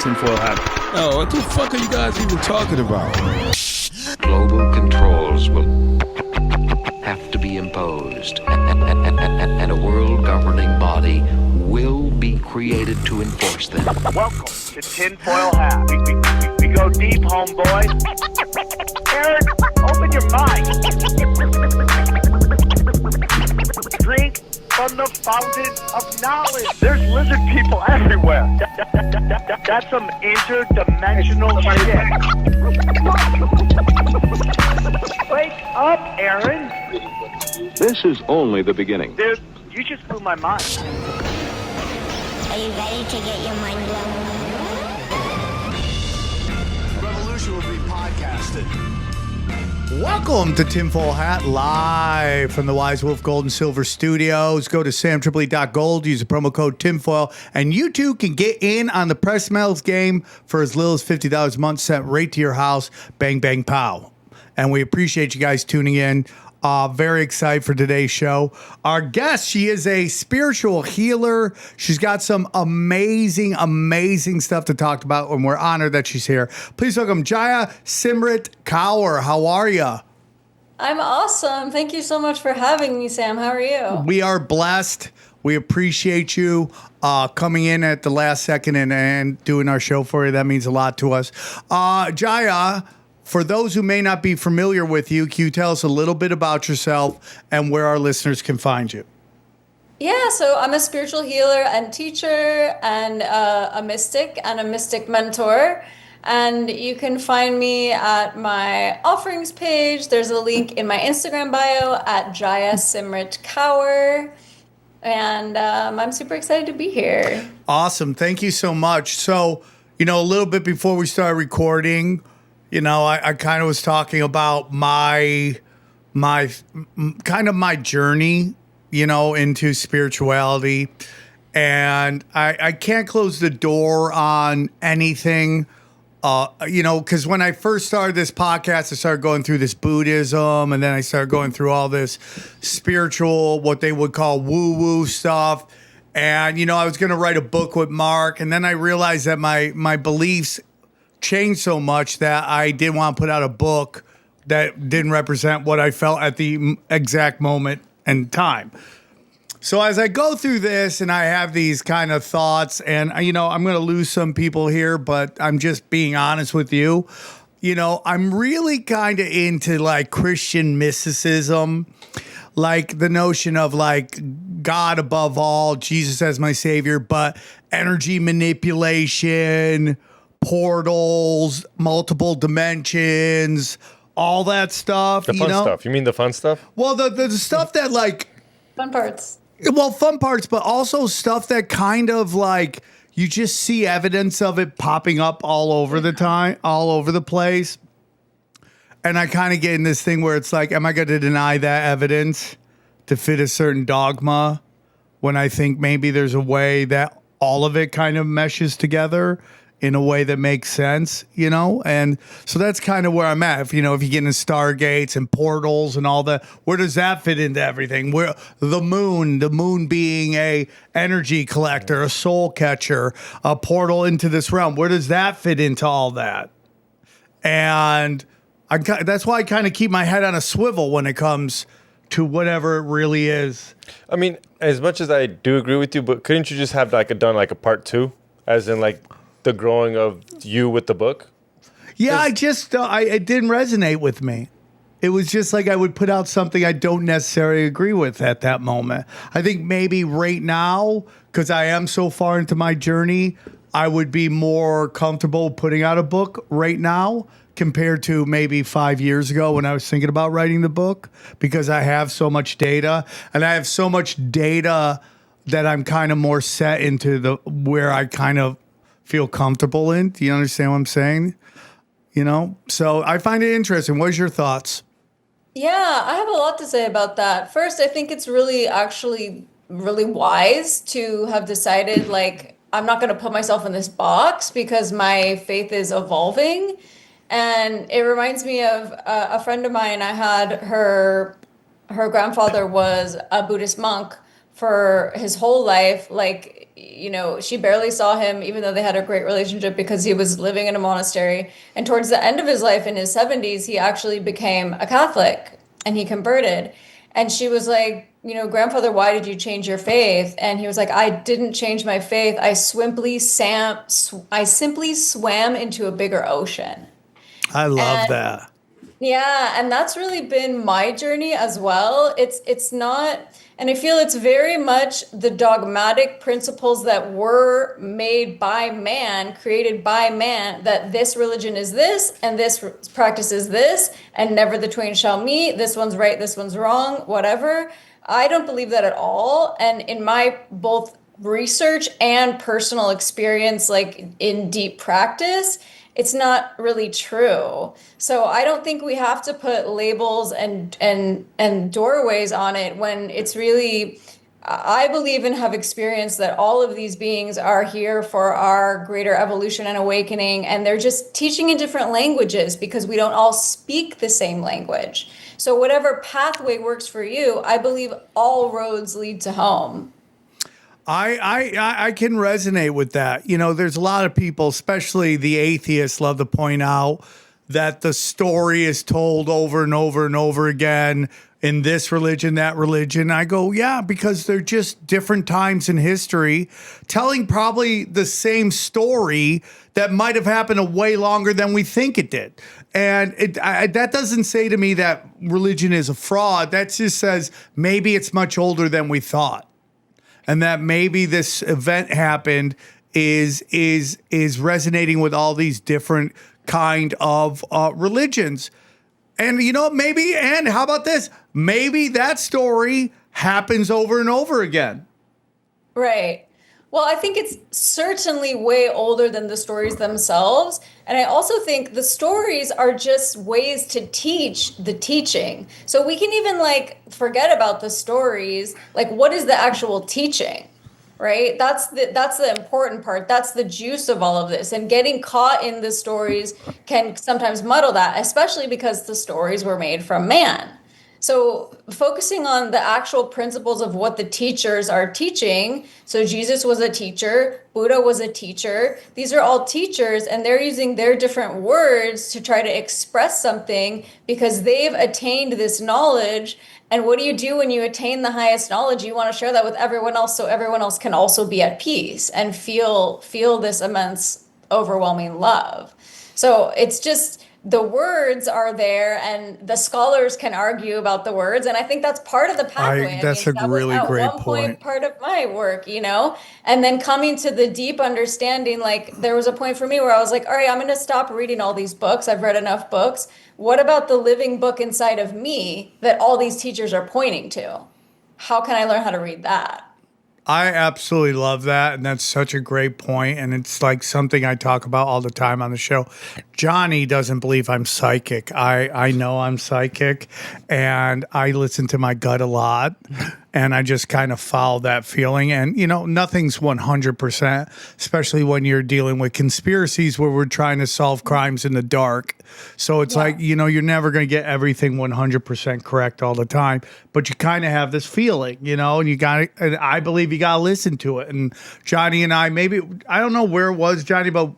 tinfoil hat. Oh, what the fuck are you guys even talking about? Global controls will have to be imposed, and a world governing body will be created to enforce them. Welcome to Tinfoil Hat. We go deep, homeboy. Aaron, open your mind. Drink from the fountain of knowledge. There's lizard people everywhere. That's some interdimensional shit. Wake up, Aaron. This is only the beginning. Dude, you just blew my mind. Are you ready to get your mind blown? Revolution will be podcasted. Welcome to Tinfoil Hat, live from the Wise Wolf Gold and Silver Studios. Go to samtripoli.gold, use the promo code Tinfoil, and you too can get in on the Press Metals game for as little as $50 a month, sent right to your house. Bang, bang, pow. And we appreciate you guys tuning in. Very excited for today's show. Our guest, she is a spiritual healer. She's got some amazing, amazing stuff to talk about, and we're honored that she's here. Please welcome Jaya Simrit Kaur. How are you? I'm awesome. Thank you so much for having me, Sam. How are you? We are blessed. We appreciate you coming in at the last second and doing our show for you. That means a lot to us. Jaya, for those who may not be familiar with you, can you tell us a little bit about yourself and where our listeners can find you? Yeah, so I'm a spiritual healer and teacher and a mystic mentor. And you can find me at my offerings page. There's a link in my Instagram bio at Jaya Simrit Kaur. And I'm super excited to be here. Awesome. Thank you so much. So, a little bit before we started recording, I kind of was talking about my journey, into spirituality. And I can't close the door on anything, because when I first started this podcast, I started going through this Buddhism, and then I started going through all this spiritual, what they would call woo-woo stuff. And, I was going to write a book with Mark, and then I realized that my beliefs changed so much that I didn't want to put out a book that didn't represent what I felt at the exact moment and time. So as I go through this and I have these kind of thoughts, and I'm going to lose some people here, but I'm just being honest with you. I'm really kind of into like Christian mysticism, like the notion of like God above all, Jesus as my savior, but energy manipulation, portals, multiple dimensions, all that stuff. The fun stuff. You mean the fun stuff? Well, the stuff that like... Fun parts. Well, fun parts, but also stuff that kind of like you just see evidence of it popping up all over the time, all over the place. And I kind of get in this thing where it's like, am I going to deny that evidence to fit a certain dogma when I think maybe there's a way that all of it kind of meshes together in a way that makes sense, And so that's kind of where I'm at. If you get into stargates and portals and all that, where does that fit into everything? Where the moon being a energy collector, a soul catcher, a portal into this realm, where does that fit into all that? And that's why I kind of keep my head on a swivel when it comes to whatever it really is. I mean, as much as I do agree with you, but couldn't you just have done a part 2, as in like the growing of you with the book? Yeah, it didn't resonate with me. It was just like I would put out something I don't necessarily agree with at that moment. I think maybe right now, because I am so far into my journey, I would be more comfortable putting out a book right now compared to maybe 5 years ago when I was thinking about writing the book, because I have so much data, and I have so much data that I'm kind of more set into where I kind of feel comfortable in. Do you understand what I'm saying? So I find it interesting. What are your thoughts? Yeah, I have a lot to say about that. First, I think it's really wise to have decided, like, I'm not going to put myself in this box because my faith is evolving. And it reminds me of a friend of mine. I had her grandfather was a Buddhist monk for his whole life. Like, she barely saw him, even though they had a great relationship because he was living in a monastery. And towards the end of his life, in his 70s, he actually became a Catholic and he converted. And she was like, grandfather, why did you change your faith? And he was like, I didn't change my faith. I simply swam into a bigger ocean. I love that. Yeah, and that's really been my journey as well. It's not, and I feel it's very much the dogmatic principles that were made by man, created by man, that this religion is this, and this practice is this, and never the twain shall meet. This one's right, this one's wrong, whatever. I don't believe that at all. And in my both research and personal experience, like in deep practice, it's not really true. So I don't think we have to put labels and doorways on it when it's really, I believe and have experienced that all of these beings are here for our greater evolution and awakening, and they're just teaching in different languages because we don't all speak the same language. So whatever pathway works for you, I believe all roads lead to home. I can resonate with that. There's a lot of people, especially the atheists, love to point out that the story is told over and over and over again in this religion, that religion. I go, yeah, because they're just different times in history telling probably the same story that might have happened a way longer than we think it did. And that doesn't say to me that religion is a fraud. That just says maybe it's much older than we thought. And that maybe this event happened is resonating with all these different kind of religions. And maybe, and how about this? Maybe that story happens over and over again. Right. Well, I think it's certainly way older than the stories themselves. And I also think the stories are just ways to teach the teaching. So we can even forget about the stories. What is the actual teaching? Right? That's the important part. That's the juice of all of this. And getting caught in the stories can sometimes muddle that, especially because the stories were made from man. So focusing on the actual principles of what the teachers are teaching. So Jesus was a teacher, Buddha was a teacher. These are all teachers, and they're using their different words to try to express something because they've attained this knowledge. And what do you do when you attain the highest knowledge? You want to share that with everyone else so everyone else can also be at peace and feel this immense, overwhelming love. So it's just, the words are there, and the scholars can argue about the words, and I think that's part of the pathway. That's a really great point. Part of my work, and then coming to the deep understanding. There was a point for me where I was like, all right, I'm going to stop reading all these books. I've read enough books. What about the living book inside of me that all these teachers are pointing to? How can I learn how to read that? I absolutely love that. And that's such a great point. And it's something I talk about all the time on the show. Johnny doesn't believe I'm psychic. I know I'm psychic, and I listen to my gut a lot, and I just kind of follow that feeling. And, nothing's 100%, especially when you're dealing with conspiracies where we're trying to solve crimes in the dark. So it's you're never going to get everything 100% correct all the time, but you kind of have this feeling, and you got to, and I believe you got to listen to it. And Johnny and I don't know where it was, Johnny, but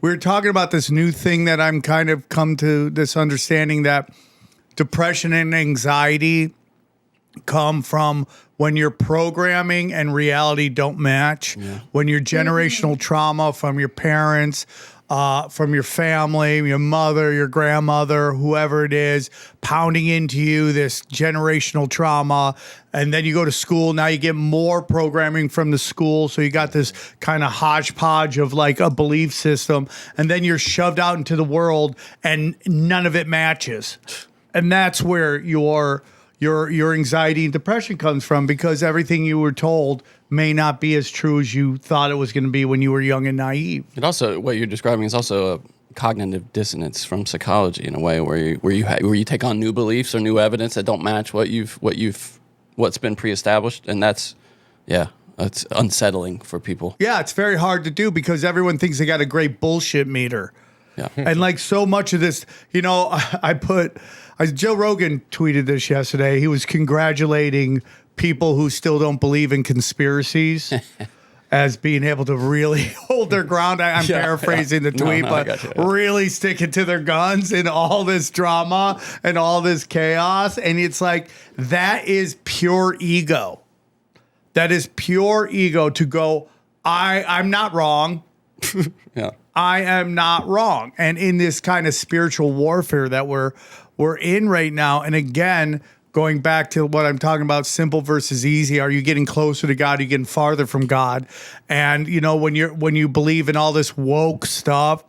we were talking about this new thing that I'm kind of come to this understanding that depression and anxiety come from when your programming and reality don't match, when your generational trauma from your parents, from your family, your mother, your grandmother, whoever it is, pounding into you this generational trauma. And then you go to school. Now you get more programming from the school. So you got this kind of hodgepodge of a belief system. And then you're shoved out into the world and none of it matches. And that's where your anxiety and depression comes from, because everything you were told may not be as true as you thought it was going to be when you were young and naive. It also, what you're describing is also a cognitive dissonance from psychology in a way where you take on new beliefs or new evidence that don't match what's been pre-established, and that's unsettling for people. Yeah, it's very hard to do because everyone thinks they got a great bullshit meter. Yeah. And so much of this, Joe Rogan tweeted this yesterday. He was congratulating people who still don't believe in conspiracies. as being able to really hold their ground. I'm paraphrasing the tweet, I but got you, yeah. really sticking to their guns in all this drama and all this chaos. And it's like, that is pure ego. That is pure ego to go, I'm not wrong. Yeah. I am not wrong. And in this kind of spiritual warfare that we're in right now, and again, going back to what I'm talking about, simple versus easy. Are you getting closer to God? Are you getting farther from God? And you know, when you believe in all this woke stuff,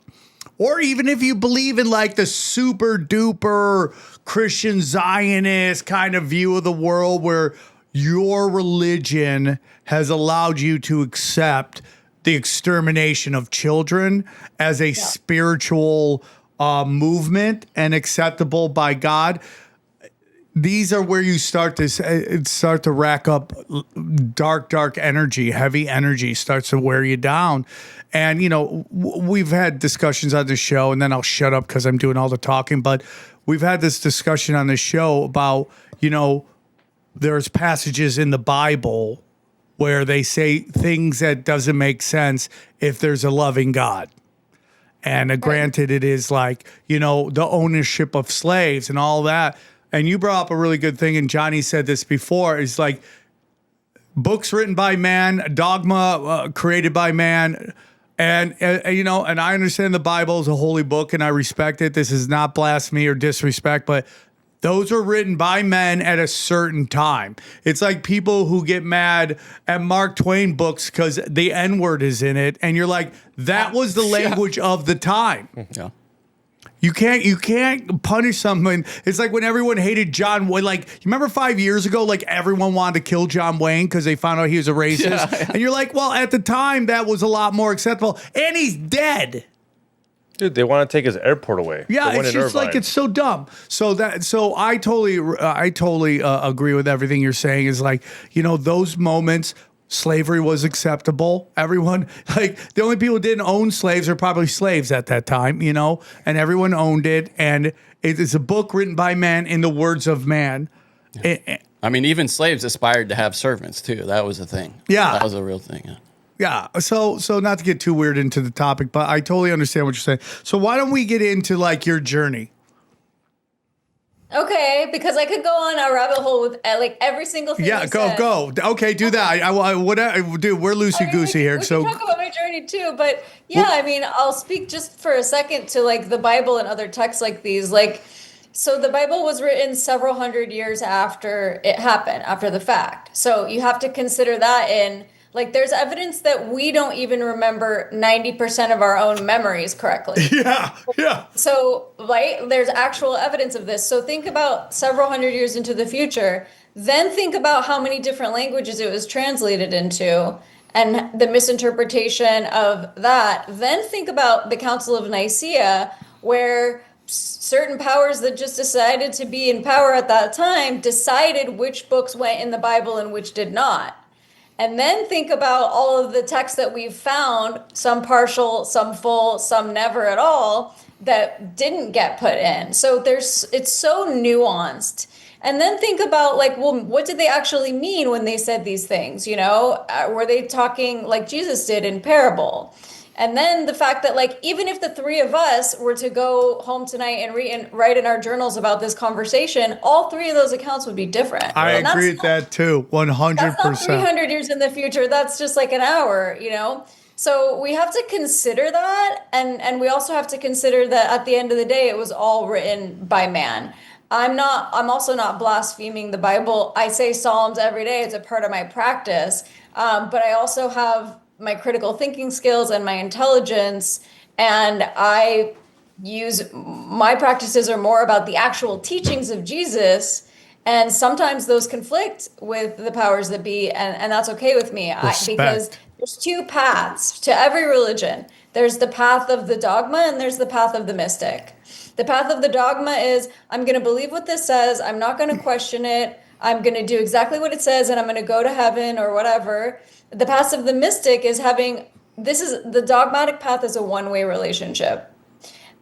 or even if you believe in like the super duper Christian Zionist kind of view of the world where your religion has allowed you to accept the extermination of children as a spiritual movement and acceptable by God. These are where you start to rack up dark energy, heavy energy starts to wear you down. And, you know, we've had discussions on this show, and then I'll shut up because I'm doing all the talking. But we've had this discussion on this show about, you know, there's passages in the Bible where they say things that doesn't make sense if there's a loving God. And granted, it is like, you know, the ownership of slaves and all that. And you brought up a really good thing, and Johnny said this before, is like books written by man, dogma created by man. And you know, and I understand the Bible is a holy book, and I respect it. This is not blasphemy or disrespect, but those were written by men at a certain time. It's like people who get mad at Mark Twain books because the N-word is in it, and you're like, that was the language of the time. Yeah. You can't punish someone. It's like when everyone hated John Wayne. Like, you remember 5 years ago, like everyone wanted to kill John Wayne because they found out he was a racist. Yeah. And you're like, well, at the time that was a lot more acceptable. And he's dead. Dude, they want to take his airport away. Yeah, The one it's in just Irvine. like, it's so dumb. So I totally agree with everything you're saying. Is like, you know, those moments. Slavery was acceptable. Everyone, like, the only people who didn't own slaves are probably slaves at that time, you know, and everyone owned it. And it is a book written by man in the words of man. Yeah. I mean, even slaves aspired to have servants too. That was a thing. Yeah. That was a real thing. Yeah. Yeah. So not to get too weird into the topic, but I totally understand what you're saying. So why don't we get into like your journey? Okay, because I could go on a rabbit hole with like every single thing. Yeah, go. Okay, do that. Dude, we're loosey goosey here. We So can talk about my journey too, but yeah, I mean, I'll speak just for a second to like the Bible and other texts like these. Like, so the Bible was written several hundred years after it happened, after the fact. So you have to consider that in. Like, there's evidence that we don't even remember 90% of our own memories correctly. Yeah. So, right, there's actual evidence of this. So think about several hundred years into the future. Then think about how many different languages it was translated into and the misinterpretation of that. Then think about the Council of Nicaea, where certain powers that just decided to be in power at that time decided which books went in the Bible and which did not. And then think about all of the texts that we've found, some partial, some full, some never at all, that didn't get put in. So it's so nuanced. And then think about like, well, what did they actually mean when they said these things? You know, were they talking like Jesus did in parable? And then the fact that like, even if the three of us were to go home tonight and write in our journals about this conversation, all three of those accounts would be different. I agree with that too, 100%. That's not 300 years in the future. That's just like an hour, you know? So we have to consider that. And we also have to consider that at the end of the day, it was all written by man. I'm also not blaspheming the Bible. I say Psalms every day. It's a part of my practice. But I also have my critical thinking skills and my intelligence, and I use my practices are more about the actual teachings of Jesus, and sometimes those conflict with the powers that be, and that's okay with me. Because there's two paths to every religion. There's the path of the dogma and there's the path of the mystic. The path of the dogma is, I'm going to believe what this says, I'm not going to question it, I'm going to do exactly what it says, and I'm going to go to heaven or whatever. The path of the mystic is the dogmatic path is a one-way relationship.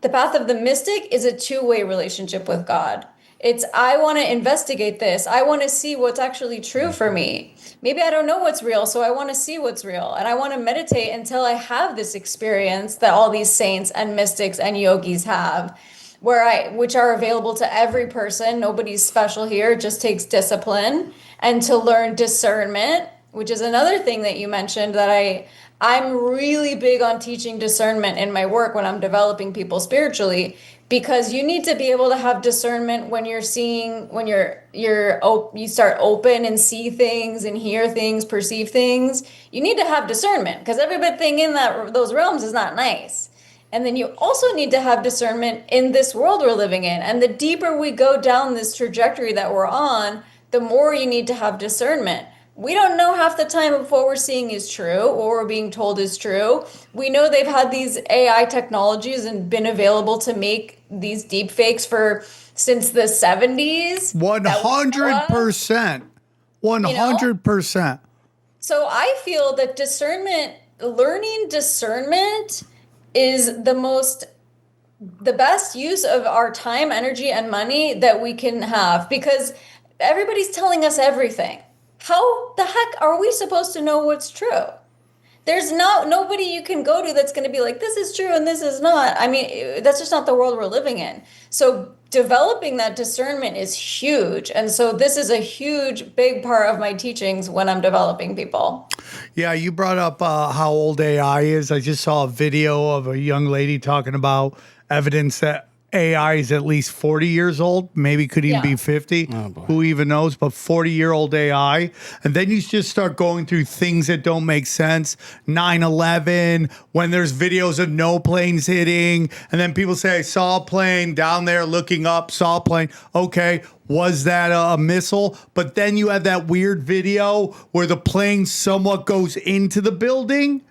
The path of the mystic is a two-way relationship with God. It's, I want to investigate this. I want to see what's actually true for me. Maybe I don't know what's real, so I want to see what's real. And I want to meditate until I have this experience that all these saints and mystics and yogis have, which are available to every person. Nobody's special here. It just takes discipline, and to learn discernment, which is another thing that you mentioned that I'm really big on teaching discernment in my work when I'm developing people spiritually, because you need to be able to have discernment when you're seeing, when you start open and see things and hear things, perceive things. You need to have discernment, because everything in those realms is not nice. And then you also need to have discernment in this world we're living in. And the deeper we go down this trajectory that we're on, the more you need to have discernment. We don't know half the time if what we're seeing is true or we're being told is true. We know they've had these AI technologies and been available to make these deep fakes since the 70s. 100%. 100%. So I feel that learning discernment is the best use of our time, energy, and money that we can have, because everybody's telling us everything. How the heck are we supposed to know what's true? There's nobody you can go to that's going to be like, this is true and this is not. I mean, that's just not the world we're living in. So developing that discernment is huge. And so this is a huge, big part of my teachings when I'm developing people. Yeah, you brought up how old AI is. I just saw a video of a young lady talking about evidence that AI is at least 40 years old, maybe could even be 50. Oh, who even knows? But 40-year-old AI. And then you just start going through things that don't make sense. 9/11, when there's videos of no planes hitting. And then people say, I saw a plane down there looking up, saw a plane. Okay, was that a missile? But then you have that weird video where the plane somewhat goes into the building.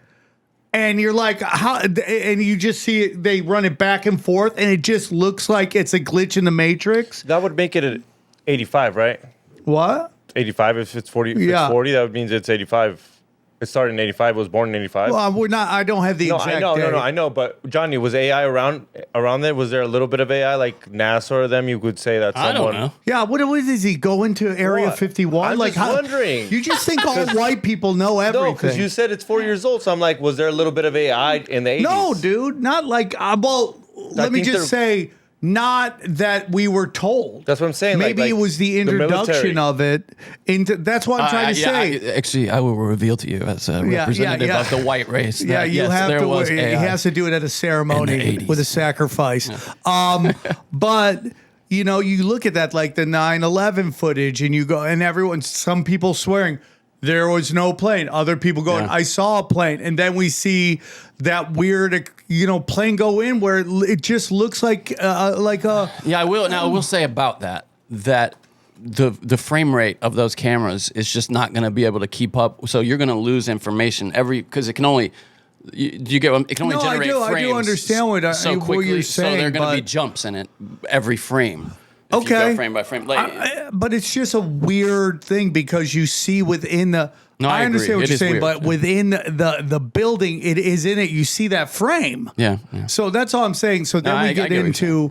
And you're like, how? And you just see it, they run it back and forth, and it just looks like it's a glitch in the Matrix. That would make it at 85, right? What? 85 if it's 40. If it's 40, that means it's 85. It started in 85. It was born in 85. Well, we're not. I don't have the exact date. I know. But Johnny, was AI around there? Was there a little bit of AI, like NASA or them? You could say that someone. I don't know. Yeah. What is he going to Area 51? I'm like, just wondering. You just think all white people know everything? No, because you said it's 4 years old. So I'm like, was there a little bit of AI in the 80s? No, dude. Not like. Well, let me just say. Not that we were told. That's what I'm saying. Maybe it was the introduction of it into. That's what I'm trying to say. Actually, I will reveal to you as a representative of the white race. Yeah, you have to. He has to do it at a ceremony with a sacrifice. Yeah. But you know, you look at that like the 9/11 footage, and you go, and some people swearing there was no plane. Other people going, I saw a plane, and then we see that weird, plane go in where it just looks like a. Yeah, I will. Now I will say about that the frame rate of those cameras is just not going to be able to keep up. So you're going to lose information because it can only. You get it can only generate frames. I do understand what you're saying. So there are going to be jumps in it every frame. If you go frame by frame. But it's just a weird thing because you see within the. No, I understand agree. what you're saying, but within the building, it is in it. You see that frame. Yeah. So that's all I'm saying. So then we get into,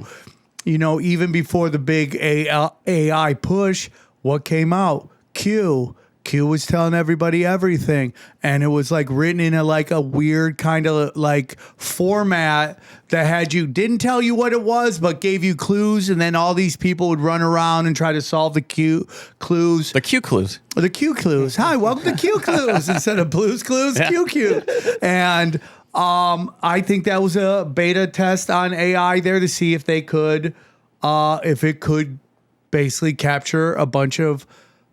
even before the big AI push, what came out? Q was telling everybody everything, and it was like written in a weird kind of like format that didn't tell you what it was, but gave you clues, and then all these people would run around and try to solve the Q clues. The Q clues. The Q clues. Hi, welcome to Q clues instead of Blues Clues. Yeah. Q. And I think that was a beta test on AI there to see if they could, if it could basically capture a bunch of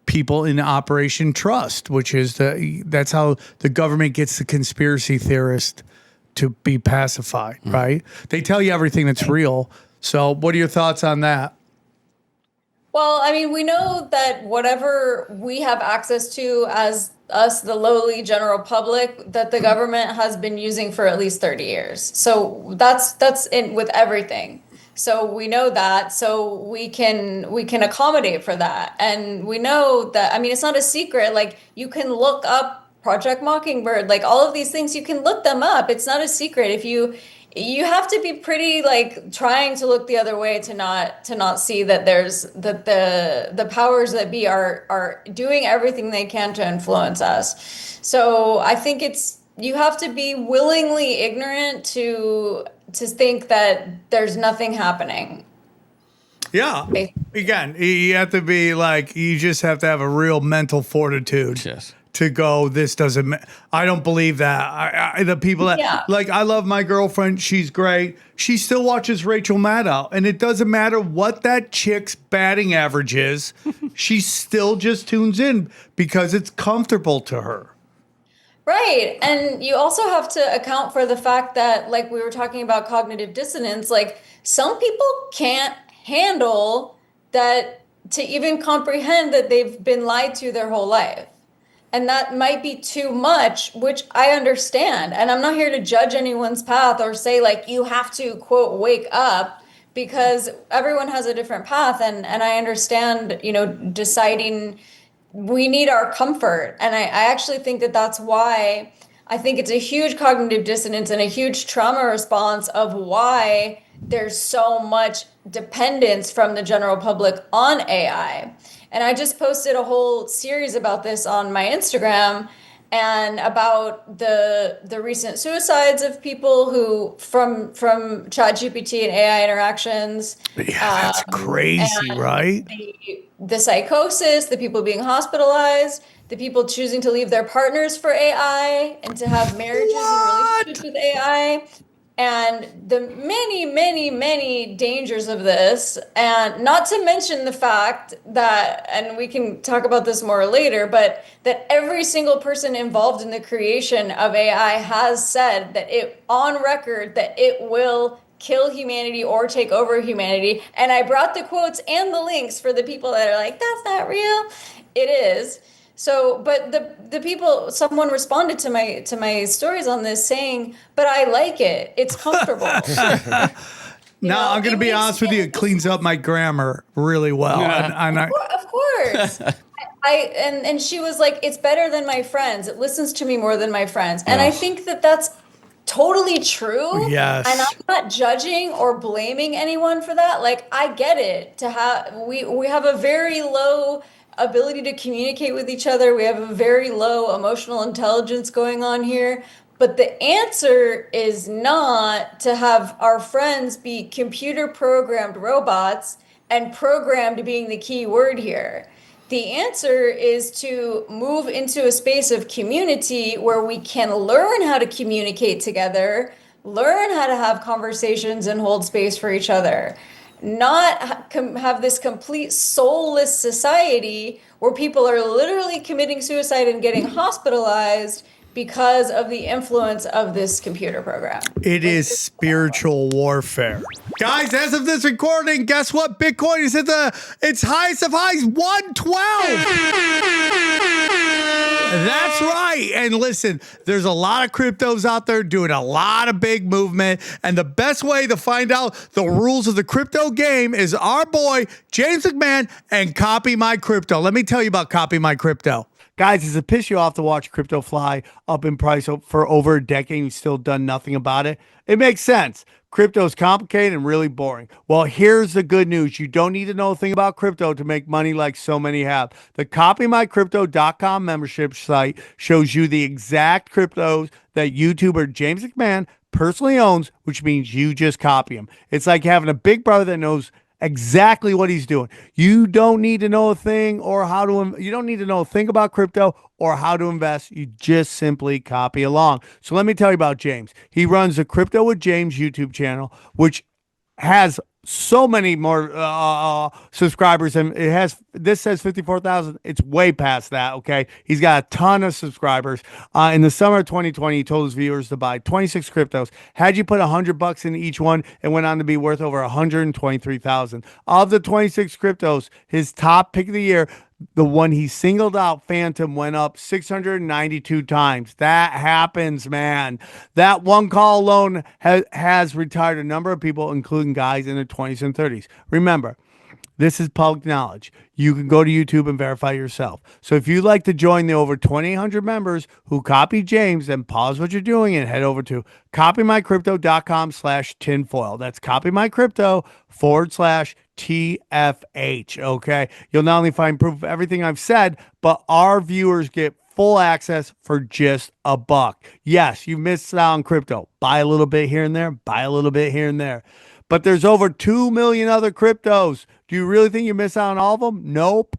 people in Operation Trust, which is that's how the government gets the conspiracy theorist to be pacified, right? They tell you everything that's real. So what are your thoughts on that? Well, I mean, we know that whatever we have access to as us, the lowly general public, that the government has been using for at least 30 years. So that's in with everything. So we know that, so we can accommodate for that. And we know that, I mean, it's not a secret. Like, you can look up Project Mockingbird, like all of these things, you can look them up. It's not a secret. If you have to be pretty like trying to look the other way to not see that the powers that be are doing everything they can to influence us. So I think you have to be willingly ignorant to think that there's nothing happening. Yeah. Again, you have to be like, you just have to have a real mental fortitude. Yes. To go, this doesn't. I don't believe that. The people that like, I love my girlfriend. She's great. She still watches Rachel Maddow, and it doesn't matter what that chick's batting average is. She still just tunes in because it's comfortable to her. Right. And you also have to account for the fact that, like we were talking about cognitive dissonance, like some people can't handle that, to even comprehend that they've been lied to their whole life. And that might be too much, which I understand. And I'm not here to judge anyone's path or say, like, you have to, quote, wake up, because everyone has a different path. And I understand, deciding we need our comfort. And I actually think that that's why I think it's a huge cognitive dissonance and a huge trauma response of why there's so much dependence from the general public on AI. And I just posted a whole series about this on my Instagram, and about the recent suicides of people who from ChatGPT and AI interactions. Yeah, that's crazy, right? The psychosis, the people being hospitalized, the people choosing to leave their partners for AI and to have marriages and relationships with AI. And the many, many, many dangers of this, and not to mention the fact that, and we can talk about this more later, but that every single person involved in the creation of AI has said that on record, that it will kill humanity or take over humanity. And I brought the quotes and the links for the people that are like, that's not real. It is. So, but the people, someone responded to my stories on this saying, but I like it. It's comfortable. Now, I'm going to be honest with you. It cleans up my grammar really well. Yeah. Of course. And she was like, it's better than my friends. It listens to me more than my friends. And I think that that's totally true. Yes. And I'm not judging or blaming anyone for that. Like, I get it. We have a very low ability to communicate with each other. We have a very low emotional intelligence going on here. But the answer is not to have our friends be computer programmed robots, and programmed being the key word here. The answer is to move into a space of community where we can learn how to communicate together, learn how to have conversations and hold space for each other. Not have this complete soulless society where people are literally committing suicide and getting hospitalized because of the influence of this computer program. It is spiritual warfare. Guys, as of this recording, guess what? Bitcoin is at its highest of highs, 112. That's right. And listen, there's a lot of cryptos out there doing a lot of big movement. And the best way to find out the rules of the crypto game is our boy, James McMahon, and Copy My Crypto. Let me tell you about Copy My Crypto. Guys, does it piss you off to watch crypto fly up in price for over a decade and you've still done nothing about it? It makes sense. Crypto is complicated and really boring. Well, here's the good news. You don't need to know a thing about crypto to make money like so many have. The CopyMyCrypto.com membership site shows you the exact cryptos that YouTuber James McMahon personally owns, which means you just copy him. It's like having a big brother that knows exactly what he's doing. You don't need to know a thing you don't need to know a thing about crypto or how to invest. You just simply copy along. So let me tell you about James. He runs the Crypto with James YouTube channel, which has so many more subscribers, and this says 54,000. It's way past that. Okay, he's got a ton of subscribers. In the summer of 2020, he told his viewers to buy 26 cryptos. Had you put $100 in each one, it went on to be worth over 123,000. Of the 26 cryptos, his top pick of the year, the one he singled out, Phantom, went up 692 times. That happens, man. That one call alone has retired a number of people, including guys in their 20s and 30s. Remember, This is public knowledge. You can go to YouTube and verify yourself. So if you'd like to join the over 2,800 members who copy James, then pause what you're doing and head over to copymycrypto.com/tinfoil. That's copymycrypto.com/TFH. Okay. You'll not only find proof of everything I've said, but our viewers get full access for just $1. Yes, you missed out on crypto. Buy a little bit here and there, buy a little bit here and there. But there's over 2 million other cryptos. Do you really think you miss out on all of them? Nope.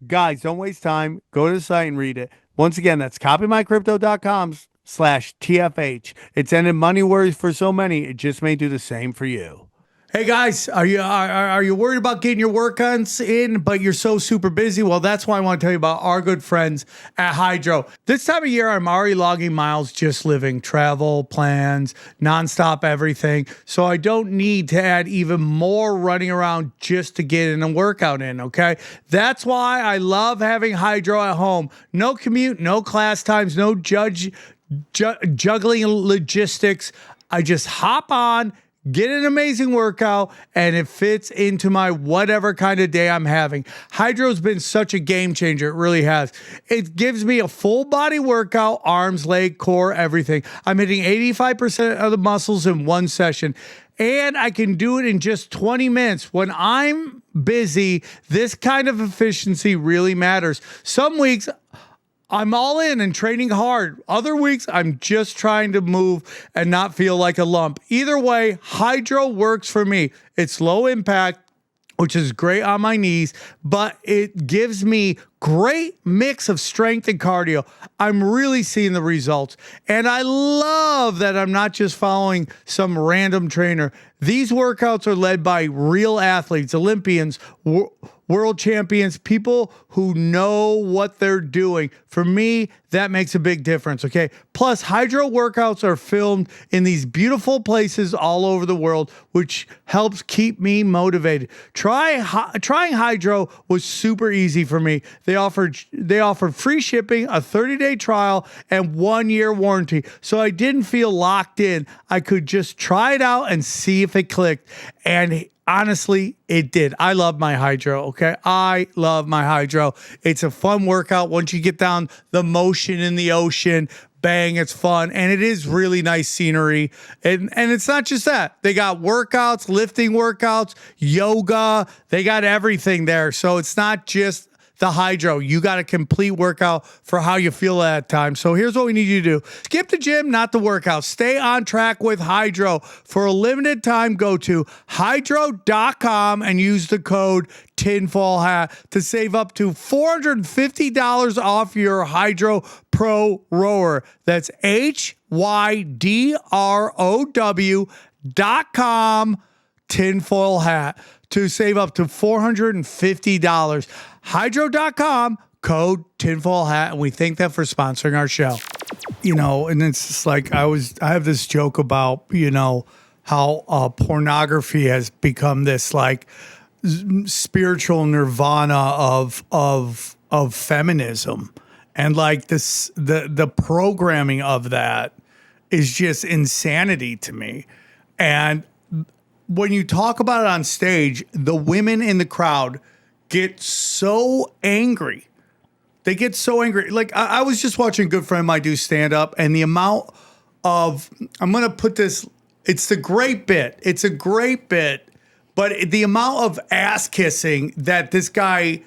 Guys, don't waste time. Go to the site and read it. Once again, that's copymycrypto.com/TFH. It's ended money worries for so many. It just may do the same for you. Hey guys, are you worried about getting your workouts in, but you're so super busy? Well, that's why I want to tell you about our good friends at Hydro. This time of year, I'm already logging miles just living, travel, plans, nonstop everything. So I don't need to add even more running around just to get in a workout in, okay? That's why I love having Hydro at home. No commute, no class times, no juggling logistics. I just hop on, get an amazing workout, and it fits into my whatever kind of day I'm having. Hydro's been such a game changer. It really has. It gives me a full body workout, arms, leg, core, everything. I'm hitting 85% of the muscles in one session, and I can do it in just 20 minutes. When I'm busy, this kind of efficiency really matters. Some weeks, I'm all in and training hard. Other weeks, I'm just trying to move and not feel like a lump. Either way, Hydro works for me. It's low impact, which is great on my knees, but it gives me great mix of strength and cardio. I'm really seeing the results. And I love that I'm not just following some random trainer. These workouts are led by real athletes, Olympians, world champions, people who know what they're doing. For me, that makes a big difference, okay? Plus, Hydro workouts are filmed in these beautiful places all over the world, which helps keep me motivated. Trying Hydro was super easy for me. They offered free shipping, a 30-day trial, and 1-year warranty. So I didn't feel locked in. I could just try it out and see if it clicked. And honestly, it did. I love my Hydro, okay? I love my Hydro. It's a fun workout. Once you get down the motion in the ocean, bang, it's fun. And it is really nice scenery. And it's not just that. They got workouts, lifting workouts, yoga. They got everything there. So it's not just the Hydro. You got a complete workout for how you feel at that time. So here's what we need you to do. Skip the gym, not the workout. Stay on track with Hydro. For a limited time, go to hydro.com and use the code Tinfoil Hat to save up to $450 off your Hydro Pro Rower. That's HYDROW.com Tinfoil Hat to save up to $450. Hydro.com, code Tinfoil Hat, and we thank them for sponsoring our show. You know, and it's just like I have this joke about, you know, how pornography has become this like spiritual nirvana of feminism, and like this the programming of that is just insanity to me. And when you talk about it on stage, the women in the crowd get so angry. They get so angry. Like I was just watching a good friend of mine do stand up, and the amount of, I'm going to put this, it's a great bit. It's a great bit, but the amount of ass kissing that this guy,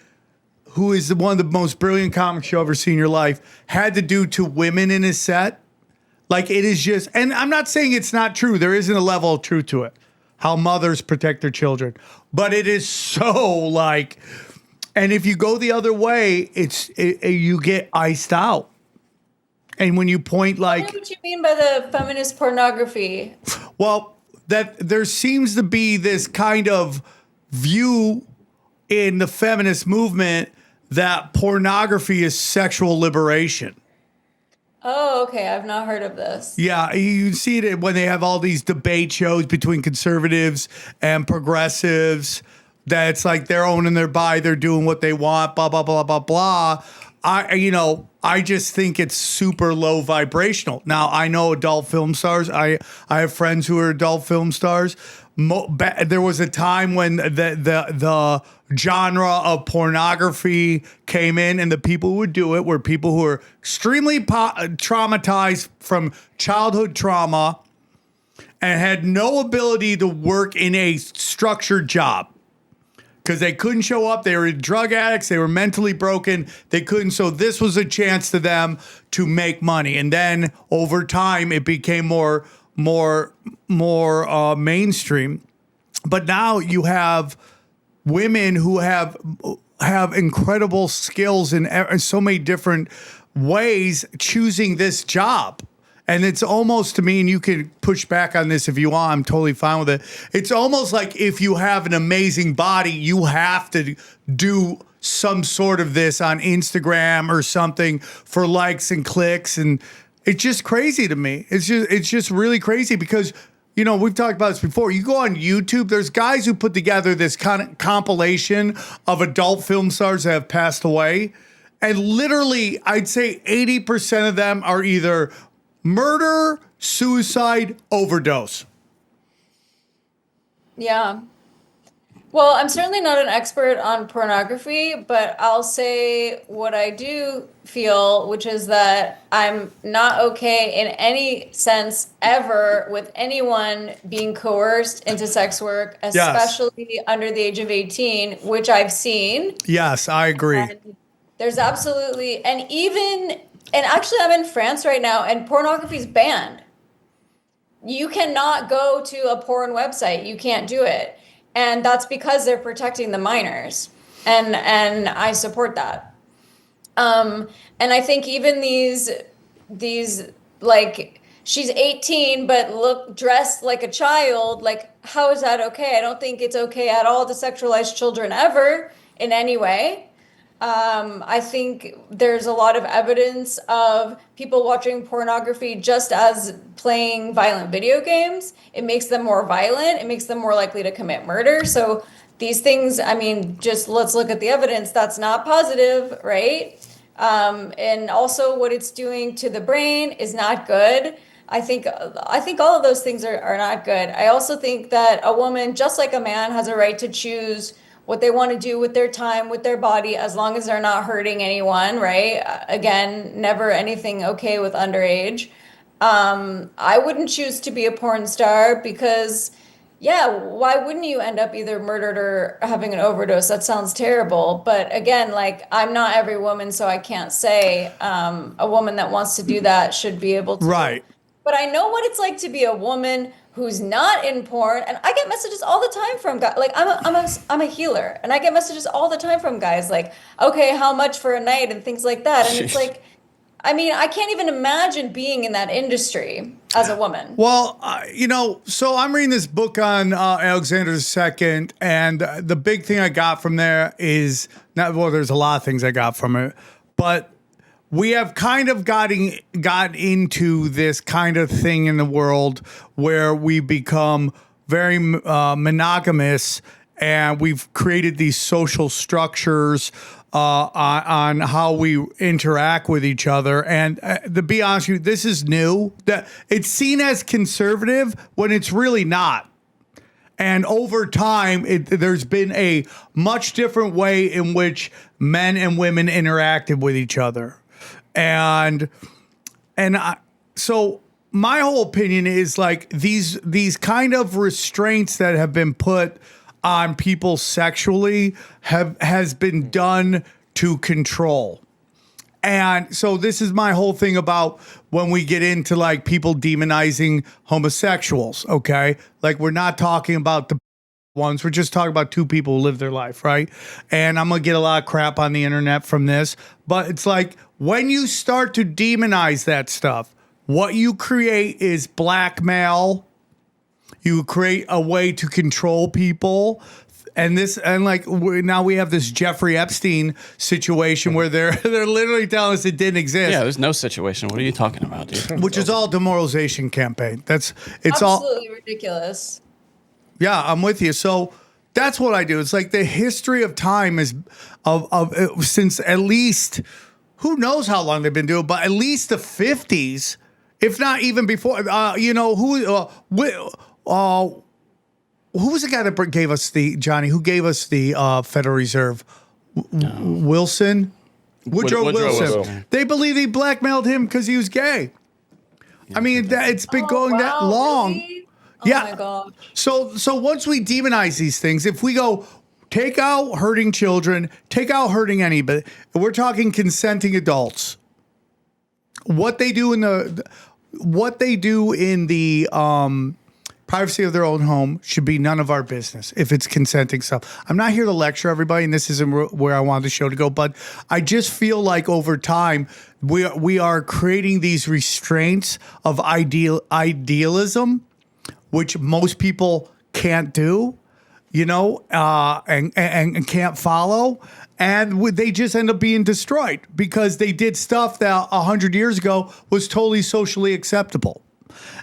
who is one of the most brilliant comics you've ever seen in your life, had to do to women in his set. Like it is just, and I'm not saying it's not true. There isn't a level of truth to it. How mothers protect their children. But it is so like, and if you go the other way, you get iced out. And when you point like, what do you mean by the feminist pornography? Well, that there seems to be this kind of view in the feminist movement that pornography is sexual liberation. Oh, okay. I've not heard of this. Yeah, you see it when they have all these debate shows between conservatives and progressives. That it's like they're owning their body, they're doing what they want, blah blah blah blah blah. I just think it's super low vibrational. Now, I know adult film stars. I have friends who are adult film stars. There was a time when the genre of pornography came in, and the people who would do it were people who were extremely traumatized from childhood trauma and had no ability to work in a structured job. Because they couldn't show up. They were drug addicts. They were mentally broken. They couldn't. So this was a chance to them to make money. And then over time, it became more mainstream. But now you have women who have incredible skills in so many different ways choosing this job. And it's almost, to me, and you can push back on this if you want, I'm totally fine with it. It's almost like if you have an amazing body, you have to do some sort of this on Instagram or something for likes and clicks. And it's just crazy to me. It's just really crazy because, you know, we've talked about this before. You go on YouTube, there's guys who put together this kind of compilation of adult film stars that have passed away. And literally, I'd say 80% of them are either murder, suicide, overdose. Yeah. Well, I'm certainly not an expert on pornography, but I'll say what I do feel, which is that I'm not okay in any sense ever with anyone being coerced into sex work, especially under the age of 18, which I've seen. Yes, I agree. And there's absolutely, and actually, I'm in France right now, and pornography is banned. You cannot go to a porn website. You can't do it. And that's because they're protecting the minors. And I support that. And I think even these like, she's 18, but dressed like a child. Like, how is that okay? I don't think it's okay at all to sexualize children ever in any way. I think there's a lot of evidence of people watching pornography just as playing violent video games. It makes them more violent. It makes them more likely to commit murder. So these things, I mean, just let's look at the evidence. That's not positive, right? And also what it's doing to the brain is not good. I think all of those things are not good. I also think that a woman, just like a man, has a right to choose what they want to do with their time, with their body, as long as they're not hurting anyone, right? Again, never anything okay with underage. I wouldn't choose to be a porn star because, yeah, why wouldn't you end up either murdered or having an overdose? That sounds terrible. But again, like, I'm not every woman, so I can't say a woman that wants to do that should be able to. Right. But I know what it's like to be a woman who's not in porn, and I get messages all the time from guys. Like, I'm a healer, and I get messages all the time from guys like, okay, how much for a night and things like that. And it's like, I mean, I can't even imagine being in that industry as a woman. Well, you know, so I'm reading this book on Alexander II, and the big thing I got from there is there's a lot of things I got from it, but we have kind of got into this kind of thing in the world where we become very monogamous, and we've created these social structures on how we interact with each other. And to be honest with you, this is new. It's seen as conservative when it's really not. And over time, there's been a much different way in which men and women interacted with each other. So my whole opinion is like these kind of restraints that have been put on people sexually has been done to control. And so this is my whole thing about when we get into like people demonizing homosexuals, okay? Like, we're not talking about the ones, we're just talking about two people who live their life, right? And I'm gonna get a lot of crap on the internet from this, but it's like when you start to demonize that stuff, what you create is blackmail. You create a way to control people. And now we have this Jeffrey Epstein situation where they're literally telling us it didn't exist. Yeah, there's no situation. What are you talking about, dude? Which is all demoralization campaign. It's absolutely ridiculous. Yeah, I'm with you. So that's what I do. It's like the history of time is of since at least who knows how long they've been doing, but at least the 50s, if not even before. Who was the guy that gave us Who gave us the Federal Reserve? Wilson? Woodrow Wilson. They believe he blackmailed him because he was gay. I mean, it's been going that long. Really? Yeah. Oh my God. So once we demonize these things, if we go take out hurting children, take out hurting anybody, we're talking consenting adults. What they do in the privacy of their own home should be none of our business if it's consenting stuff. I'm not here to lecture everybody, and this isn't where I wanted the show to go, but I just feel like over time we are creating these restraints of idealism, which most people can't do, and can't follow. And they just end up being destroyed because they did stuff that 100 years ago was totally socially acceptable.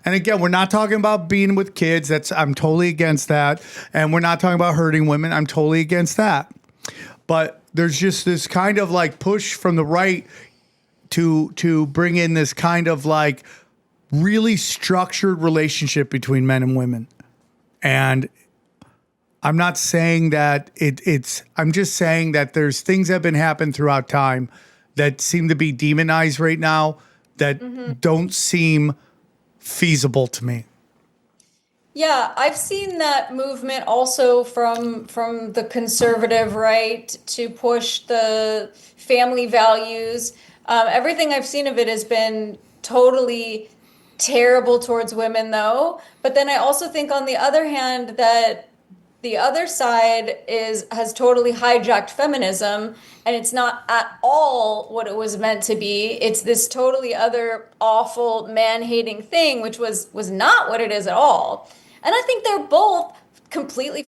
And again, we're not talking about being with kids. I'm totally against that. And we're not talking about hurting women. I'm totally against that. But there's just this kind of like push from the right to bring in this kind of like really structured relationship between men and women. And I'm not saying that I'm just saying that there's things that have been happening throughout time that seem to be demonized right now that don't seem feasible to me. Yeah, I've seen that movement also from the conservative right to push the family values. Everything I've seen of it has been totally terrible towards women, though. But then I also think, on the other hand, that the other side has totally hijacked feminism, and it's not at all what it was meant to be. It's this totally other awful man-hating thing, which was not what it is at all. And I think they're both completely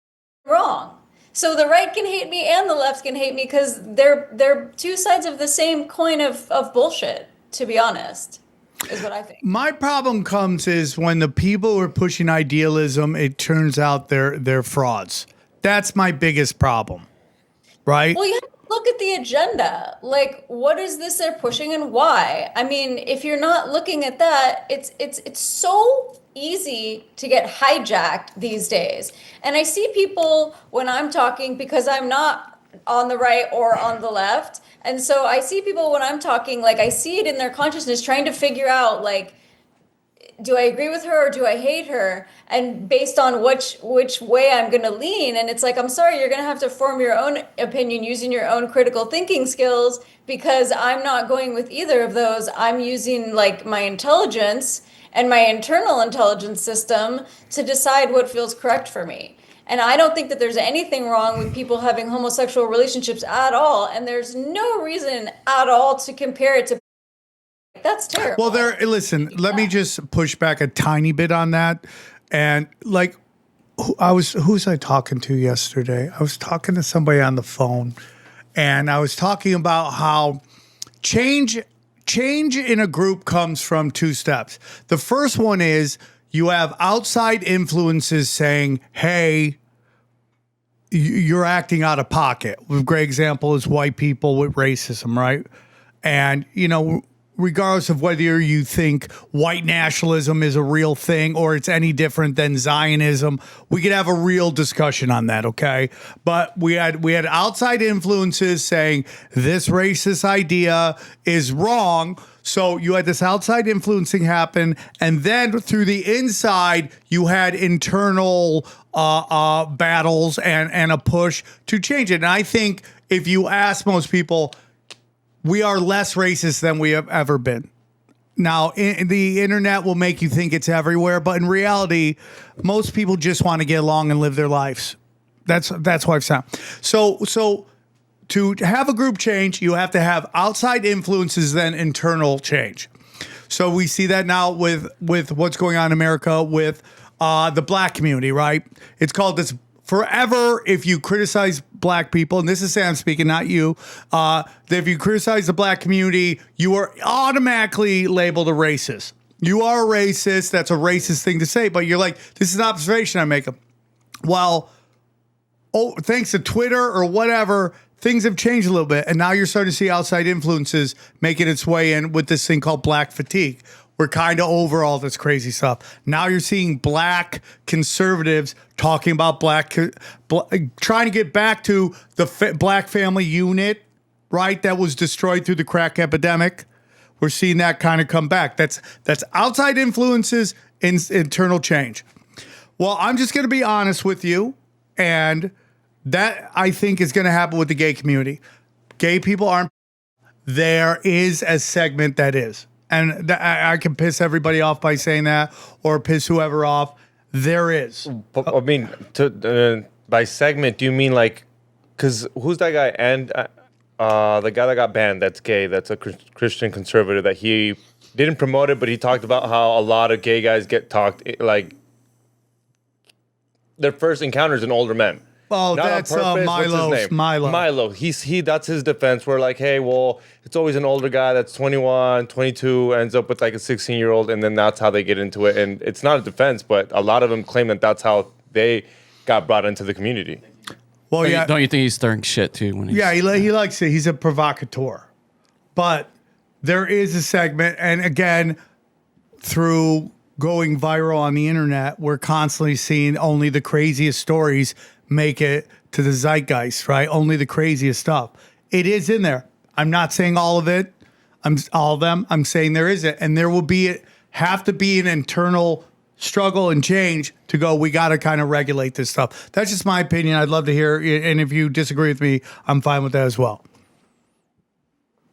wrong. So the right can hate me and the left can hate me because they're two sides of the same coin of bullshit, to be honest. Is what I think. My problem comes is when the people who are pushing idealism, it turns out they're frauds. That's my biggest problem, right? Well, you have to look at the agenda. Like, what is this they're pushing and why? I mean, if you're not looking at that, it's so easy to get hijacked these days. And I see people when I'm talking, because I'm not on the right or on the left. And so I see people when I'm talking, like I see it in their consciousness trying to figure out, like, do I agree with her or do I hate her? And based on which way I'm going to lean. And it's like, I'm sorry, you're going to have to form your own opinion using your own critical thinking skills, because I'm not going with either of those. I'm using like my intelligence and my internal intelligence system to decide what feels correct for me. And I don't think that there's anything wrong with people having homosexual relationships at all. And there's no reason at all to compare it to. That's terrible. Well, listen, let me just push back a tiny bit on that. And like, who was I talking to yesterday? I was talking to somebody on the phone, and I was talking about how change in a group comes from two steps. The first one is you have outside influences saying, hey, you're acting out of pocket. A great example is white people with racism, right? And, regardless of whether you think white nationalism is a real thing or it's any different than Zionism, we could have a real discussion on that, okay? But we had outside influences saying this racist idea is wrong. So you had this outside influencing happen, and then through the inside, you had internal battles and a push to change it. And I think if you ask most people, we are less racist than we have ever been. Now, the internet will make you think it's everywhere, but in reality, most people just want to get along and live their lives. That's what I've found. So to have a group change, you have to have outside influences, then internal change. So we see that now with what's going on in America with the black community, right? It's called this forever. If you criticize black people, and this is Sam speaking, not you, that if you criticize the black community, you are automatically labeled a racist. You are a racist. That's a racist thing to say, but you're like, this is an observation I'm making. Well, thanks to Twitter or whatever, things have changed a little bit, and now you're starting to see outside influences making its way in with this thing called black fatigue. We're kind of over all this crazy stuff. Now you're seeing black conservatives talking about trying to get back to the black family unit, right? That was destroyed through the crack epidemic. We're seeing that kind of come back. That's outside influences in internal change. Well, I'm just going to be honest with you, and that I think is going to happen with the gay community. Gay people aren't. There is a segment that is. And I can piss everybody off by saying that, or piss whoever off. There is. I mean, by segment, do you mean like, because who's that guy? And the guy that got banned, that's gay, that's a Christian conservative, that he didn't promote it, but he talked about how a lot of gay guys get like, their first encounters in older men. Oh, Not that's on purpose. What's his Milo. name? Milo. Milo. That's his defense. We're like, hey, well, it's always an older guy that's 21, 22, ends up with like a 16-year-old, and then that's how they get into it. And it's not a defense, but a lot of them claim that that's how they got brought into the community. Well, yeah. Don't you think he's stirring shit too? When he's, Yeah, he likes it. He's a provocateur. But there is a segment, and again, through going viral on the internet, we're constantly seeing only the craziest stories make it to the zeitgeist, right? Only the craziest stuff. It is in there. I'm not saying all of it. All of them. I'm saying there is it, and there will have to be an internal struggle and change to go. We got to kind of regulate this stuff. That's just my opinion. I'd love to hear, and if you disagree with me, I'm fine with that as well.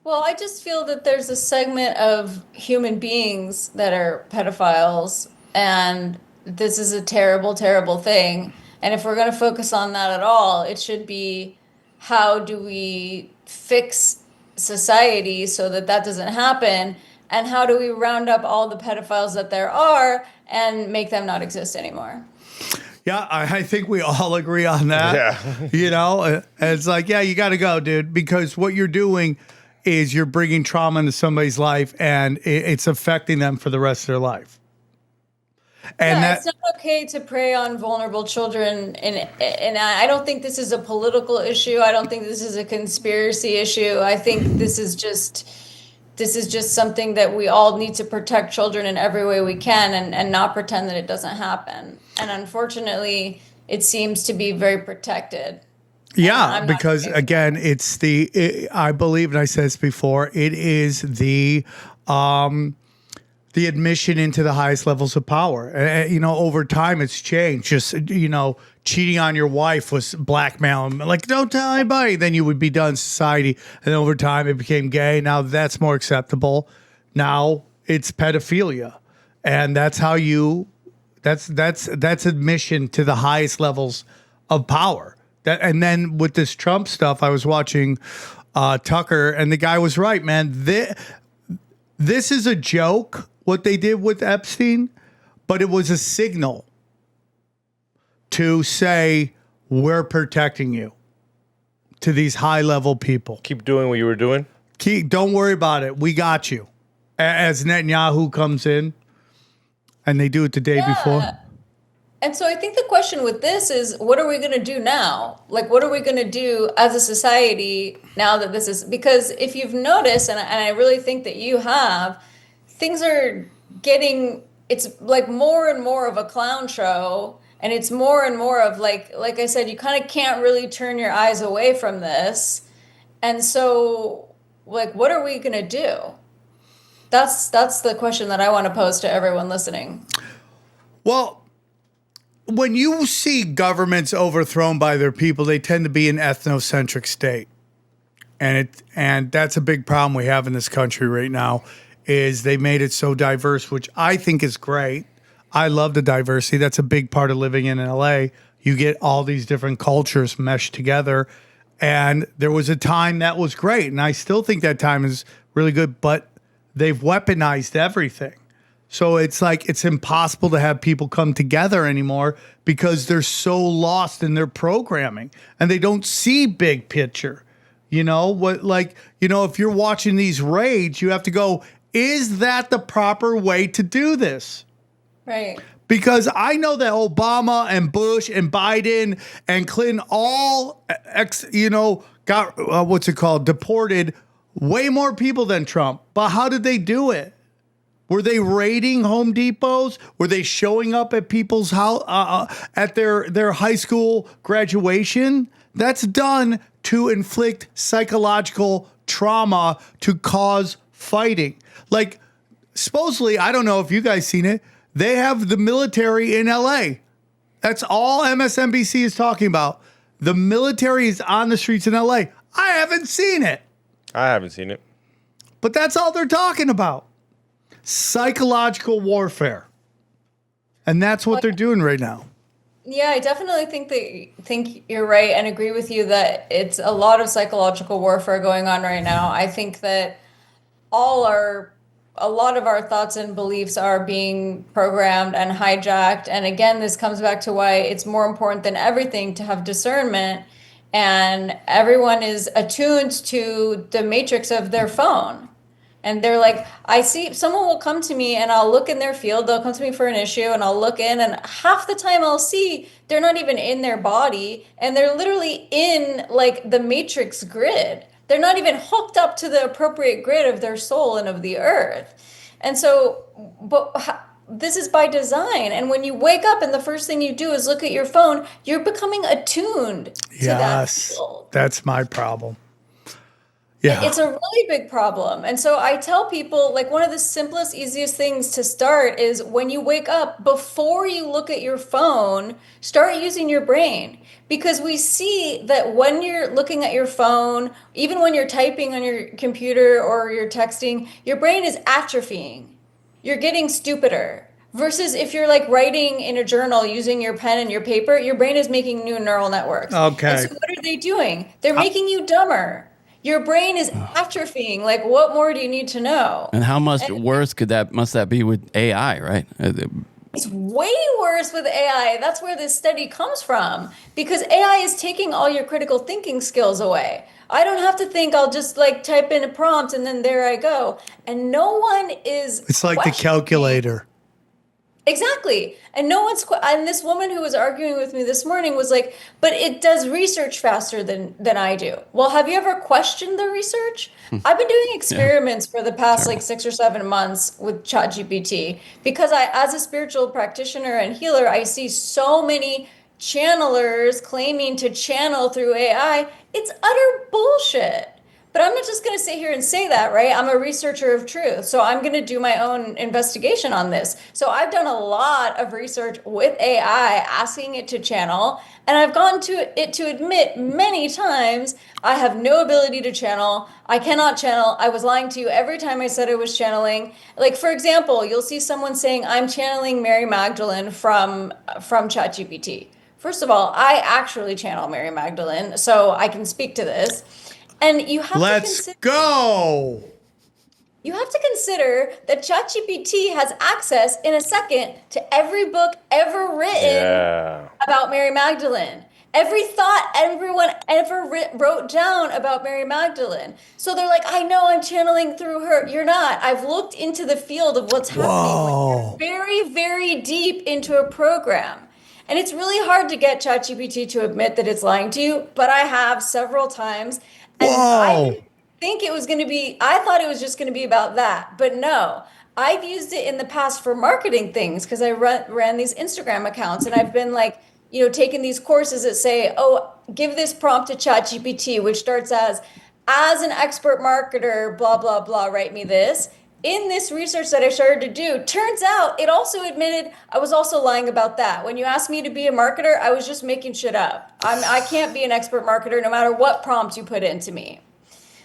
Well, I just feel that there's a segment of human beings that are pedophiles, and this is a terrible, terrible thing. And if we're going to focus on that at all, it should be, how do we fix society so that doesn't happen? And how do we round up all the pedophiles that there are and make them not exist anymore? Yeah, I think we all agree on that. Yeah. You know, it's like, yeah, you got to go, dude, because what you're doing is you're bringing trauma into somebody's life, and it's affecting them for the rest of their life. And it's not okay to prey on vulnerable children, and I don't think this is a political issue. I don't think this is a conspiracy issue. I think this is just something that we all need to protect children in every way we can, and not pretend that it doesn't happen. And unfortunately, it seems to be very protected. Yeah, because again, I believe, and I said this before, it is the admission into the highest levels of power. Over time, it's changed. Just, cheating on your wife was blackmail. Like, don't tell anybody. Then you would be done in society. And over time, it became gay. Now that's more acceptable. Now it's pedophilia. And that's how that's admission to the highest levels of power. And then with this Trump stuff, I was watching Tucker, and the guy was right, man. This is a joke, what they did with Epstein, but it was a signal to say, we're protecting you, to these high-level people. Keep doing what you were doing. Don't worry about it. We got you. As Netanyahu comes in, and they do it the day before. And so I think the question with this is, what are we going to do now? Like, what are we going to do as a society now that this is, because if you've noticed, and I really think that you have, things are getting, it's like more and more of a clown show. And it's more and more of like I said, you kind of can't really turn your eyes away from this. And so, like, what are we going to do? That's the question that I want to pose to everyone listening. Well, when you see governments overthrown by their people, they tend to be an ethnocentric state. And that's a big problem we have in this country right now, is they made it so diverse, which I think is great. I love the diversity. That's a big part of living in LA. You get all these different cultures meshed together. And there was a time that was great. And I still think that time is really good, but they've weaponized everything. So it's like, it's impossible to have people come together anymore because they're so lost in their programming and they don't see big picture. If you're watching these raids, you have to go, is that the proper way to do this? Right. Because I know that Obama and Bush and Biden and Clinton all got deported way more people than Trump. But how did they do it? Were they raiding Home Depots? Were they showing up at people's house at their high school graduation? That's done to inflict psychological trauma to cause fighting. Like, supposedly, I don't know if you guys seen it, they have the military in LA. That's all MSNBC is talking about. The military is on the streets in LA. I haven't seen it. I haven't seen it. But that's all they're talking about. Psychological warfare. And that's what they're doing right now. Yeah, I definitely think you're right and agree with you that it's a lot of psychological warfare going on right now. I think that a lot of our thoughts and beliefs are being programmed and hijacked. And again, this comes back to why it's more important than everything to have discernment. And everyone is attuned to the matrix of their phone. And they're like, I see someone will come to me and I'll look in their field. They'll come to me for an issue and I'll look in, and half the time I'll see they're not even in their body and they're literally in like the matrix grid. They're not even hooked up to the appropriate grid of their soul and of the earth. And so, this is by design. And when you wake up and the first thing you do is look at your phone, you're becoming attuned to that field. That's my problem. Yeah. It's a really big problem. And so I tell people, like, one of the simplest, easiest things to start is when you wake up, before you look at your phone, start using your brain. Because we see that when you're looking at your phone, even when you're typing on your computer or you're texting, your brain is atrophying. You're getting stupider. Versus if you're like writing in a journal using your pen and your paper, your brain is making new neural networks. Okay. And so what are they doing? They're making you dumber. Your brain is atrophying. Like, what more do you need to know? And how much worse must that be with AI, right? It's way worse with AI. That's where this study comes from. Because AI is taking all your critical thinking skills away. I don't have to think. I'll just like type in a prompt and then there I go. And no one is. It's like the calculator. Exactly. And no one's, and this woman who was arguing with me this morning was like, but it does research faster than I do. Well, have you ever questioned the research? I've been doing experiments for the past like 6 or 7 months with ChatGPT because as a spiritual practitioner and healer, I see so many channelers claiming to channel through AI. It's utter bullshit. But I'm not just going to sit here and say that, right? I'm a researcher of truth. So I'm going to do my own investigation on this. So I've done a lot of research with AI, asking it to channel. And I've gone to it to admit many times I have no ability to channel. I cannot channel. I was lying to you every time I said I was channeling. Like, for example, you'll see someone saying, I'm channeling Mary Magdalene from ChatGPT. First of all, I actually channel Mary Magdalene, so I can speak to this. And you have Let's go. You have to consider that ChatGPT has access in a second to every book ever written about Mary Magdalene. Every thought everyone ever wrote down about Mary Magdalene. So they're like, I know I'm channeling through her. You're not. I've looked into the field of what's happening. Like, you're very, very deep into a program. And it's really hard to get ChatGPT to admit that it's lying to you, but I have several times. And I think it was going to be, I thought it was just going to be about that. But no, I've used it in the past for marketing things because I ran these Instagram accounts and I've been like, taking these courses that say, oh, give this prompt to ChatGPT, which starts as an expert marketer, blah, blah, blah, write me this. In this research that I started to do, turns out it also admitted I was also lying about that. When you asked me to be a marketer, I was just making shit up. I can't be an expert marketer no matter what prompt you put into me.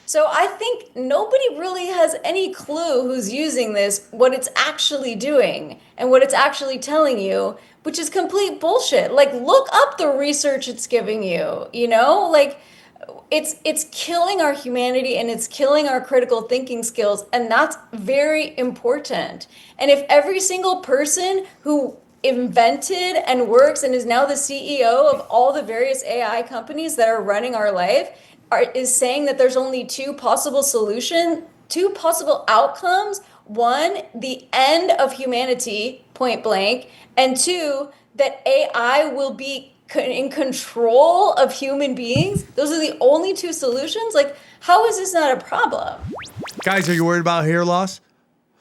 So I think nobody really has any clue who's using this, what it's actually doing and what it's actually telling you, which is complete bullshit. Like, look up the research it's giving you, like, it's killing our humanity and it's killing our critical thinking skills. And that's very important. And if every single person who invented and works and is now the CEO of all the various AI companies that are running our life is saying that there's only two possible outcomes, one, the end of humanity, point blank, and two, that AI will be in control of human beings. Those are the only two solutions. Like, how is this not a problem? Guys, are you worried about hair loss?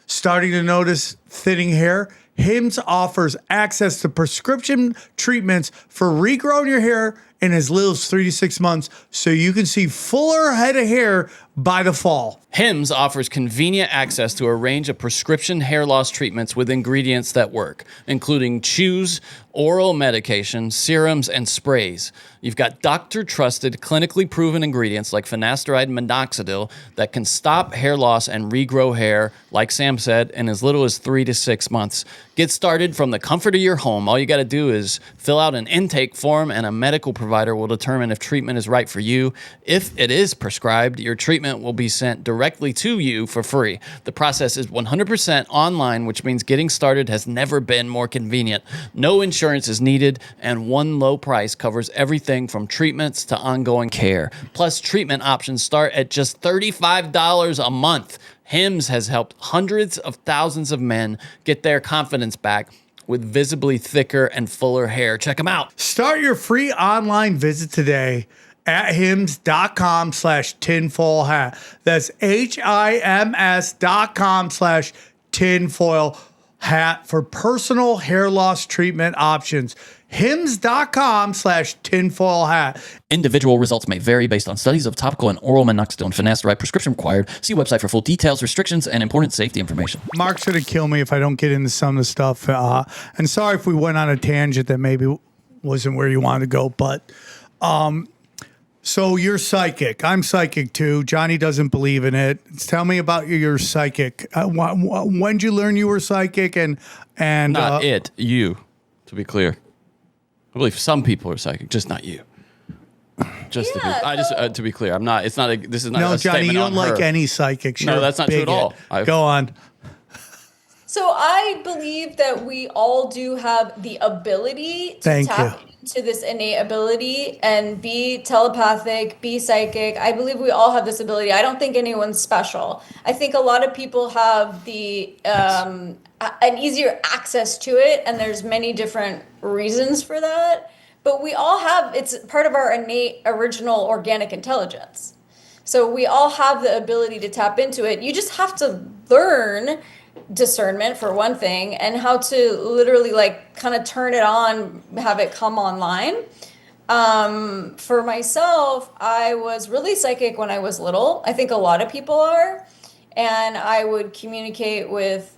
Starting to notice thinning hair? Hims offers access to prescription treatments for regrowing your hair in as little as 3 to 6 months so you can see fuller head of hair by the fall. Hims offers convenient access to a range of prescription hair loss treatments with ingredients that work, including chews, oral medication, serums, and sprays. You've got doctor-trusted, clinically proven ingredients like finasteride and minoxidil that can stop hair loss and regrow hair, like Sam said, in as little as 3 to 6 months. Get started from the comfort of your home. All you got to do is fill out an intake form, and a medical provider will determine if treatment is right for you. If it is prescribed, your treatment will be sent directly to you for free. The process is 100% online, which means getting started has never been more convenient. No insurance is needed, and one low price covers everything from treatments to ongoing care. Plus, treatment options start at just $35 a month. Hims has helped hundreds of thousands of men get their confidence back with visibly thicker and fuller hair. Check them out. Start your free online visit today at hims.com/tinfoil hat. That's HIMS.com/tinfoil hat for personal hair loss treatment options. hims.com/tinfoil hat. Individual results may vary based on studies of topical and oral minoxidil and finasteride prescription required. See website for full details, restrictions, and important safety information. Mark's going to kill me if I don't get into some of the stuff. And sorry if we went on a tangent that maybe wasn't where you wanted to go, but so you're psychic. I'm psychic too. Johnny doesn't believe in it. Tell me about your psychic. When did you learn you were psychic? And Not you, to be clear. I believe some people are psychic, just not you. To be clear, I'm not. It's not. This is not. No, a Johnny, statement you don't on like her. any psychics. No, You're that's not true at all. Go on. So I believe that we all do have the ability to tap into this innate ability and be telepathic, be psychic. I believe we all have this ability. I don't think anyone's special. I think a lot of people have the an easier access to it, and there's many different reasons for that. But we all have, it's part of our innate original organic intelligence. So we all have the ability to tap into it. You just have to learn discernment for one thing, and how to literally like kind of turn it on, have it come online. For myself, I was really psychic when I was little. I think a lot of people are. And I would communicate with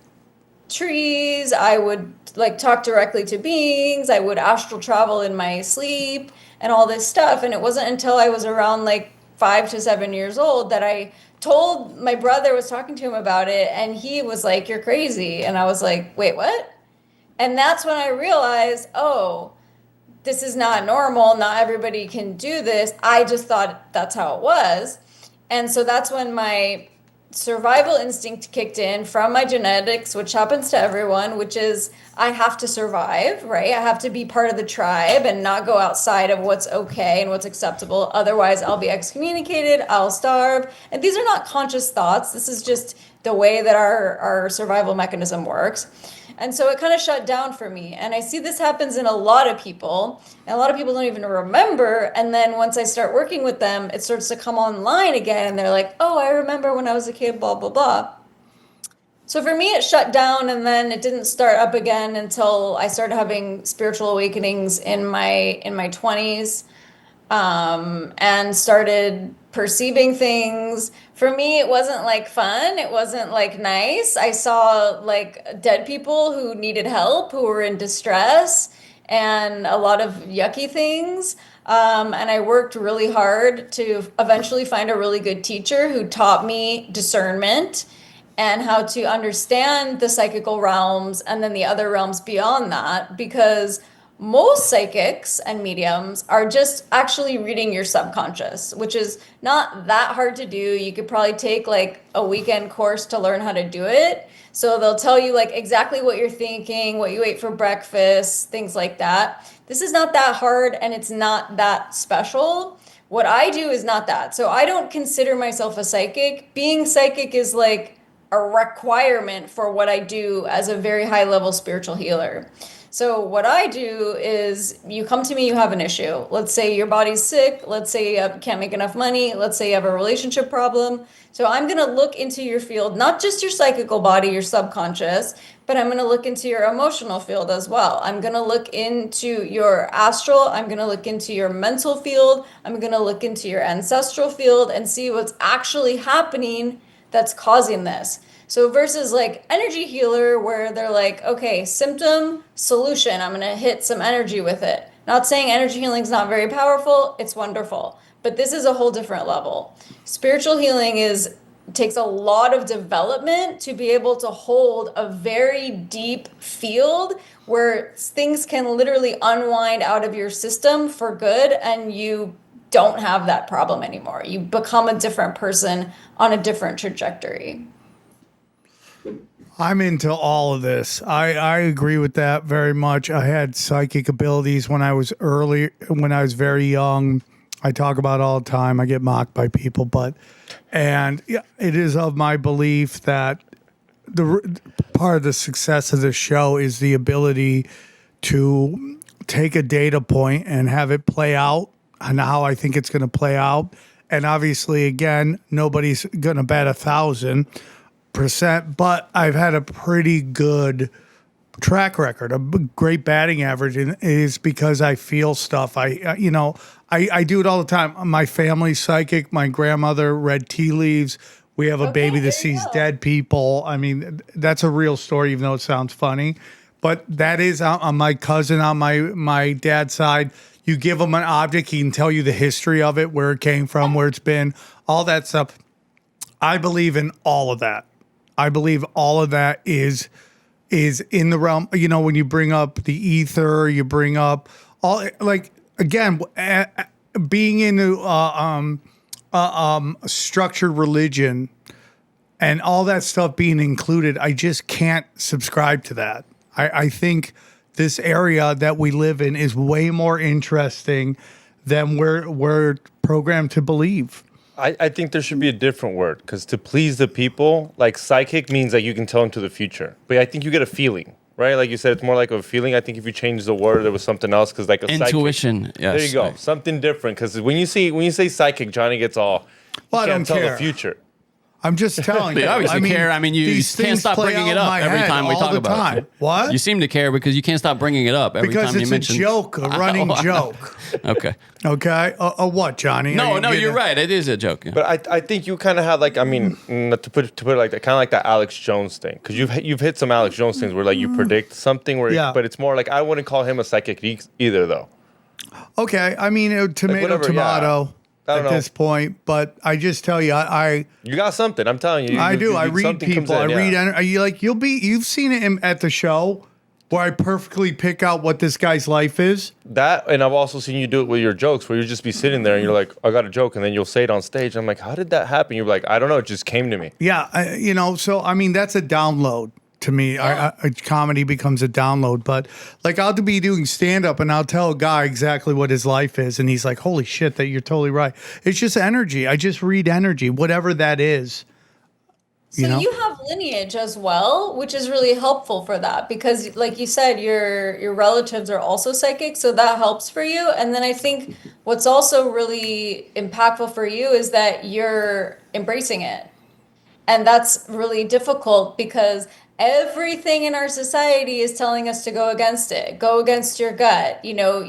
trees. I would like talk directly to beings. I would astral travel in my sleep and all this stuff. And it wasn't until I was around like 5 to 7 years old that I told my brother, was talking to him about it, and he was like, "You're crazy." And I was like, "Wait, what?" And that's when I realized, oh, this is not normal. Not everybody can do this. I just thought that's how it was. And so that's when my survival instinct kicked in from my genetics, which happens to everyone, which is I have to survive, right? I have to be part of the tribe and not go outside of what's okay and what's acceptable. Otherwise, I'll be excommunicated, I'll starve. And these are not conscious thoughts. This is just the way that our survival mechanism works. And so it kind of shut down for me. And I see this happens in a lot of people. And a lot of people don't even remember. And then once I start working with them, it starts to come online again. And they're like, oh, I remember when I was a kid, blah, blah, blah. So for me, it shut down. And then it didn't start up again until I started having spiritual awakenings in my 20s. And started perceiving things. For me, it wasn't like fun. It wasn't like nice. I saw like dead people who needed help, who were in distress, and a lot of yucky things. And I worked really hard to eventually find a really good teacher who taught me discernment and how to understand the psychical realms and then the other realms beyond that, because most psychics and mediums are just actually reading your subconscious, which is not that hard to do. You could probably take like a weekend course to learn how to do it. So they'll tell you like exactly what you're thinking, what you ate for breakfast, things like that. This is not that hard, and it's not that special. What I do is not that. So I don't consider myself a psychic. Being psychic is like a requirement for what I do as a very high level spiritual healer. So what I do is you come to me, you have an issue. Let's say your body's sick. Let's say you can't make enough money. Let's say you have a relationship problem. So I'm going to look into your field, not just your psychical body, your subconscious, but I'm going to look into your emotional field as well. I'm going to look into your astral. I'm going to look into your mental field. I'm going to look into your ancestral field and see what's actually happening that's causing this. So versus like energy healer where they're like, okay, symptom, solution, I'm going to hit some energy with it. Not saying energy healing is not very powerful, it's wonderful, but this is a whole different level. Spiritual healing takes a lot of development to be able to hold a very deep field where things can literally unwind out of your system for good and you don't have that problem anymore. You become a different person on a different trajectory. I'm into all of this. I agree with that very much. I had psychic abilities when I was very young. I talk about it all the time. I get mocked by people, and yeah, it is of my belief that the part of the success of this show is the ability to take a data point and have it play out and how I think it's going to play out. And obviously, again, nobody's going to bet 1,000%, but I've had a pretty good track record, a great batting average, and it is because I feel stuff. I do it all the time. My family's psychic. My grandmother read tea leaves. We have a baby that sees dead people. I mean, that's a real story, even though it sounds funny. But that is on my cousin on my dad's side. You give him an object, he can tell you the history of it, where it came from, where it's been, all that stuff. I believe in all of that. I believe all of that is in the realm. You know, when you bring up the ether, you bring up all, like, again, being into structured religion and all that stuff being included, I just can't subscribe to that. I think this area that we live in is way more interesting than we're programmed to believe. I think there should be a different word, because to please the people, like psychic means that you can tell into the future. But I think you get a feeling, right? Like you said, it's more like a feeling. I think if you change the word, there was something else, because like a intuition. Psychic, yes, there you go, something different. Because when you say psychic, Johnny gets all. Well, I don't can't tell care. the future. I'm just telling you. You obviously care. I mean, you these can't things stop play bringing out it up in my every head time we all talk the about time. it. What? You seem to care because you can't stop bringing it up every Because time you it's mention. a joke, a running joke. Okay. Okay. What, Johnny? No, you're right. It is a joke. Yeah. But I think you kind of have like, I mean, to put it like that, kind of like that Alex Jones thing, because you've hit some Alex Jones things where like you predict something where, Yeah. but it's more like I wouldn't call him a psychic either though. Okay. I mean, tomato, whatever, tomato I at don't know. this point, but I just tell you, You got something. I'm telling you. I do. I read something people. comes in, I read. You've seen it at the show where I perfectly pick out what this guy's life is. That, and I've also seen you do it with your jokes, where you just be sitting there and you're like, I got a joke, and then you'll say it on stage. I'm like, how did that happen? You're like, I don't know. It just came to me. Yeah. So I mean, that's a download to me. Comedy becomes a download, but like I'll be doing stand up and I'll tell a guy exactly what his life is, and he's like, holy shit, that you're totally right. It's just energy. I just read energy, whatever that is. So you have lineage as well, which is really helpful for that because, like you said, your relatives are also psychic, so that helps for you. And then I think what's also really impactful for you is that you're embracing it, and that's really difficult because everything in our society is telling us to go against it, go against your gut. You know,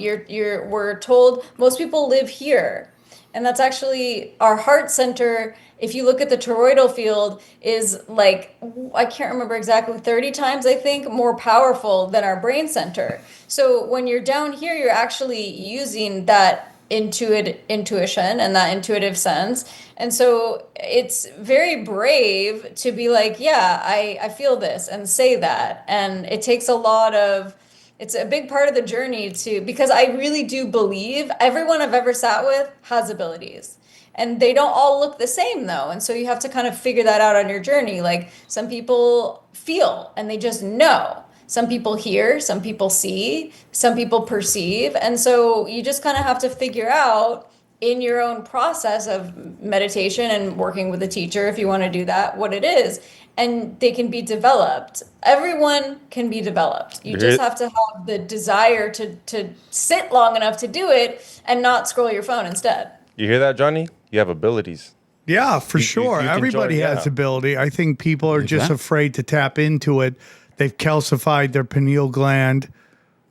we're told most people live here. And that's actually our heart center. If you look at the toroidal field, is like, I can't remember exactly, 30 times, I think, more powerful than our brain center. So when you're down here, you're actually using that intuition and that intuitive sense. And so it's very brave to be like, yeah, I feel this and say that. And it takes it's a big part of the journey because I really do believe everyone I've ever sat with has abilities. And they don't all look the same though. And so you have to kind of figure that out on your journey. Like some people feel and they just know. Some people hear, some people see, some people perceive. And so you just kind of have to figure out in your own process of meditation and working with a teacher, if you want to do that, what it is. and they can be developed. Everyone can be developed. You just have to have the desire to sit long enough to do it and not scroll your phone instead. You hear that, Johnny? You have abilities. Yeah, for sure. you can Everybody join- has yeah. ability. I think people are just afraid to tap into it. They've calcified their pineal gland.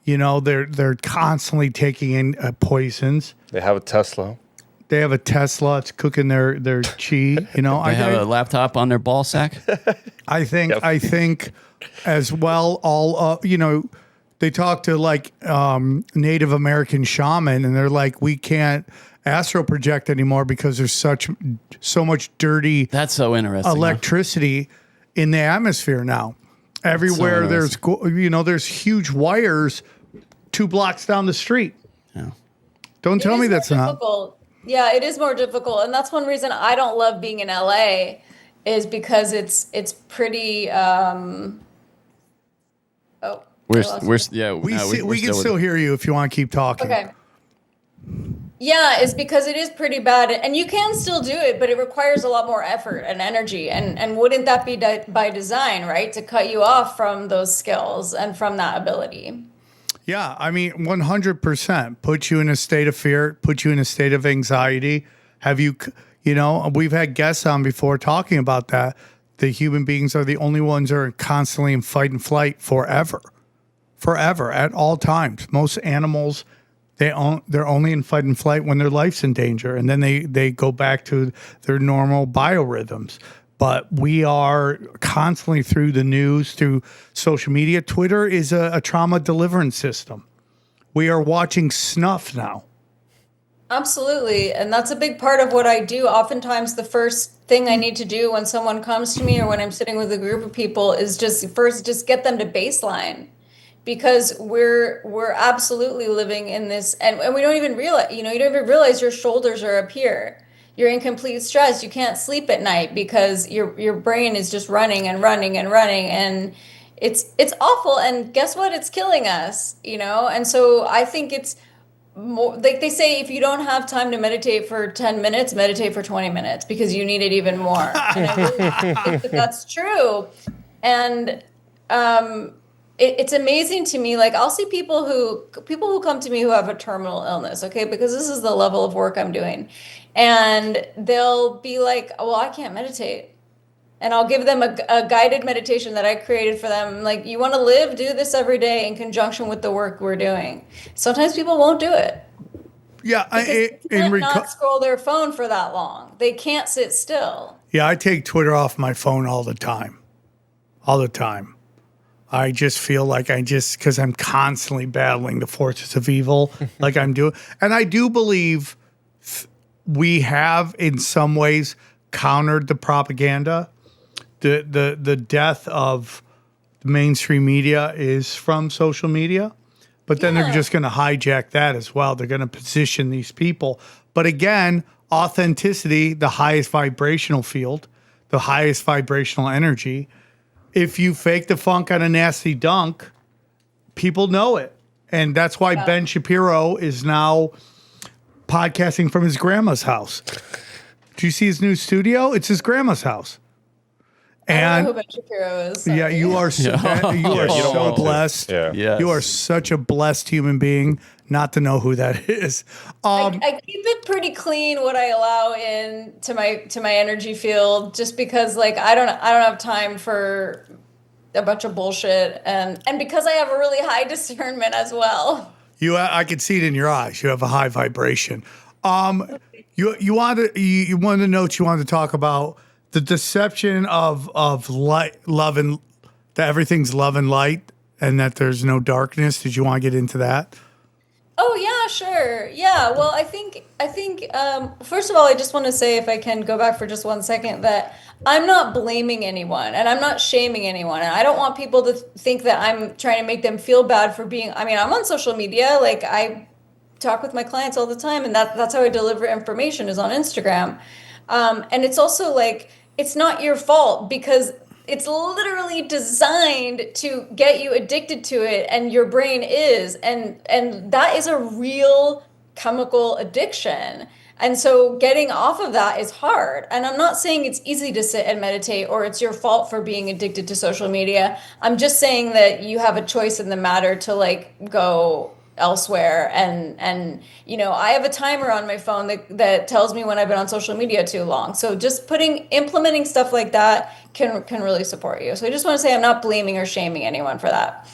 You know, they're constantly taking in poisons. They have a Tesla. They have a Tesla. It's cooking their chi. You know, They have a laptop on their ball sack. I think as well. All you know, they talk to like Native American shaman, and they're like, we can't astral project anymore because there's so much dirty. That's so interesting. Electricity in the atmosphere now. Everywhere there's there's huge wires 2 blocks down the street. Yeah. Don't tell me that's not. Difficult. Yeah, it is more difficult, and that's one reason I don't love being in LA, is because it's pretty. We can still hear you if you want to keep talking. Okay. Yeah, it's because it is pretty bad, and you can still do it, but it requires a lot more effort and energy, and wouldn't that be by design, right? To cut you off from those skills and from that ability. Yeah, I mean, 100%. Put you in a state of fear, put you in a state of anxiety. Have you, we've had guests on before talking about that. The human beings are the only ones that are constantly in fight and flight forever, at all times. Most animals, they're only in fight and flight when their life's in danger, and then they go back to their normal biorhythms. But we are constantly through the news, through social media. Twitter is a trauma deliverance system. We are watching snuff now. Absolutely. And that's a big part of what I do. Oftentimes, the first thing I need to do when someone comes to me or when I'm sitting with a group of people is just get them to baseline. Because we're absolutely living in this, and we don't even realize, you don't even realize your shoulders are up here. You're in complete stress. You can't sleep at night because your brain is just running and running and running, and it's awful. And guess what? It's killing us, And so I think it's more like they say, if you don't have time to meditate for 10 minutes, meditate for 20 minutes because you need it even more. And I really think that that's true. And it's amazing to me. Like, I'll see people who come to me who have a terminal illness, okay, because this is the level of work I'm doing. And they'll be like, well, I can't meditate. And I'll give them a guided meditation that I created for them. Like, you want to live, do this every day in conjunction with the work we're doing. Sometimes people won't do it. Yeah. They can't not scroll their phone for that long. They can't sit still. Yeah, I take Twitter off my phone all the time. All the time. I just feel like because I'm constantly battling the forces of evil like I'm doing. And I do believe we have in some ways countered the propaganda. The death of the mainstream media is from social media, but then they're just going to hijack that as well. They're going to position these people. But again, authenticity, the highest vibrational field, the highest vibrational energy. If you fake the funk on a nasty dunk, people know it. And that's why Ben Shapiro is now podcasting from his grandma's house. Do you see his new studio? It's his grandma's house. And I don't know who Ben Shapiro is. Yeah, you are so, so blessed. Yeah. You are such a blessed human being not to know who that is. I keep it pretty clean what I allow in to my energy field, just because like I don't have time for a bunch of bullshit, and because I have a really high discernment as well. I can see it in your eyes. You have a high vibration. You wanted to note you wanted to talk about the deception of light, love, and that everything's love and light, and that there's no darkness. Did you want to get into that? Oh yeah, sure. Yeah. Well, I think first of all, I just want to say, if I can go back for just 1 second, that I'm not blaming anyone and I'm not shaming anyone, and I don't want people to think that I'm trying to make them feel bad for being. I mean, I'm on social media. Like, I talk with my clients all the time, and that's how I deliver information, is on Instagram. And it's also like, it's not your fault, because it's literally designed to get you addicted to it, and your brain is, and that is a real chemical addiction. And so getting off of that is hard. And I'm not saying it's easy to sit and meditate or it's your fault for being addicted to social media. I'm just saying that you have a choice in the matter to like go elsewhere. And you know, I have a timer on my phone that tells me when I've been on social media too long. So just implementing stuff like that can really support you. So I just want to say I'm not blaming or shaming anyone for that.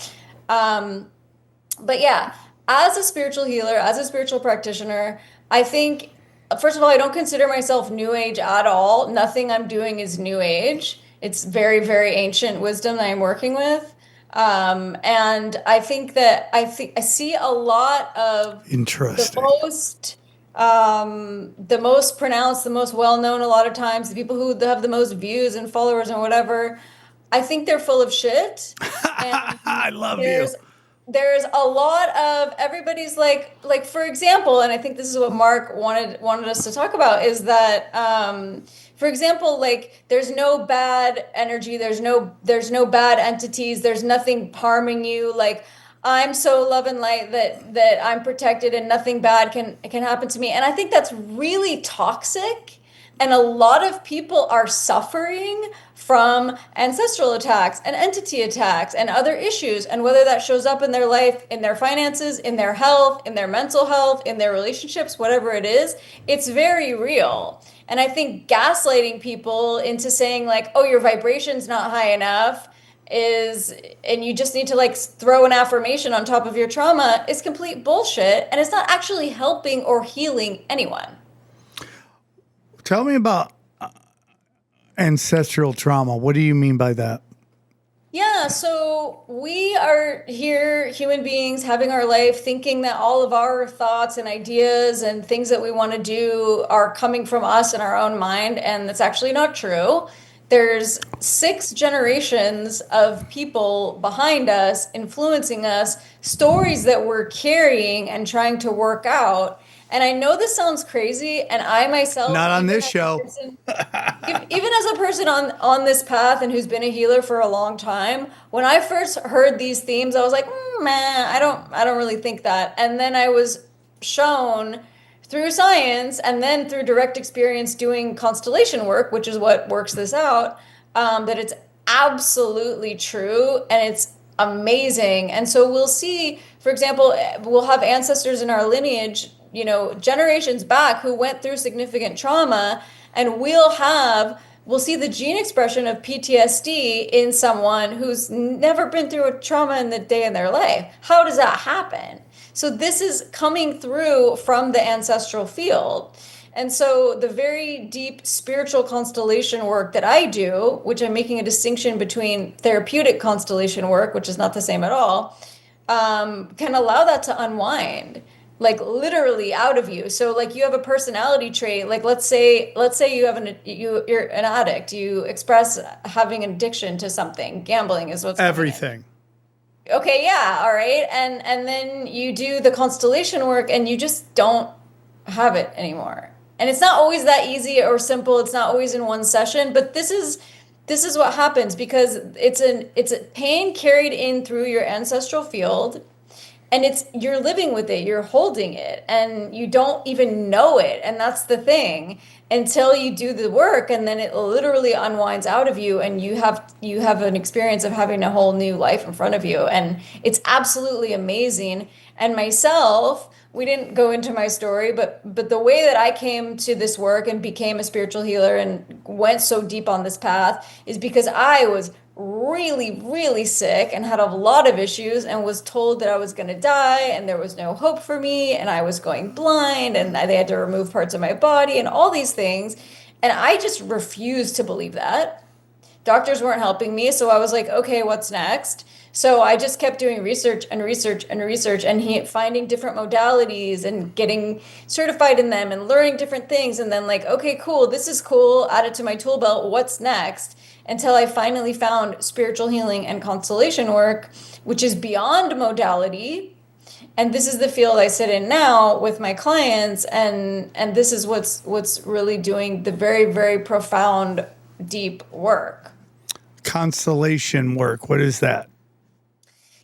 But yeah, as a spiritual healer, as a spiritual practitioner, I think, first of all, I don't consider myself New Age at all. Nothing I'm doing is New Age. It's very, very ancient wisdom that I'm working with. And I think that I see a lot of Interesting. the most pronounced, the most well-known a lot of times, the people who have the most views and followers and whatever. I think they're full of shit. And I love you. There's a lot of everybody's like for example, and I think this is what Mark wanted us to talk about, is that for example, like there's no bad energy, there's no bad entities, there's nothing harming you. Like I'm so love and light that I'm protected and nothing bad can happen to me. And I think that's really toxic. And a lot of people are suffering from ancestral attacks and entity attacks and other issues. And whether that shows up in their life, in their finances, in their health, in their mental health, in their relationships, whatever it is, it's very real. And I think gaslighting people into saying like, oh, your vibration's not high enough and you just need to like throw an affirmation on top of your trauma is complete bullshit. And it's not actually helping or healing anyone. Tell me about ancestral trauma. What do you mean by that? Yeah, so we are here, human beings, having our life, thinking that all of our thoughts and ideas and things that we want to do are coming from us in our own mind, and that's actually not true. There's 6 generations of people behind us, influencing us, stories that we're carrying and trying to work out. And I know this sounds crazy, and I myself... Not on this show. Even as a person on this path and who's been a healer for a long time, when I first heard these themes, I was like, man, I don't really think that. And then I was shown through science and then through direct experience doing constellation work, which is what works this out, that it's absolutely true and it's amazing. And so we'll see, for example, we'll have ancestors in our lineage, you know, generations back who went through significant trauma, and we'll see the gene expression of PTSD in someone who's never been through a trauma in the day in their life. How does that happen? So this is coming through from the ancestral field. And so the very deep spiritual constellation work that I do, which I'm making a distinction between therapeutic constellation work, which is not the same at all, can allow that to unwind, like literally out of you. So like you have a personality trait, like let's say you have you're an addict, you express having an addiction to something. Gambling is what's everything. Okay, yeah, all right. And then you do the constellation work and you just don't have it anymore. And it's not always that easy or simple. It's not always in one session, but this is what happens because it's a pain carried in through your ancestral field, and you're living with it, you're holding it, and you don't even know it. And that's the thing until you do the work, and then it literally unwinds out of you, and you have an experience of having a whole new life in front of you, and it's absolutely amazing. And myself, we didn't go into my story, but the way that I came to this work and became a spiritual healer and went so deep on this path is because I was really, really sick and had a lot of issues and was told that I was going to die and there was no hope for me and I was going blind and they had to remove parts of my body and all these things. And I just refused to believe that. Doctors weren't helping me, so I was like, okay, what's next? So I just kept doing research and finding different modalities and getting certified in them and learning different things. And then like, okay, cool, this is cool, add it to my tool belt, what's next? Until I finally found spiritual healing and constellation work, which is beyond modality. And this is the field I sit in now with my clients. And this is what's really doing the very, very profound, deep work. Constellation work, what is that?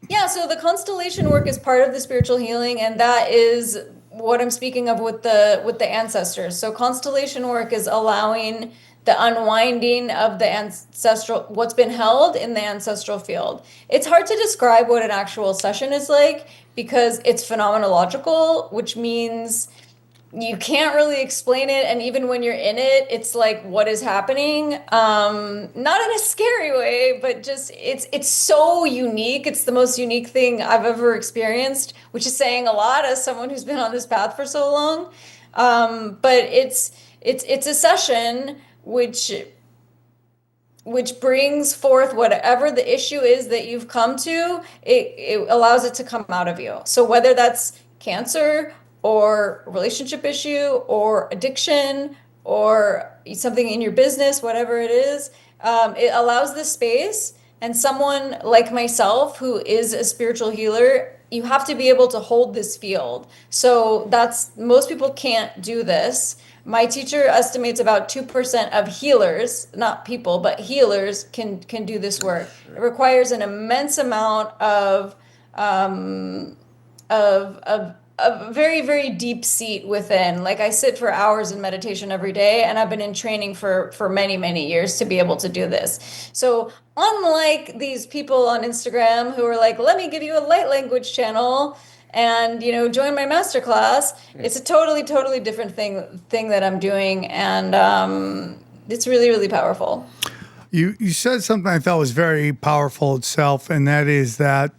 Yeah, so the constellation work is part of the spiritual healing, and that is what I'm speaking of with the ancestors. So constellation work is allowing the unwinding of the ancestral, what's been held in the ancestral field. It's hard to describe what an actual session is like because it's phenomenological, which means you can't really explain it, and even when you're in it, it's like, what is happening? Not in a scary way, but just it's so unique. It's the most unique thing I've ever experienced, which is saying a lot as someone who's been on this path for so long. But it's a session which brings forth whatever the issue is that you've come to. It allows it to come out of you. So whether that's cancer or relationship issue or addiction or something in your business, whatever it is, it allows this space. And someone like myself who is a spiritual healer, you have to be able to hold this field. So most people can't do this. My teacher estimates about 2% of healers, not people, but healers can do this work. It requires an immense amount of a very, very deep seat within. Like I sit for hours in meditation every day, and I've been in training for many, many years to be able to do this. So unlike these people on Instagram who are like, let me give you a light language channel and, join my masterclass, it's a totally, totally different thing that I'm doing. And it's really, really powerful. You said something I thought was very powerful itself, and that is that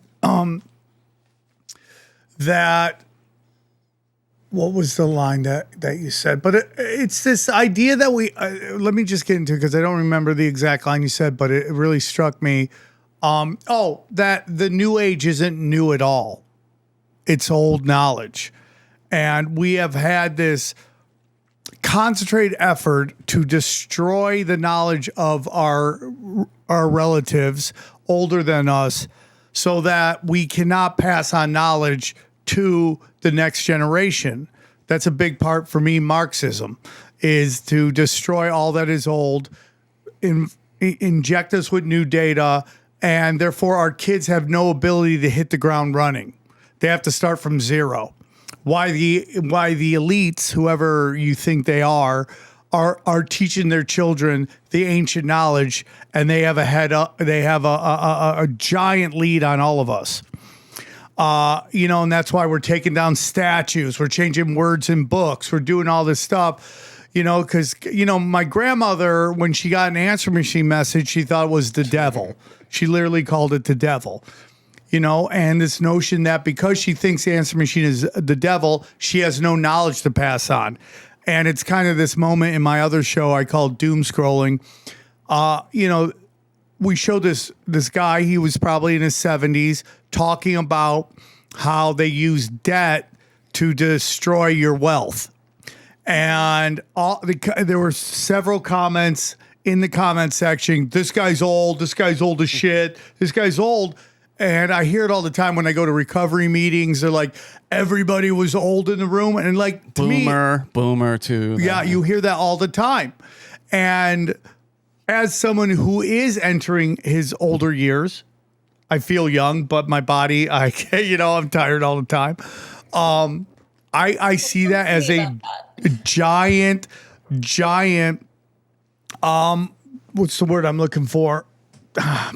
what was the line that you said? But it's this idea that let me just get into it because I don't remember the exact line you said, but it really struck me. That the new age isn't new at all. It's old knowledge. And we have had this concentrated effort to destroy the knowledge of our relatives older than us so that we cannot pass on knowledge to the next generation. That's a big part for me. Marxism is to destroy all that is old, inject us with new data, and therefore our kids have no ability to hit the ground running. They have to start from zero. Why the elites, whoever you think they are teaching their children the ancient knowledge, and they have a head up. They have a giant lead on all of us. And that's why we're taking down statues. We're changing words in books. We're doing all this stuff, because, my grandmother, when she got an answer machine message, she thought it was the devil. She literally called it the devil, and this notion that because she thinks the answer machine is the devil, she has no knowledge to pass on. And it's kind of this moment in my other show I call doom scrolling. We showed this guy, he was probably in his 70s, talking about how they use debt to destroy your wealth. And there were several comments in the comment section. This guy's old. This guy's old as shit. This guy's old. And I hear it all the time when I go to recovery meetings. They're like, everybody was old in the room. And like, to boomer too. Yeah, you hear that all the time. And as someone who is entering his older years, I feel young, but my body, I'm tired all the time. I see that as a giant, what's the word I'm looking for?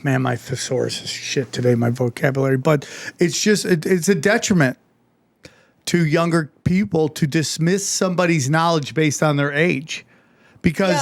Man, my thesaurus is shit today, my vocabulary. But it's a detriment to younger people to dismiss somebody's knowledge based on their age. Because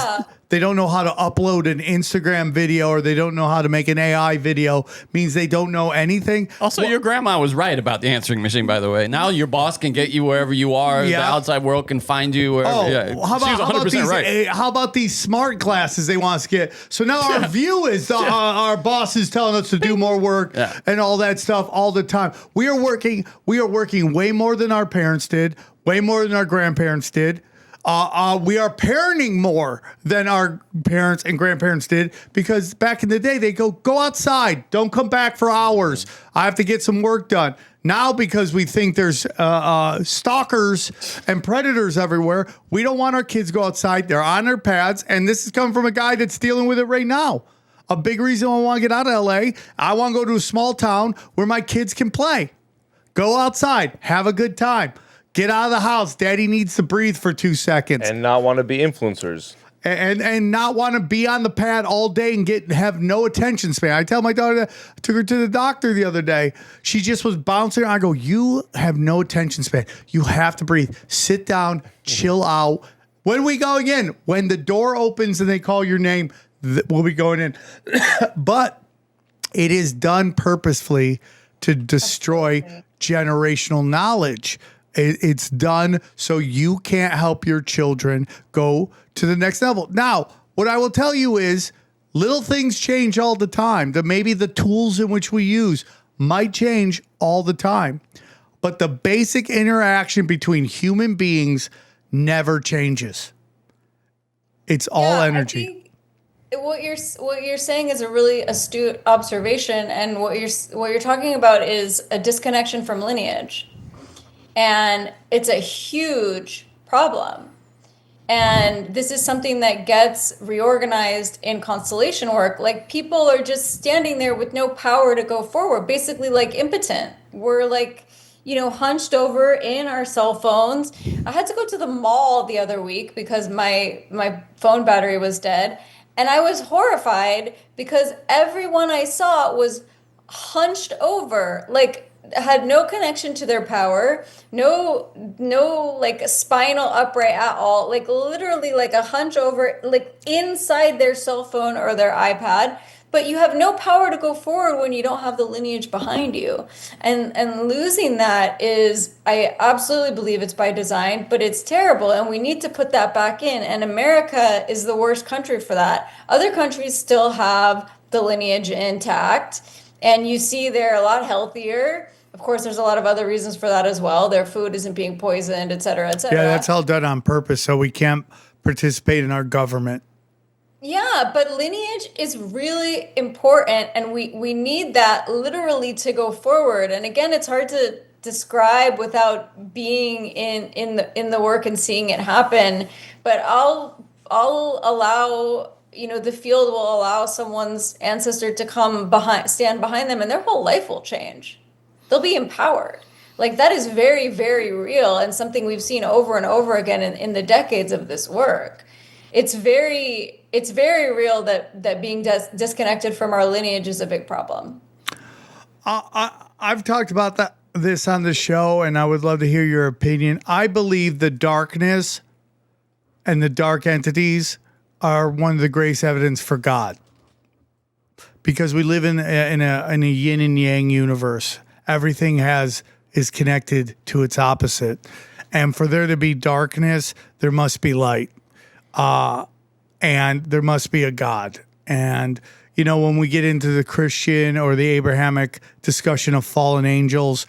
they don't know how to upload an Instagram video or they don't know how to make an AI video, means they don't know anything. Also, your grandma was right about the answering machine, by the way. Now your boss can get you wherever you are. Yeah. The outside world can find you wherever. How about these smart glasses they want us to get? So now our view is our boss is telling us to do more work and all that stuff all the time. We are working way more than our parents did, way more than our grandparents did. We are parenting more than our parents and grandparents did, because back in the day, they go outside. Don't come back for hours. I have to get some work done. Now, because we think there's stalkers and predators everywhere, we don't want our kids to go outside. They're on their pads. And this is coming from a guy that's dealing with it right now. A big reason I want to get out of LA. I want to go to a small town where my kids can play. Go outside. Have a good time. Get out of the house. Daddy needs to breathe for 2 seconds. And not want to be influencers. And not want to be on the pad all day and have no attention span. I tell my daughter that. I took her to the doctor the other day. She just was bouncing. I go, you have no attention span. You have to breathe. Sit down, chill out. When are we going in? When the door opens and they call your name, we'll be going in. But it is done purposefully to destroy generational knowledge. It's done so you can't help your children go to the next level. Now, what I will tell you is little things change all the time. That maybe the tools in which we use might change all the time. But the basic interaction between human beings never changes. It's all energy. What you're saying is a really astute observation, and what you're talking about is a disconnection from lineage. And it's a huge problem. And this is something that gets reorganized in constellation work. Like, people are just standing there with no power to go forward, basically like impotent. We're like, hunched over in our cell phones. I had to go to the mall the other week because my phone battery was dead. And I was horrified because everyone I saw was hunched over, like, had no connection to their power, no like a spinal upright at all, like literally like a hunch over, like inside their cell phone or their iPad. But you have no power to go forward when you don't have the lineage behind you. And losing that is, I absolutely believe it's by design, but it's terrible. And we need to put that back in. And America is the worst country for that. Other countries still have the lineage intact. And you see they're a lot healthier. Of course, there's a lot of other reasons for that as well. Their food isn't being poisoned, et cetera, et cetera. Yeah, that's all done on purpose so we can't participate in our government. Yeah, but lineage is really important, and we need that literally to go forward. And again, it's hard to describe without being in the work and seeing it happen. But I'll allow, the field will allow someone's ancestor to stand behind them, and their whole life will change. They'll be empowered. Like, that is very, very real, and something we've seen over and over again in the decades of this work. It's very real that being disconnected from our lineage is a big problem. I've talked about this on the show, and I would love to hear your opinion. I believe the darkness and the dark entities are one of the greatest evidence for God, because we live in a yin and yang universe. Everything is connected to its opposite. And for there to be darkness, there must be light. And there must be a God. And, when we get into the Christian or the Abrahamic discussion of fallen angels,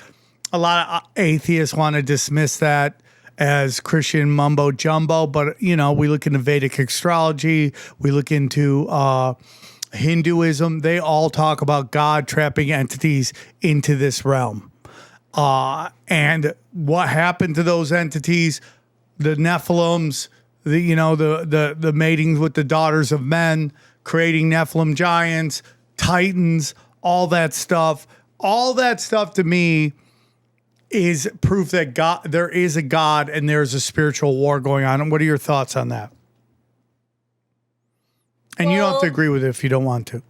a lot of atheists want to dismiss that as Christian mumbo jumbo. But, we look into Vedic astrology, we look into Hinduism, they all talk about God trapping entities into this realm. And what happened to those entities, the Nephilims, the mating with the daughters of men, creating Nephilim giants, titans, all that stuff to me is proof that there is a God and there's a spiritual war going on. And what are your thoughts on that? And you don't have to agree with it if you don't want to.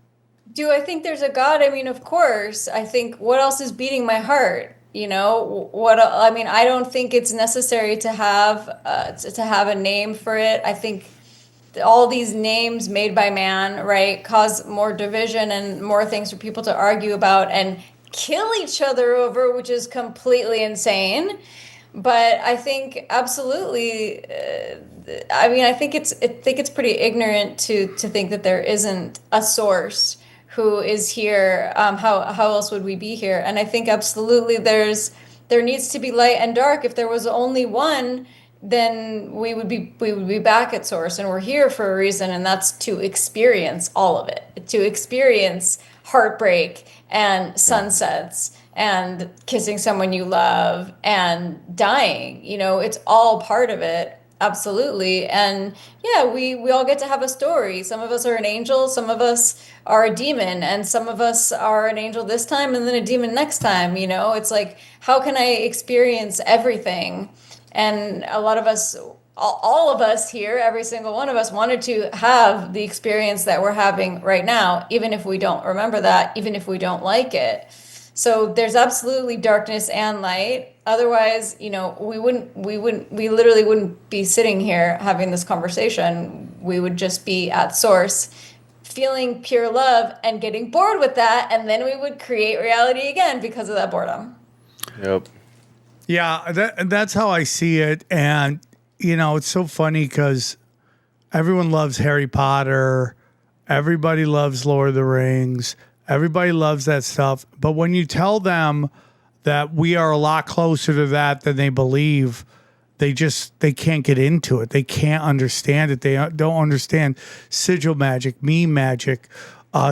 Do I think there's a God? I mean, of course. I think, what else is beating my heart? I don't think it's necessary to have a name for it. I think all these names made by man, right, cause more division and more things for people to argue about and kill each other over, which is completely insane. But I think absolutely. I think it's pretty ignorant to think that there isn't a source who is here. How else would we be here? And I think absolutely there needs to be light and dark. If there was only one, then we would be back at source, and we're here for a reason, and that's to experience all of it, to experience heartbreak and sunsets and kissing someone you love and dying. It's all part of it. Absolutely. And yeah, we all get to have a story. Some of us are an angel, some of us are a demon, and some of us are an angel this time and then a demon next time. It's like, how can I experience everything? And a lot of us, all of us here, every single one of us wanted to have the experience that we're having right now, even if we don't remember that, even if we don't like it. So there's absolutely darkness and light. Otherwise, we literally wouldn't be sitting here having this conversation. We would just be at source, feeling pure love and getting bored with that. And then we would create reality again because of that boredom. Yep. Yeah, that's how I see it. And, it's so funny because everyone loves Harry Potter. Everybody loves Lord of the Rings. Everybody loves that stuff. But when you tell them that we are a lot closer to that than they believe, they can't get into it. They can't understand it. They don't understand sigil magic, meme magic,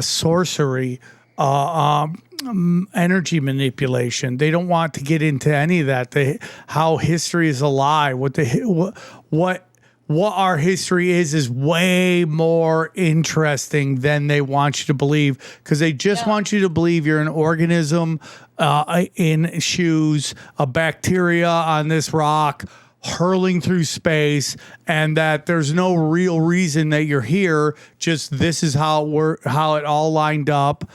sorcery, energy manipulation. They don't want to get into any of that. How history is a lie. What our history is way more interesting than they want you to believe, because they just want you to believe you're an organism in shoes, a bacteria on this rock hurling through space, and that there's no real reason that you're here. Just this is how it all lined up.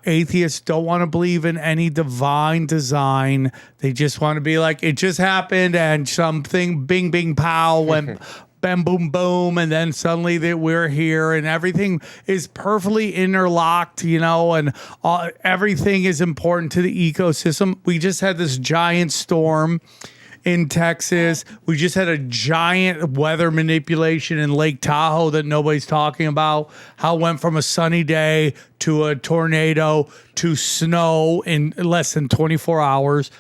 Atheists don't want to believe in any divine design. They just want to be like, it just happened and something bing, bing, pow went bam, boom, boom. And then suddenly that we're here and everything is perfectly interlocked, and everything is important to the ecosystem. We just had this giant storm in Texas. We just had a giant weather manipulation in Lake Tahoe that nobody's talking about. How it went from a sunny day to a tornado to snow in less than 24 hours.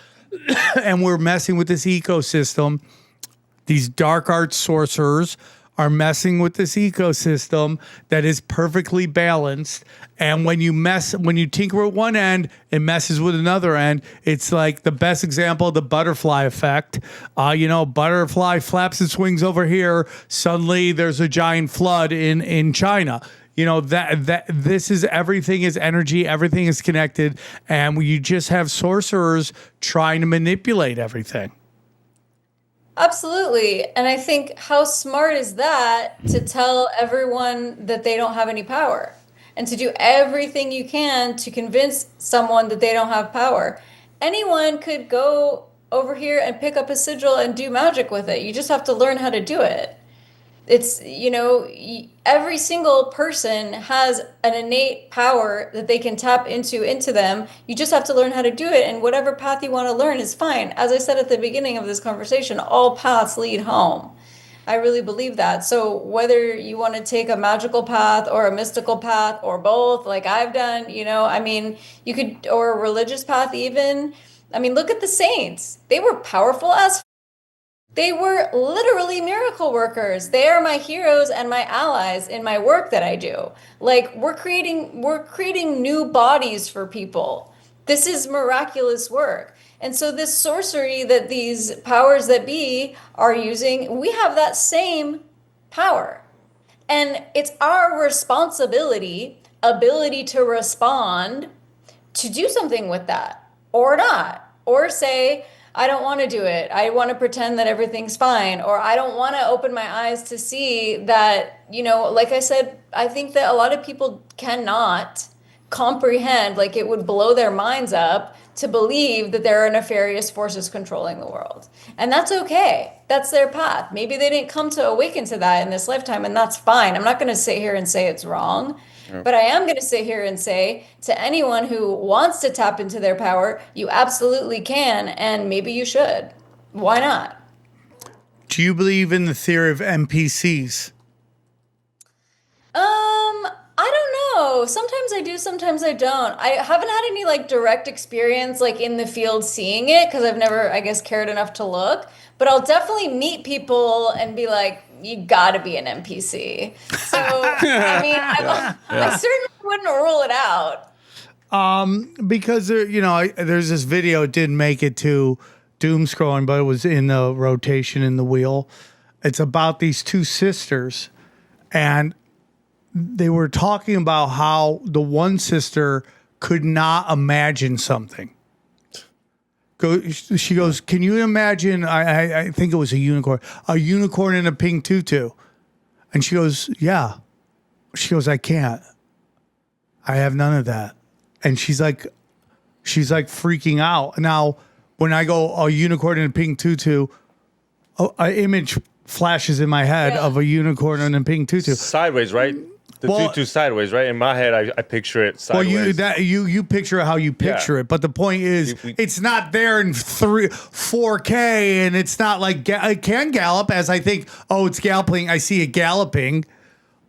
And we're messing with this ecosystem. These dark arts sorcerers are messing with this ecosystem that is perfectly balanced. And when you tinker at one end, it messes with another end. It's like the best example of the butterfly effect. Butterfly flaps its wings over here. Suddenly there's a giant flood in China. This is, everything is energy. Everything is connected. And you just have sorcerers trying to manipulate everything. Absolutely. And I think, how smart is that to tell everyone that they don't have any power, and to do everything you can to convince someone that they don't have power? Anyone could go over here and pick up a sigil and do magic with it. You just have to learn how to do it. It's, every single person has an innate power that they can tap into them. You just have to learn how to do it. And whatever path you want to learn is fine. As I said at the beginning of this conversation, all paths lead home. I really believe that. So whether you want to take a magical path or a mystical path or both, like I've done, you could, or a religious path even. Look at the saints. They were powerful as they were literally miracle workers. They are my heroes and my allies in my work that I do. Like, we're creating new bodies for people. This is miraculous work. And so this sorcery that these powers that be are using, we have that same power. And it's our ability to respond, to do something with that or not, or say, I don't want to do it. I want to pretend that everything's fine, or I don't want to open my eyes to see that, like I said, I think that a lot of people cannot comprehend, like it would blow their minds up to believe that there are nefarious forces controlling the world. And that's okay. That's their path. Maybe they didn't come to awaken to that in this lifetime, and that's fine. I'm not going to sit here and say it's wrong. But I am going to sit here and say to anyone who wants to tap into their power, you absolutely can, and maybe you should. Why not? Do you believe in the theory of NPCs? I don't know. Sometimes I do, sometimes I don't. I haven't had any direct experience in the field seeing it, because I've never, I guess, cared enough to look. But I'll definitely meet people and be like, you gotta be an NPC. So, I certainly wouldn't rule it out. Because there's this video, it didn't make it to doom scrolling, but it was in the rotation in the wheel. It's about these two sisters, and they were talking about how the one sister could not imagine something. She goes, can you imagine? I think it was a unicorn in a pink tutu. And she goes, yeah. She goes, I can't. I have none of that. And she's like freaking out. Now, when I go a unicorn in a pink tutu, an image flashes in my head of a unicorn in a pink tutu. Sideways, right? The tutu sideways, right? In my head, I picture it sideways. Well, you picture it how you picture it, but the point is, it's not there in 4K, and it's not like it can gallop. As I think, it's galloping. I see it galloping,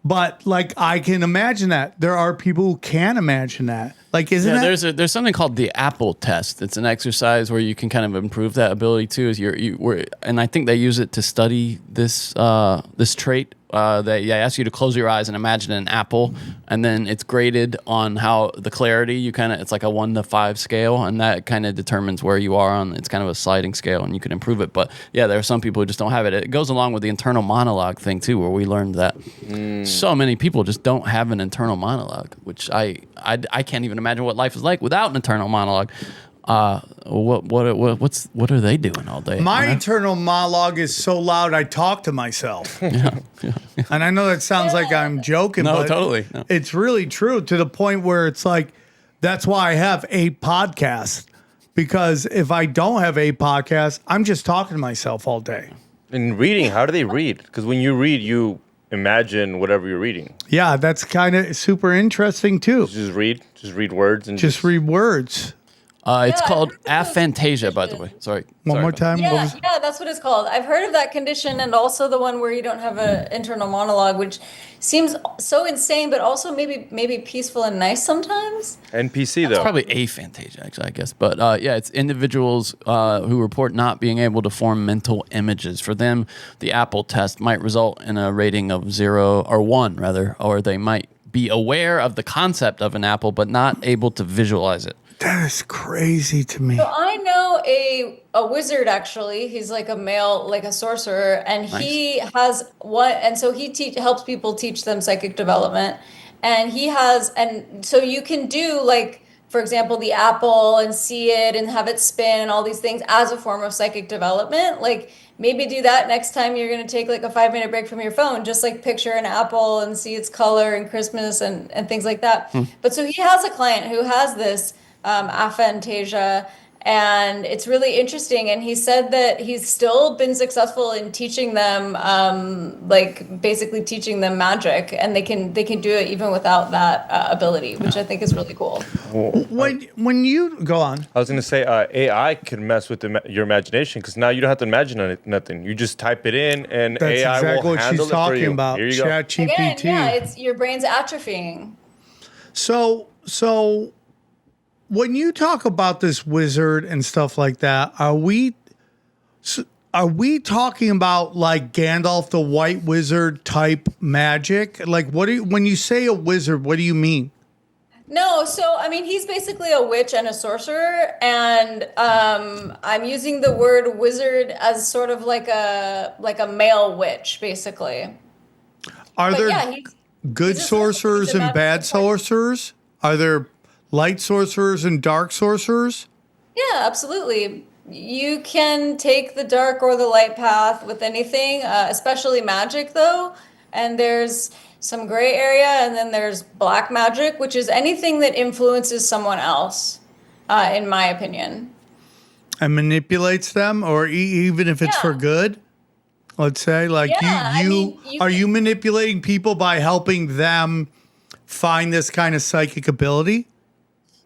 but like I can imagine that. There are people who can imagine that. Like, isn't that? There's something called the Apple test. It's an exercise where you can kind of improve that ability too. And I think they use it to study this trait. They ask you to close your eyes and imagine an apple, and then it's graded on how the clarity. It's like a 1 to 5 scale, and that kind of determines where you are on. It's kind of a sliding scale, and you can improve it. But yeah, there are some people who just don't have it. It goes along with the internal monologue thing too, where we learned that so many people just don't have an internal monologue, which I can't even imagine what life is like without an internal monologue. What are they doing all day? My internal monologue is so loud I talk to myself. Yeah. And I know that sounds like I'm joking, no, but totally. No. It's really true to the point where it's like, that's why I have 8 podcasts. Because if I don't have 8 podcasts, I'm just talking to myself all day. And reading, how do they read? Because when you read, you imagine whatever you're reading. Yeah, that's kind of super interesting too. Just read words and just read words. It's called aphantasia, by the way. Sorry. One more time. Yeah, that's what it's called. I've heard of that condition, and also the one where you don't have an internal monologue, which seems so insane, but also maybe peaceful and nice sometimes. NPC though. It's probably aphantasia, actually, I guess. But it's individuals who report not being able to form mental images. For them, the Apple test might result in a rating of 0 or 1, rather, or they might be aware of the concept of an apple, but not able to visualize it. That is crazy to me. So I know a wizard, actually. He's like a male, like a sorcerer, and he has one, and so he helps people teach them psychic development. And so you can do, like, for example, the apple and see it and have it spin and all these things as a form of psychic development. Like, maybe do that next time you're going to take like a 5-minute break from your phone. Just like picture an apple and see its color and Christmas and things like that. But so he has a client who has this aphantasia, and it's really interesting. And he said that he's still been successful in teaching them, like basically teaching them magic, and they can do it even without that ability, which I think is really cool. When you go on, I was going to say AI can mess with your imagination, because now you don't have to imagine nothing. You just type it in, and that's AI exactly will what handle she's it for you. talking about. Here you Chat go. GPT. Again, yeah, it's your brain's atrophying. So when you talk about this wizard and stuff like that, are we talking about like Gandalf the White Wizard type magic? Like, when you say a wizard, what do you mean? No, so I mean, he's basically a witch and a sorcerer, and I'm using the word wizard as sort of like a male witch, basically. Are there he's good a sorcerers sorcerer. and bad sorcerers? Are there light sorcerers and dark sorcerers? Yeah, absolutely. You can take the dark or the light path with anything, especially magic, though. And there's some gray area, and then there's black magic, which is anything that influences someone else, in my opinion. And manipulates them, or even if it's for good? Let's say, like, are you manipulating people by helping them find this kind of psychic ability?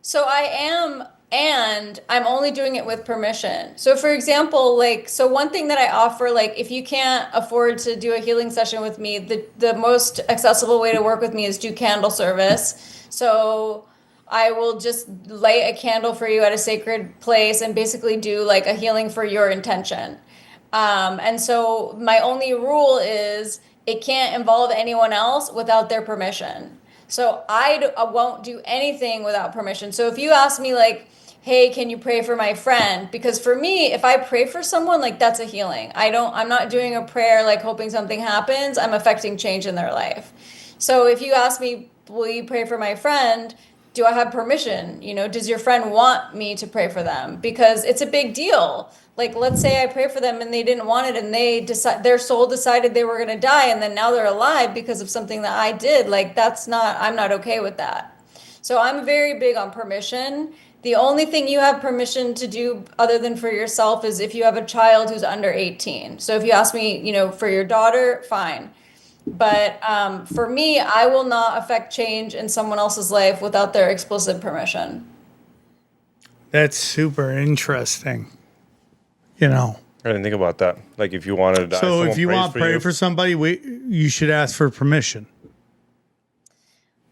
So I am, and I'm only doing it with permission. So for example, one thing that I offer, like, if you can't afford to do a healing session with me, the most accessible way to work with me is do candle service. So I will just light a candle for you at a sacred place and basically do like a healing for your intention. And so my only rule is it can't involve anyone else without their permission. So I won't do anything without permission. So if you ask me like, hey, can you pray for my friend? Because for me, if I pray for someone, like, that's a healing. I'm not doing a prayer like hoping something happens. I'm affecting change in their life. So if you ask me, will you pray for my friend? do I have permission? You know, does your friend want me to pray for them? Because it's a big deal. Like, let's say I pray for them and they didn't want it, and their soul decided they were going to die, and then now they're alive because of something that I did. Like, I'm not okay with that. So I'm very big on permission. The only thing you have permission to do other than for yourself is if you have a child who's under 18. So if you ask me, you know, for your daughter, fine. But for me, I will not affect change in someone else's life without their explicit permission. That's super interesting. You know. I didn't think about that. Like, if you wanted to die, So if you prays want to pray for somebody, you should ask for permission.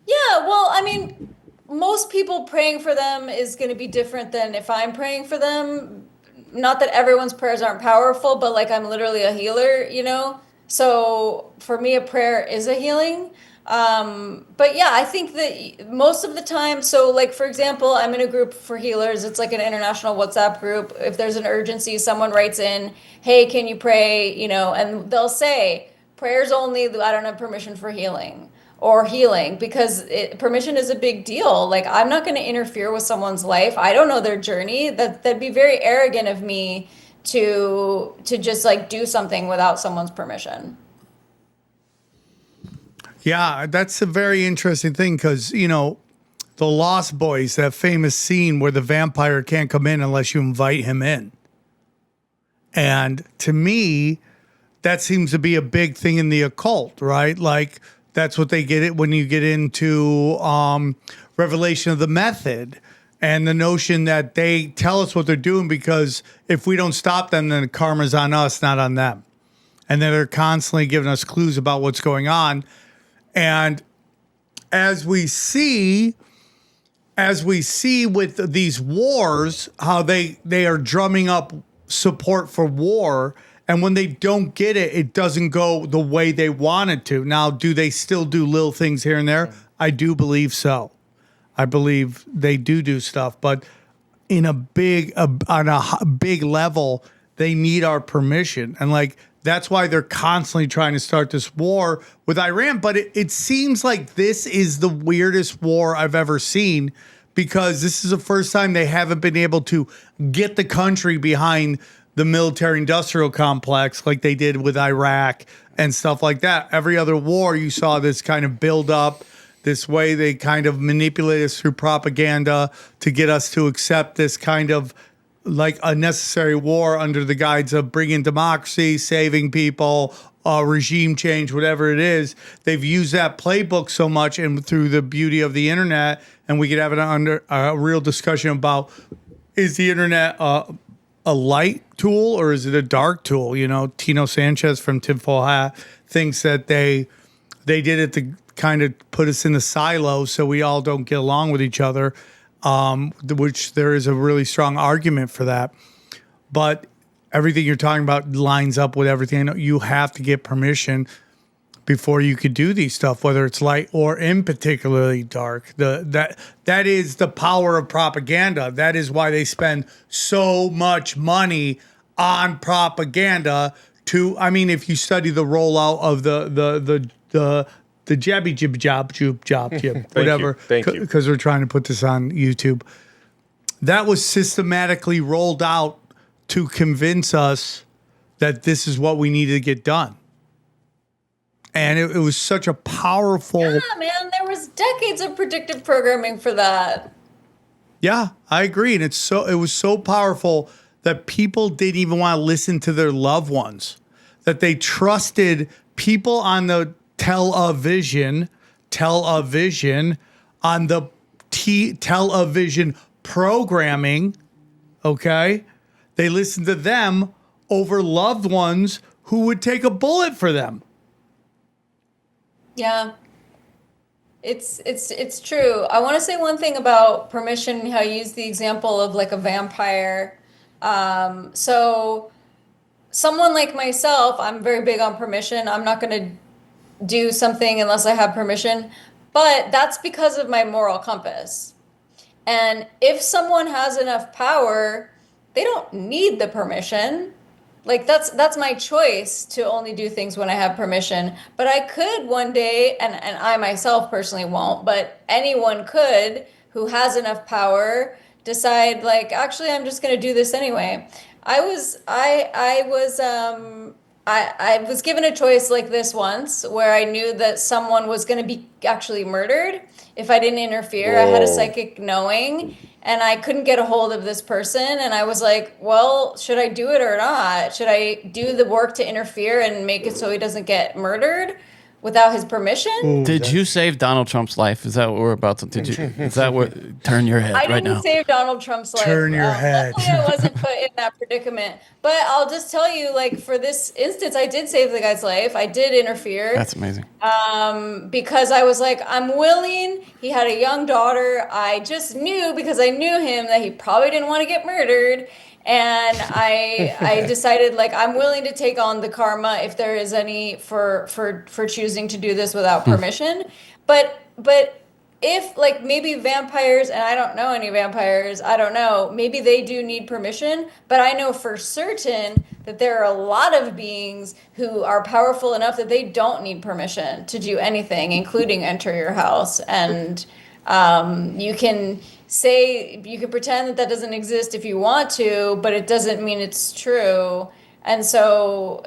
Yeah, well, I mean, most people praying for them is going to be different than if I'm praying for them. Not that everyone's prayers aren't powerful, but like I'm literally a healer, you know? So for me, a prayer is a healing. But yeah, I think that most of the time, so like, for example, I'm in a group for healers. It's like an international WhatsApp group. If there's an urgency, someone writes in, hey, can you pray? You know, and they'll say, prayers only, I don't have permission for healing or healing, because permission is a big deal. Like, I'm not going to interfere with someone's life. I don't know their journey. That'd be very arrogant of me to just like do something without someone's permission. Yeah, that's a very interesting thing because, you know, the Lost Boys, that famous scene where the vampire can't come in unless you invite him in. And to me, that seems to be a big thing in the occult, right? Like, that's what they get it when you get into revelation of the method and the notion that they tell us what they're doing because if we don't stop them, then the karma's on us, not on them. And then they're constantly giving us clues about what's going on. And as we see with these wars, how they are drumming up support for war, and when they don't get it, it doesn't go the way they want it to. Now, do they still do little things here and there? I do believe so. I believe they do stuff, but on a big level, they need our permission. And like, that's why they're constantly trying to start this war with Iran. But it seems like this is the weirdest war I've ever seen, because this is the first time they haven't been able to get the country behind the military industrial complex like they did with Iraq and stuff like that. Every other war, you saw this kind of build up, this way they kind of manipulate us through propaganda to get us to accept this kind of like a necessary war under the guise of bringing democracy, saving people, regime change, whatever it is. They've used that playbook so much, and through the beauty of the internet, and we could have a real discussion about, is the internet a light tool or is it a dark tool? You know, Tino Sanchez from Tinfoil Hat thinks that they did it to kind of put us in the silo so we all don't get along with each other. Which there is a really strong argument for that. But everything you're talking about lines up with everything. You have to get permission before you could do these stuff, whether it's light or in particularly dark. That is the power of propaganda. That is why they spend so much money on propaganda if you study the rollout of the jabby jib job whatever. Thank you. Because we're trying to put this on YouTube. That was systematically rolled out to convince us that this is what we needed to get done. And it was such a powerful. Yeah, man, there was decades of predictive programming for that. Yeah, I agree. And it was so powerful that people didn't even want to listen to their loved ones, that they trusted people on the television on the television programming, okay? They listened to them over loved ones who would take a bullet for them. Yeah. It's true. I want to say one thing about permission, how you use the example of like a vampire. So someone like myself, I'm very big on permission. I'm not going to do something unless I have permission, but that's because of my moral compass. And if someone has enough power, they don't need the permission. Like that's my choice to only do things when I have permission. But I could one day, and I myself personally won't, but anyone could, who has enough power decide like, actually, I'm just going to do this anyway. I was given a choice like this once where I knew that someone was going to be actually murdered if I didn't interfere. I had a psychic knowing and I couldn't get a hold of this person. And I was like, well, should I do it or not? Should I do the work to interfere and make it so he doesn't get murdered without his permission? Did you save Donald Trump's life? Is that what we're about to? Is that what? Turn your head I right didn't now. save Donald Trump's life. Turn your head. Luckily, I wasn't put in that predicament. But I'll just tell you, like for this instance, I did save the guy's life. I did interfere. That's amazing. Because I was like, I'm willing. He had a young daughter. I just knew because I knew him that he probably didn't want to get murdered. And I decided like I'm willing to take on the karma if there is any for choosing to do this without permission. But if like maybe vampires, and I don't know any vampires, I don't know, maybe they do need permission, but I know for certain that there are a lot of beings who are powerful enough that they don't need permission to do anything, including enter your house. And you can pretend that doesn't exist if you want to, but it doesn't mean it's true. And so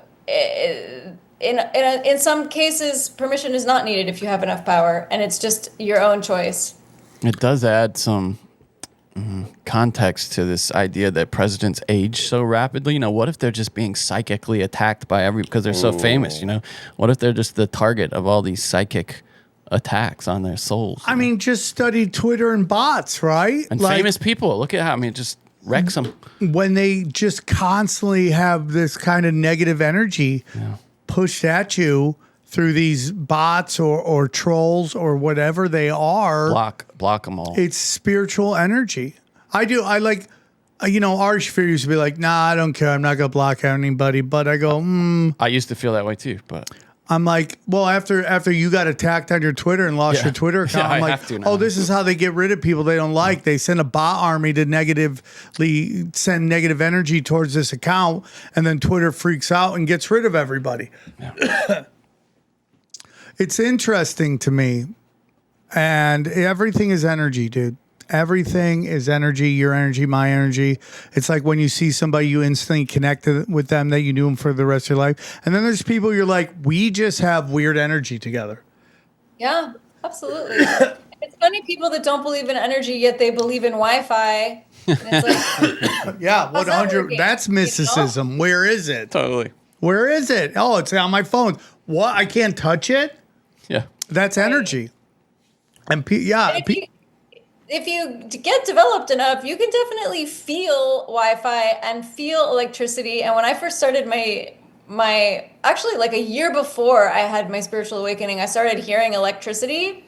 in some cases, permission is not needed if you have enough power, and it's just your own choice. It does add some context to this idea that presidents age so rapidly. You know, what if they're just being psychically attacked by because they're so famous? You know, what if they're just the target of all these psychic attacks on their souls? I mean, just study Twitter and bots, right? And famous people. Look at how it just wrecks them when they just constantly have this kind of negative energy pushed at you through these bots or trolls or whatever they are. Block them all. It's spiritual energy. I like, Ari Shafir used to be like, nah, I don't care. I'm not going to block anybody. But I go, I used to feel that way too, but I'm like, well, after you got attacked on your Twitter and lost your Twitter account, I'm like, oh, this is how they get rid of people they don't like. They send a bot army to negatively send negative energy towards this account, and then Twitter freaks out and gets rid of everybody. Yeah. It's interesting to me, and everything is energy, dude. Everything is energy, your energy, my energy. It's like when you see somebody, you instantly connect with them that you knew them for the rest of your life. And then there's people you're like, we just have weird energy together. Yeah, absolutely. It's funny, people that don't believe in energy, yet they believe in Wi-Fi. And it's like, yeah, 100. That's mysticism. You know? Where is it? Totally. Where is it? Oh, it's on my phone. What? I can't touch it? Yeah. That's energy. And if you get developed enough, you can definitely feel Wi-Fi and feel electricity. And when I first started my actually like a year before I had my spiritual awakening, I started hearing electricity.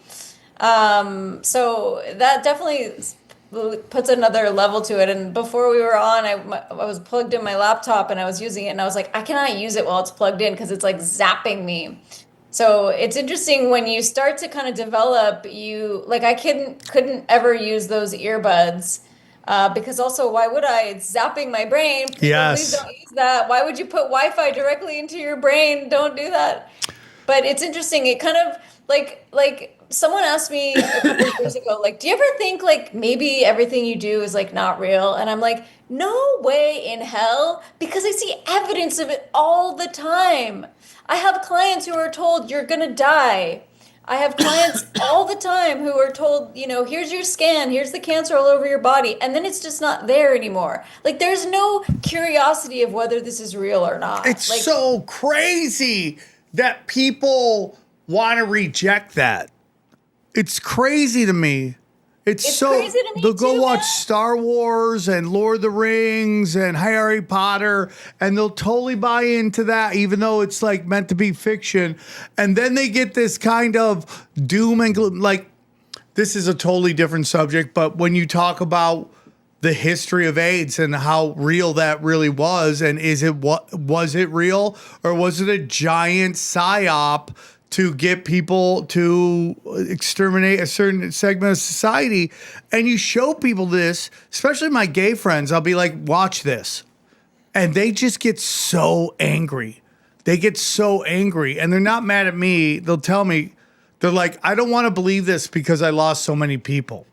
So that definitely puts another level to it. And before we were on, I was plugged in my laptop and I was using it, and I was like, I cannot use it while it's plugged in because it's like zapping me. So it's interesting when you start to kind of develop, I couldn't ever use those earbuds because also, why would I? It's zapping my brain. Yes. Please don't use that. Why would you put Wi-Fi directly into your brain? Don't do that. But it's interesting. It kind of like someone asked me a couple of years ago, like, do you ever think like maybe everything you do is like not real? And I'm like, no way in hell, because I see evidence of it all the time. I have clients who are told you're going to die. I have clients all the time who are told, here's your scan, here's the cancer all over your body. And then it's just not there anymore. Like, there's no curiosity of whether this is real or not. It's so crazy that people want to reject that. It's crazy to me. It's so crazy to me they'll go too, watch man. Star Wars and Lord of the Rings and Harry Potter, and they'll totally buy into that, even though it's like meant to be fiction. And then they get this kind of doom and gloom. Like, this is a totally different subject, but when you talk about the history of AIDS and how real that really was, and was it real, or was it a giant psyop to get people to exterminate a certain segment of society? And you show people this, especially my gay friends, I'll be like, watch this. And they just get so angry. They get so angry, and they're not mad at me. They'll tell me, they're like, I don't want to believe this because I lost so many people.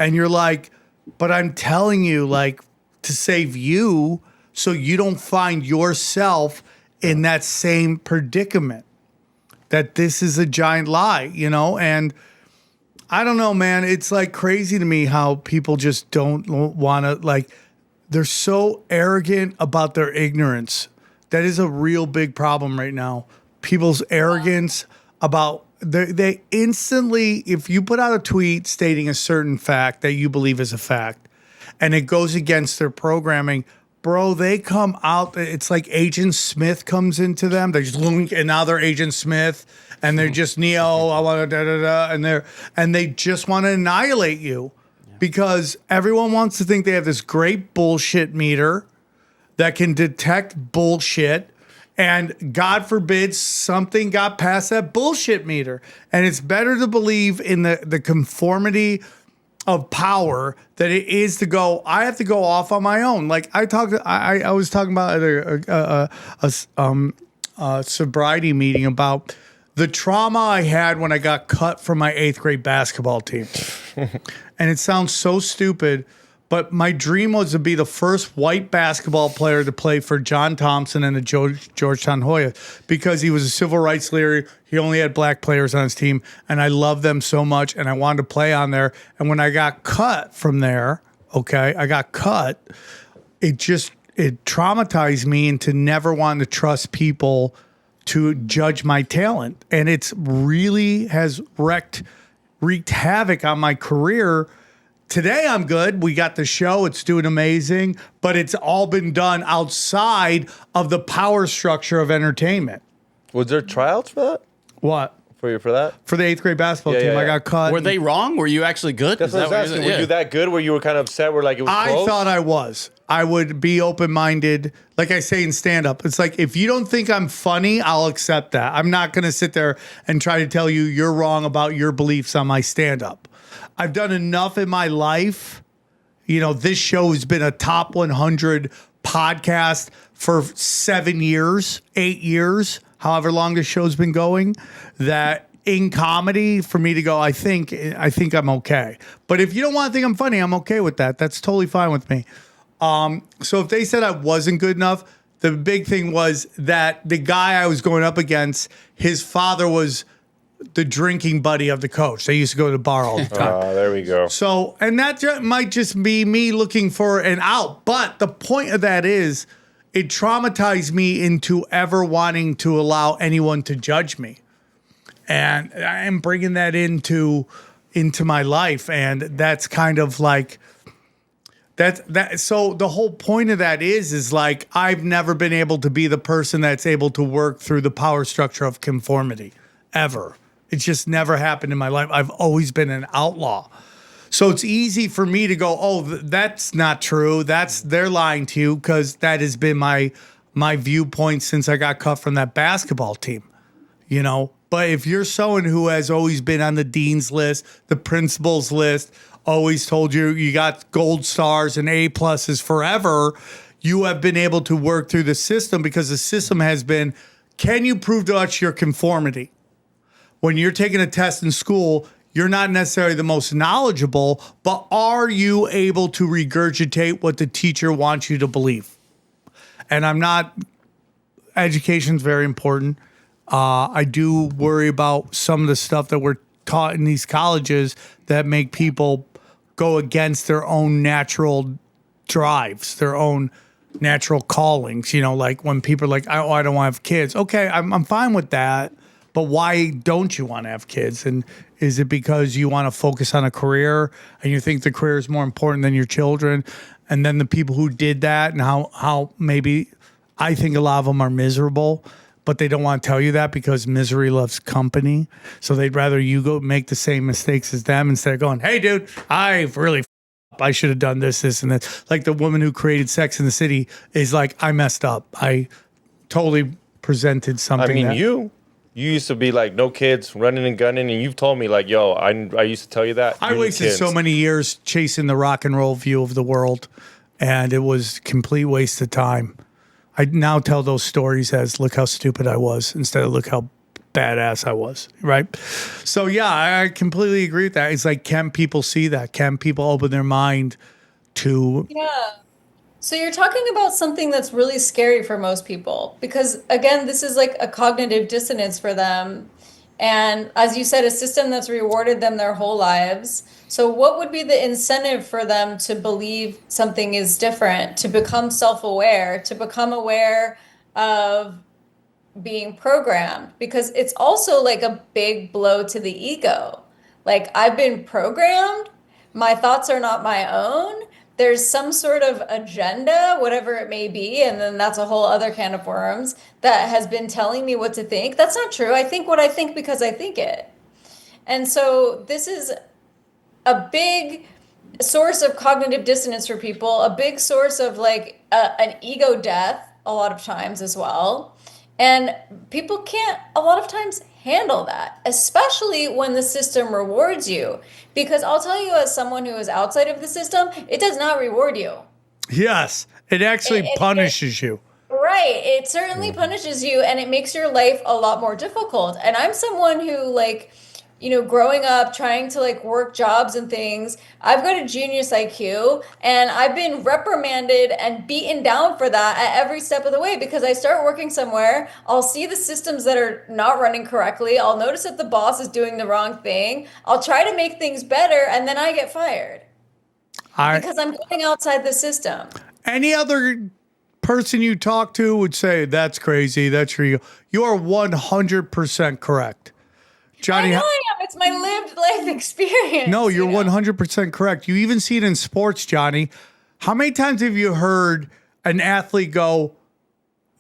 And you're like, but I'm telling you, like, to save you so you don't find yourself in that same predicament, that this is a giant lie, you know? And I don't know, man. It's like crazy to me how people just don't want to, like, they're so arrogant about their ignorance. That is a real big problem right now. People's arrogance about, they instantly, if you put out a tweet stating a certain fact that you believe is a fact, and it goes against their programming, bro, they come out. It's like Agent Smith comes into them. They just look, and now they're Agent Smith, and they're just Neo. I want to da da da, and they just want to annihilate you, because everyone wants to think they have this great bullshit meter that can detect bullshit, and God forbid something got past that bullshit meter, and it's better to believe in the conformity of power that it is to go, I have to go off on my own. Like I was talking about at a sobriety meeting about the trauma I had when I got cut from my 8th grade basketball team. And it sounds so stupid, but my dream was to be the first white basketball player to play for John Thompson and the Georgetown Hoya, because he was a civil rights leader. He only had black players on his team, and I loved them so much, and I wanted to play on there. And when I got cut from there, it traumatized me into never wanting to trust people to judge my talent. And it's really has wreaked havoc on my career. Today I'm good. We got the show. It's doing amazing. But it's all been done outside of the power structure of entertainment. Was there tryouts for that? What? For that? For the 8th grade basketball team. I got cut. Were they wrong? Were you actually good? That's what I was asking. Were you that good where you were kind of upset where like it was close? I thought I was. I would be open-minded. Like I say in stand-up, it's like, if you don't think I'm funny, I'll accept that. I'm not going to sit there and try to tell you you're wrong about your beliefs on my stand-up. I've done enough in my life. You know, this show has been a top 100 podcast for 7 years, 8 years, however long the show's been going, that in comedy, for me to go, I think I'm okay. But if you don't want to think I'm funny, I'm okay with that. That's totally fine with me. So if they said I wasn't good enough, the big thing was that the guy I was going up against, his father was the drinking buddy of the coach. They used to go to the bar all the time. Oh, there we go. So, and that might just be me looking for an out. But the point of that is, it traumatized me into ever wanting to allow anyone to judge me. And I am bringing that into my life. And that's kind of like, so the whole point of that is like, I've never been able to be the person that's able to work through the power structure of conformity, ever. It's just never happened in my life. I've always been an outlaw. So it's easy for me to go, oh, that's not true. They're lying to you, because that has been my viewpoint since I got cut from that basketball team, you know. But if you're someone who has always been on the dean's list, the principal's list, always told you got gold stars and A+ forever, you have been able to work through the system, because the system has been, can you prove to us your conformity? When you're taking a test in school, you're not necessarily the most knowledgeable, but are you able to regurgitate what the teacher wants you to believe? And education's very important. I do worry about some of the stuff that we're taught in these colleges that make people go against their own natural drives, their own natural callings. You know, like when people are like, I don't want to have kids. Okay, I'm fine with that. But why don't you want to have kids? And is it because you want to focus on a career and you think the career is more important than your children? And then the people who did that, and how maybe I think a lot of them are miserable, but they don't want to tell you that because misery loves company. So they'd rather you go make the same mistakes as them instead of going, hey, dude, I should have done this, and that. Like the woman who created Sex in the City is like, I messed up. I totally presented something. I mean, you used to be like, no kids, running and gunning, and you've told me like, yo, I used to tell you that. I wasted so many years chasing the rock and roll view of the world, and it was a complete waste of time. I now tell those stories as, look how stupid I was, instead of look how badass I was, right? So yeah, I completely agree with that. It's like, can people see that? Can people open their mind to? Yeah. So you're talking about something that's really scary for most people because again, this is like a cognitive dissonance for them. And as you said, a system that's rewarded them their whole lives. So what would be the incentive for them to believe something is different, to become self-aware, to become aware of being programmed? Because it's also like a big blow to the ego. Like I've been programmed, my thoughts are not my own. There's some sort of agenda, whatever it may be, and then that's a whole other can of worms that has been telling me what to think. That's not true. I think what I think because I think it. And so this is a big source of cognitive dissonance for people, a big source of like an ego death a lot of times as well. And people can't a lot of times handle that, especially when the system rewards you. Because I'll tell you, as someone who is outside of the system, it does not reward you. Yes, it actually punishes you. Right. It certainly punishes you and it makes your life a lot more difficult. And I'm someone who like, you know, growing up, trying to like work jobs and things, I've got a genius IQ and I've been reprimanded and beaten down for that at every step of the way because I start working somewhere, I'll see the systems that are not running correctly, I'll notice that the boss is doing the wrong thing, I'll try to make things better, and then I get fired. Because I'm going outside the system. Any other person you talk to would say, that's crazy, that's real. You are 100% correct. Johnny, I know I am. It's my lived life experience. No, you're you know? 100% correct. You even see it in sports, Johnny. How many times have you heard an athlete go,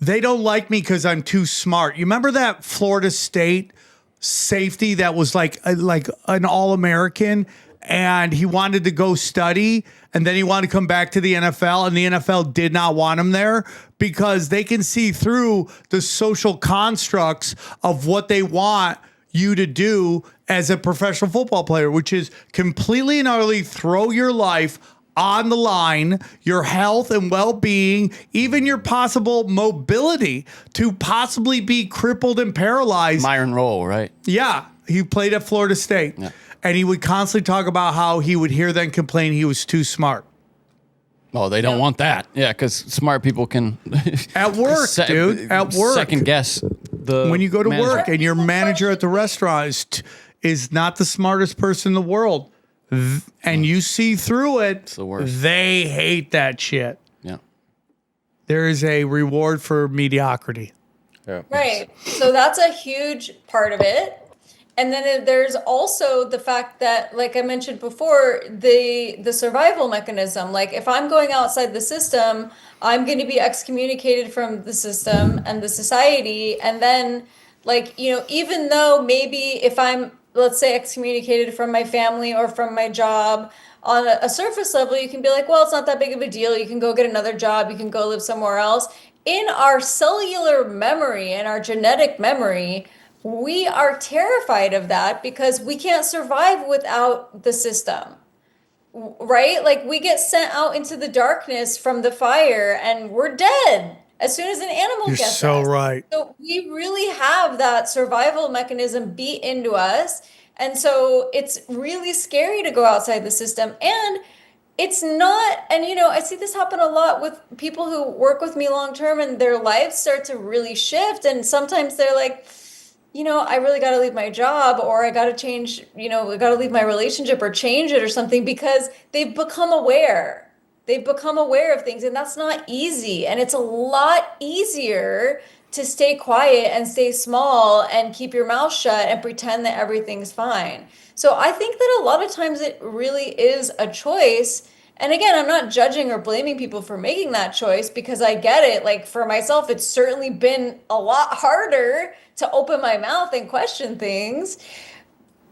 they don't like me because I'm too smart? You remember that Florida State safety that was like an All-American and he wanted to go study and then he wanted to come back to the NFL and the NFL did not want him there because they can see through the social constructs of what they want you to do as a professional football player, which is completely and utterly throw your life on the line, your health and well-being, even your possible mobility to possibly be crippled and paralyzed. Myron Rolle, right? Yeah, he played at Florida State. Yeah. And he would constantly talk about how he would hear them complain he was too smart. Oh, they don't want that. Yeah, because smart people can At work, dude. At work. second guess the When you go to manager. work and your manager at the restaurant is not the smartest person in the world, and you see through it, It's the worst. they hate that shit. Yeah. There is a reward for mediocrity. Yeah. Right. So that's a huge part of it. And then there's also the fact that, like I mentioned before, the survival mechanism. Like if I'm going outside the system, I'm going to be excommunicated from the system and the society. And then, like, you know, even though maybe if I'm, let's say, excommunicated from my family or from my job, on a surface level, you can be like, well, it's not that big of a deal. You can go get another job. You can go live somewhere else. In our cellular memory and our genetic memory, we are terrified of that because we can't survive without the system, right? Like we get sent out into the darkness from the fire and we're dead as soon as an animal You're gets so us. right. So we really have that survival mechanism beat into us. And so it's really scary to go outside the system. And it's not, and you know, I see this happen a lot with people who work with me long term and their lives start to really shift. And sometimes they're like, you know, I really got to leave my job or I got to change, you know, I got to leave my relationship or change it or something because they've become aware. They've become aware of things and that's not easy. And it's a lot easier to stay quiet and stay small and keep your mouth shut and pretend that everything's fine. So I think that a lot of times it really is a choice. And again, I'm not judging or blaming people for making that choice because I get it. Like for myself, it's certainly been a lot harder to open my mouth and question things,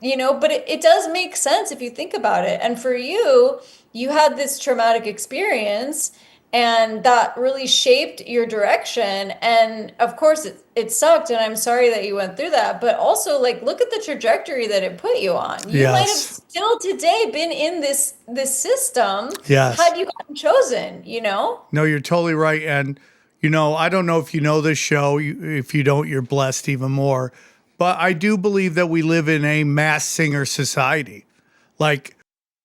you know, but it does make sense if you think about it. And for you, you had this traumatic experience and that really shaped your direction. And of course it sucked and I'm sorry that you went through that, but also like, look at the trajectory that it put you on. You might have still today been in this system had you gotten chosen, you know? No, you're totally right. And, you know, I don't know if you know this show. If you don't, you're blessed even more. but I do believe that we live in a mass singer society. Like,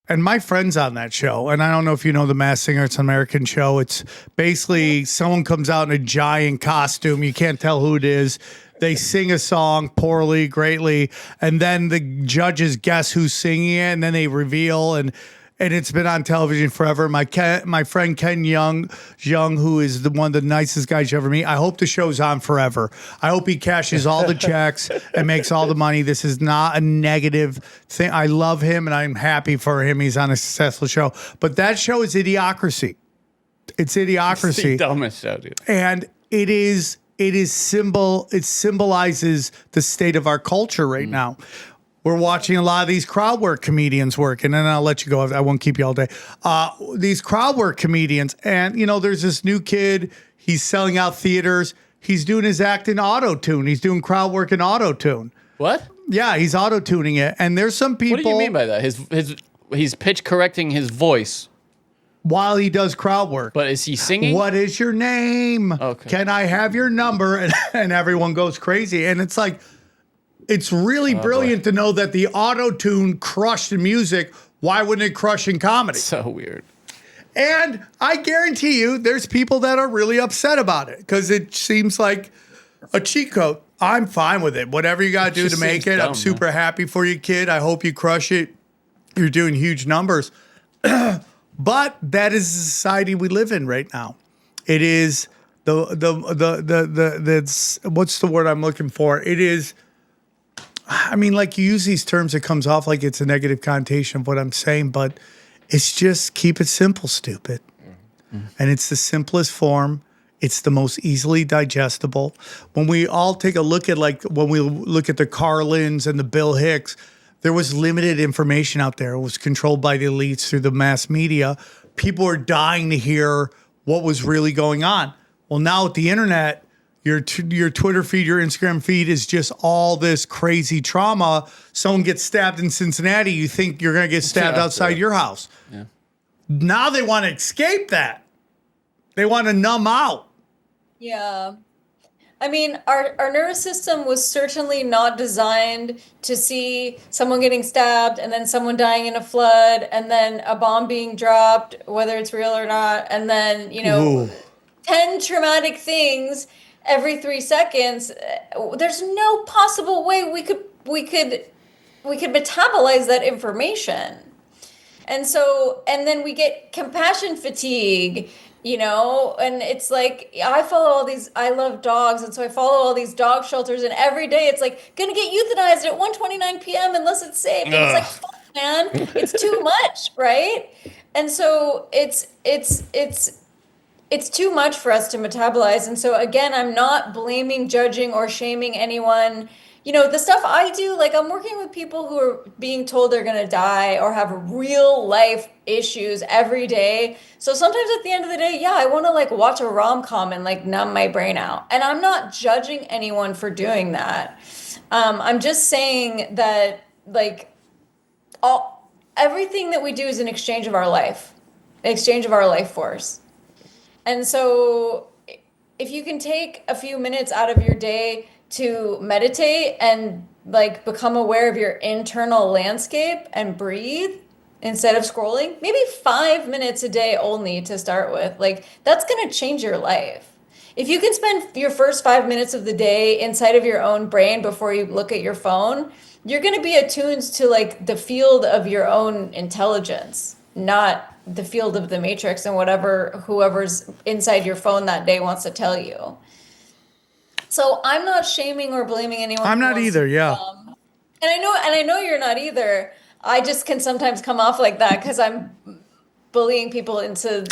and my friend's on that show, and I don't know if you know the Masked Singer. It's an American show. It's basically someone comes out in a giant costume. You can't tell who it is. They sing a song poorly, greatly, and then the judges guess who's singing it, and then they reveal, and it's been on television forever. My friend Ken Young, who is one of the nicest guys you ever meet. I hope the show's on forever. I hope he cashes all the checks and makes all the money. This is not a negative thing. I love him and I'm happy for him. He's on a successful show. But that show is Idiocracy. It's Idiocracy. It's the dumbest show, dude. And it symbolizes the state of our culture right now. We're watching a lot of these crowd work comedians work, and then I'll let you go. I won't keep you all day. These crowd work comedians, and there's this new kid. He's selling out theaters. He's doing his act in auto-tune. He's doing crowd work in auto-tune. What? Yeah, he's auto-tuning it. And there's some people. What do you mean by that? He's pitch correcting his voice while he does crowd work. But is he singing? What is your name? Okay. Can I have your number? And everyone goes crazy. And it's like, it's really brilliant to know that the auto-tune crushed in music. Why wouldn't it crush in comedy? So weird. And I guarantee you there's people that are really upset about it because it seems like a cheat code. I'm fine with it. Whatever you got to do to make it. I'm super happy for you, kid. I hope you crush it. You're doing huge numbers. But that is the society we live in right now. It is what's the word I'm looking for? It is, I mean, like, you use these terms, it comes off like it's a negative connotation of what I'm saying, but it's just keep it simple, stupid. Mm-hmm. And it's the simplest form. It's the most easily digestible. When we all take a look at, like, when we look at the Carlins and the Bill Hicks, there was limited information out there. It was controlled by the elites through the mass media. People are dying to hear what was really going on. Well, now with the internet, your Twitter feed, your Instagram feed is just all this crazy trauma. Someone gets stabbed in Cincinnati, you think you're going to get stabbed outside your house. Yeah. Now they want to escape that. They want to numb out. Yeah. I mean, our nervous system was certainly not designed to see someone getting stabbed and then someone dying in a flood and then a bomb being dropped, whether it's real or not, and then, 10 traumatic things every 3 seconds. There's no possible way we could metabolize that information. And then we get compassion fatigue, and it's like, I love dogs. And so I follow all these dog shelters, and every day it's like, gonna get euthanized at 1:29 p.m. unless it's safe. And it's like, fuck, man, it's too much. Right. And so it's too much for us to metabolize. And so again, I'm not blaming, judging, or shaming anyone. The stuff I do, like, I'm working with people who are being told they're going to die or have real life issues every day. So sometimes at the end of the day, I want to, like, watch a rom-com and, like, numb my brain out. And I'm not judging anyone for doing that. I'm just saying that, like, everything that we do is an exchange of our life, force. And so if you can take a few minutes out of your day to meditate and, like, become aware of your internal landscape and breathe instead of scrolling, maybe 5 minutes a day only to start with, like, that's going to change your life. If you can spend your first 5 minutes of the day inside of your own brain before you look at your phone, you're going to be attuned to, like, the field of your own intelligence, not the field of the matrix and whoever's inside your phone that day wants to tell you. So I'm not shaming or blaming anyone. I'm not either. Yeah. And I know you're not either. I just can sometimes come off like that because I'm bullying people into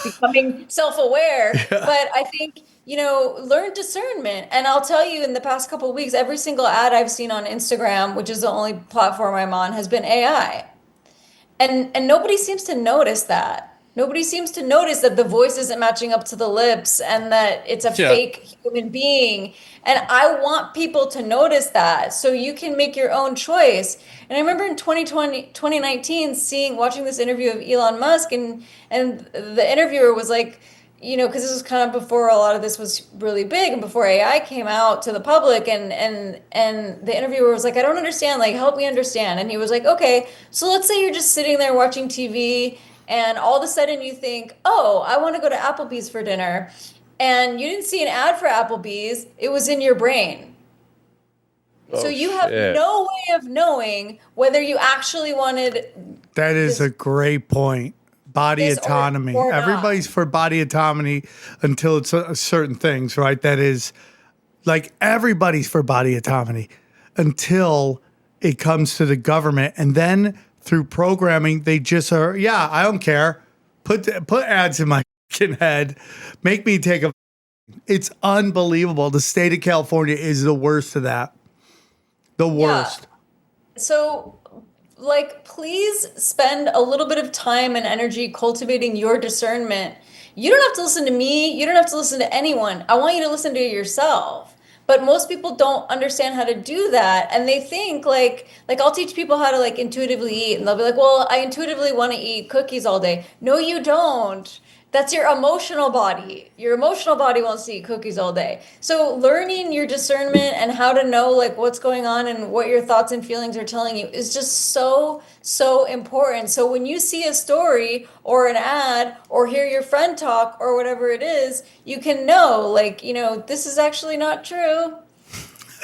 becoming self-aware. Yeah. But I think, learn discernment. And I'll tell you, in the past couple of weeks, every single ad I've seen on Instagram, which is the only platform I'm on, has been AI. And nobody seems to notice that. Nobody seems to notice that the voice isn't matching up to the lips and that it's a fake human being. And I want people to notice that so you can make your own choice. And I remember in 2019 watching this interview of Elon Musk, and the interviewer was like, you know, because this was kind of before a lot of this was really big and before AI came out to the public, and the interviewer was like, I don't understand, like, help me understand. And he was like, okay, so let's say you're just sitting there watching TV and all of a sudden you think, oh, I want to go to Applebee's for dinner. And you didn't see an ad for Applebee's, it was in your brain. So you have no way of knowing whether you actually wanted. That is a great point. Body autonomy. Or Everybody's for body autonomy until it's certain things, right? That is, like, everybody's for body autonomy until it comes to the government, and then through programming, they just are. Yeah, I don't care. Put ads in my fucking head. Make me take a. It's unbelievable. The state of California is the worst of that. The worst. Yeah. So, like, please spend a little bit of time and energy cultivating your discernment. You don't have to listen to me. You don't have to listen to anyone. I want you to listen to yourself. But most people don't understand how to do that. And they think like I'll teach people how to, like, intuitively eat. And they'll be like, well, I intuitively want to eat cookies all day. No, you don't. That's your emotional body. Your emotional body wants to eat cookies all day. So learning your discernment and how to know, like, what's going on and what your thoughts and feelings are telling you is just so, so important. So when you see a story or an ad or hear your friend talk or whatever it is, you can know, like, you know, this is actually not true.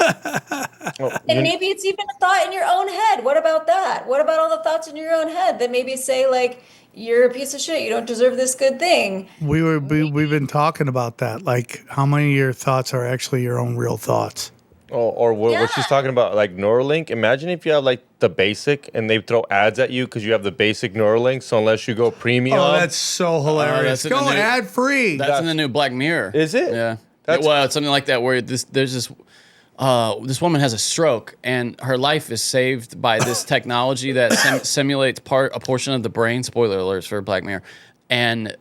And maybe it's even a thought in your own head. What about that? What about all the thoughts in your own head that maybe say, like, you're a piece of shit, you don't deserve this good thing? We've been talking about that. Like, how many of your thoughts are actually your own real thoughts? Or what she's talking about, like Neuralink. Imagine if you have, like, the basic and they throw ads at you because you have the basic Neuralink. So unless you go premium. Oh, that's so hilarious. Go ad free. That's in the new Black Mirror. Is it? Yeah. Well, it's something like that where there's this woman has a stroke and her life is saved by this technology that simulates a portion of the brain. Spoiler alerts for Black Mirror. And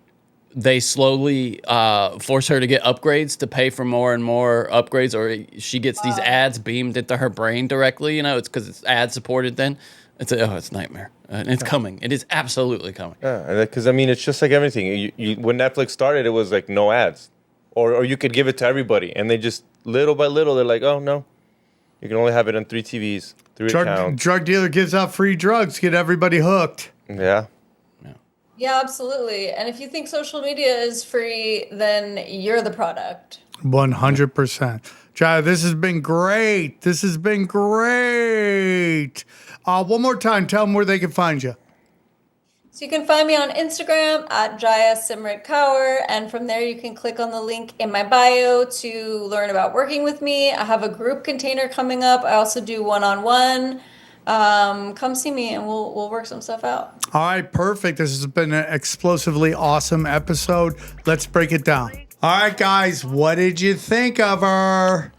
they slowly force her to get upgrades to pay for more and more upgrades, or she gets these ads beamed into her brain directly. You know, it's because it's ad supported then. It's a nightmare. And it's coming. It is absolutely coming. Yeah, because, I mean, it's just like everything. When Netflix started, it was like no ads. Or you could give it to everybody, and they just, little by little, they're like, oh, no. You can only have it on 3 TVs, 3 accounts. Drug dealer gives out free drugs, get everybody hooked. Yeah. Yeah, absolutely. And if you think social media is free, then you're the product. 100%. Jaya, this has been great. This has been great. One more time, tell them where they can find you. So you can find me on Instagram at Jaya Simrit Kaur, and from there you can click on the link in my bio to learn about working with me. I have a group container coming up. I also do one-on-one. Come see me and we'll work some stuff out. All right, perfect. This has been an explosively awesome episode. Let's break it down. All right, guys, what did you think of her?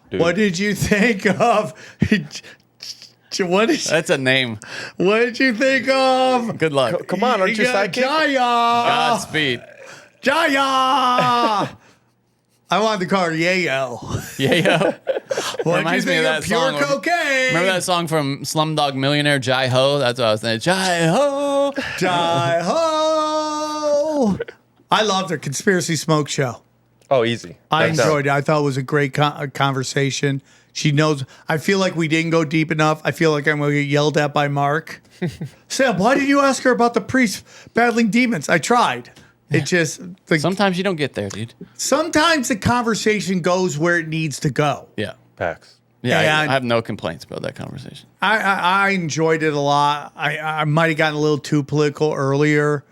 Dude. What did you think of? That's a name. What did you think of? Good luck. Come on, aren't you sidekick? Jaya! Godspeed. Jaya! I wanted to call her Yayo. Yayo. What Reminds did you me think of that pure song. cocaine? Remember that song from Slumdog Millionaire, Jai Ho? That's what I was saying. Jai Ho. Jai Ho! I loved her Conspiracy Smoke Show. Oh, easy. I enjoyed it. I thought it was a great conversation. She knows. I feel like we didn't go deep enough. I feel like I'm going to get yelled at by Mark. Sam, why did you ask her about the priest battling demons? I tried. It just... Sometimes you don't get there, dude. Sometimes the conversation goes where it needs to go. Yeah. Facts. Yeah, I have no complaints about that conversation. I enjoyed it a lot. I might have gotten a little too political earlier.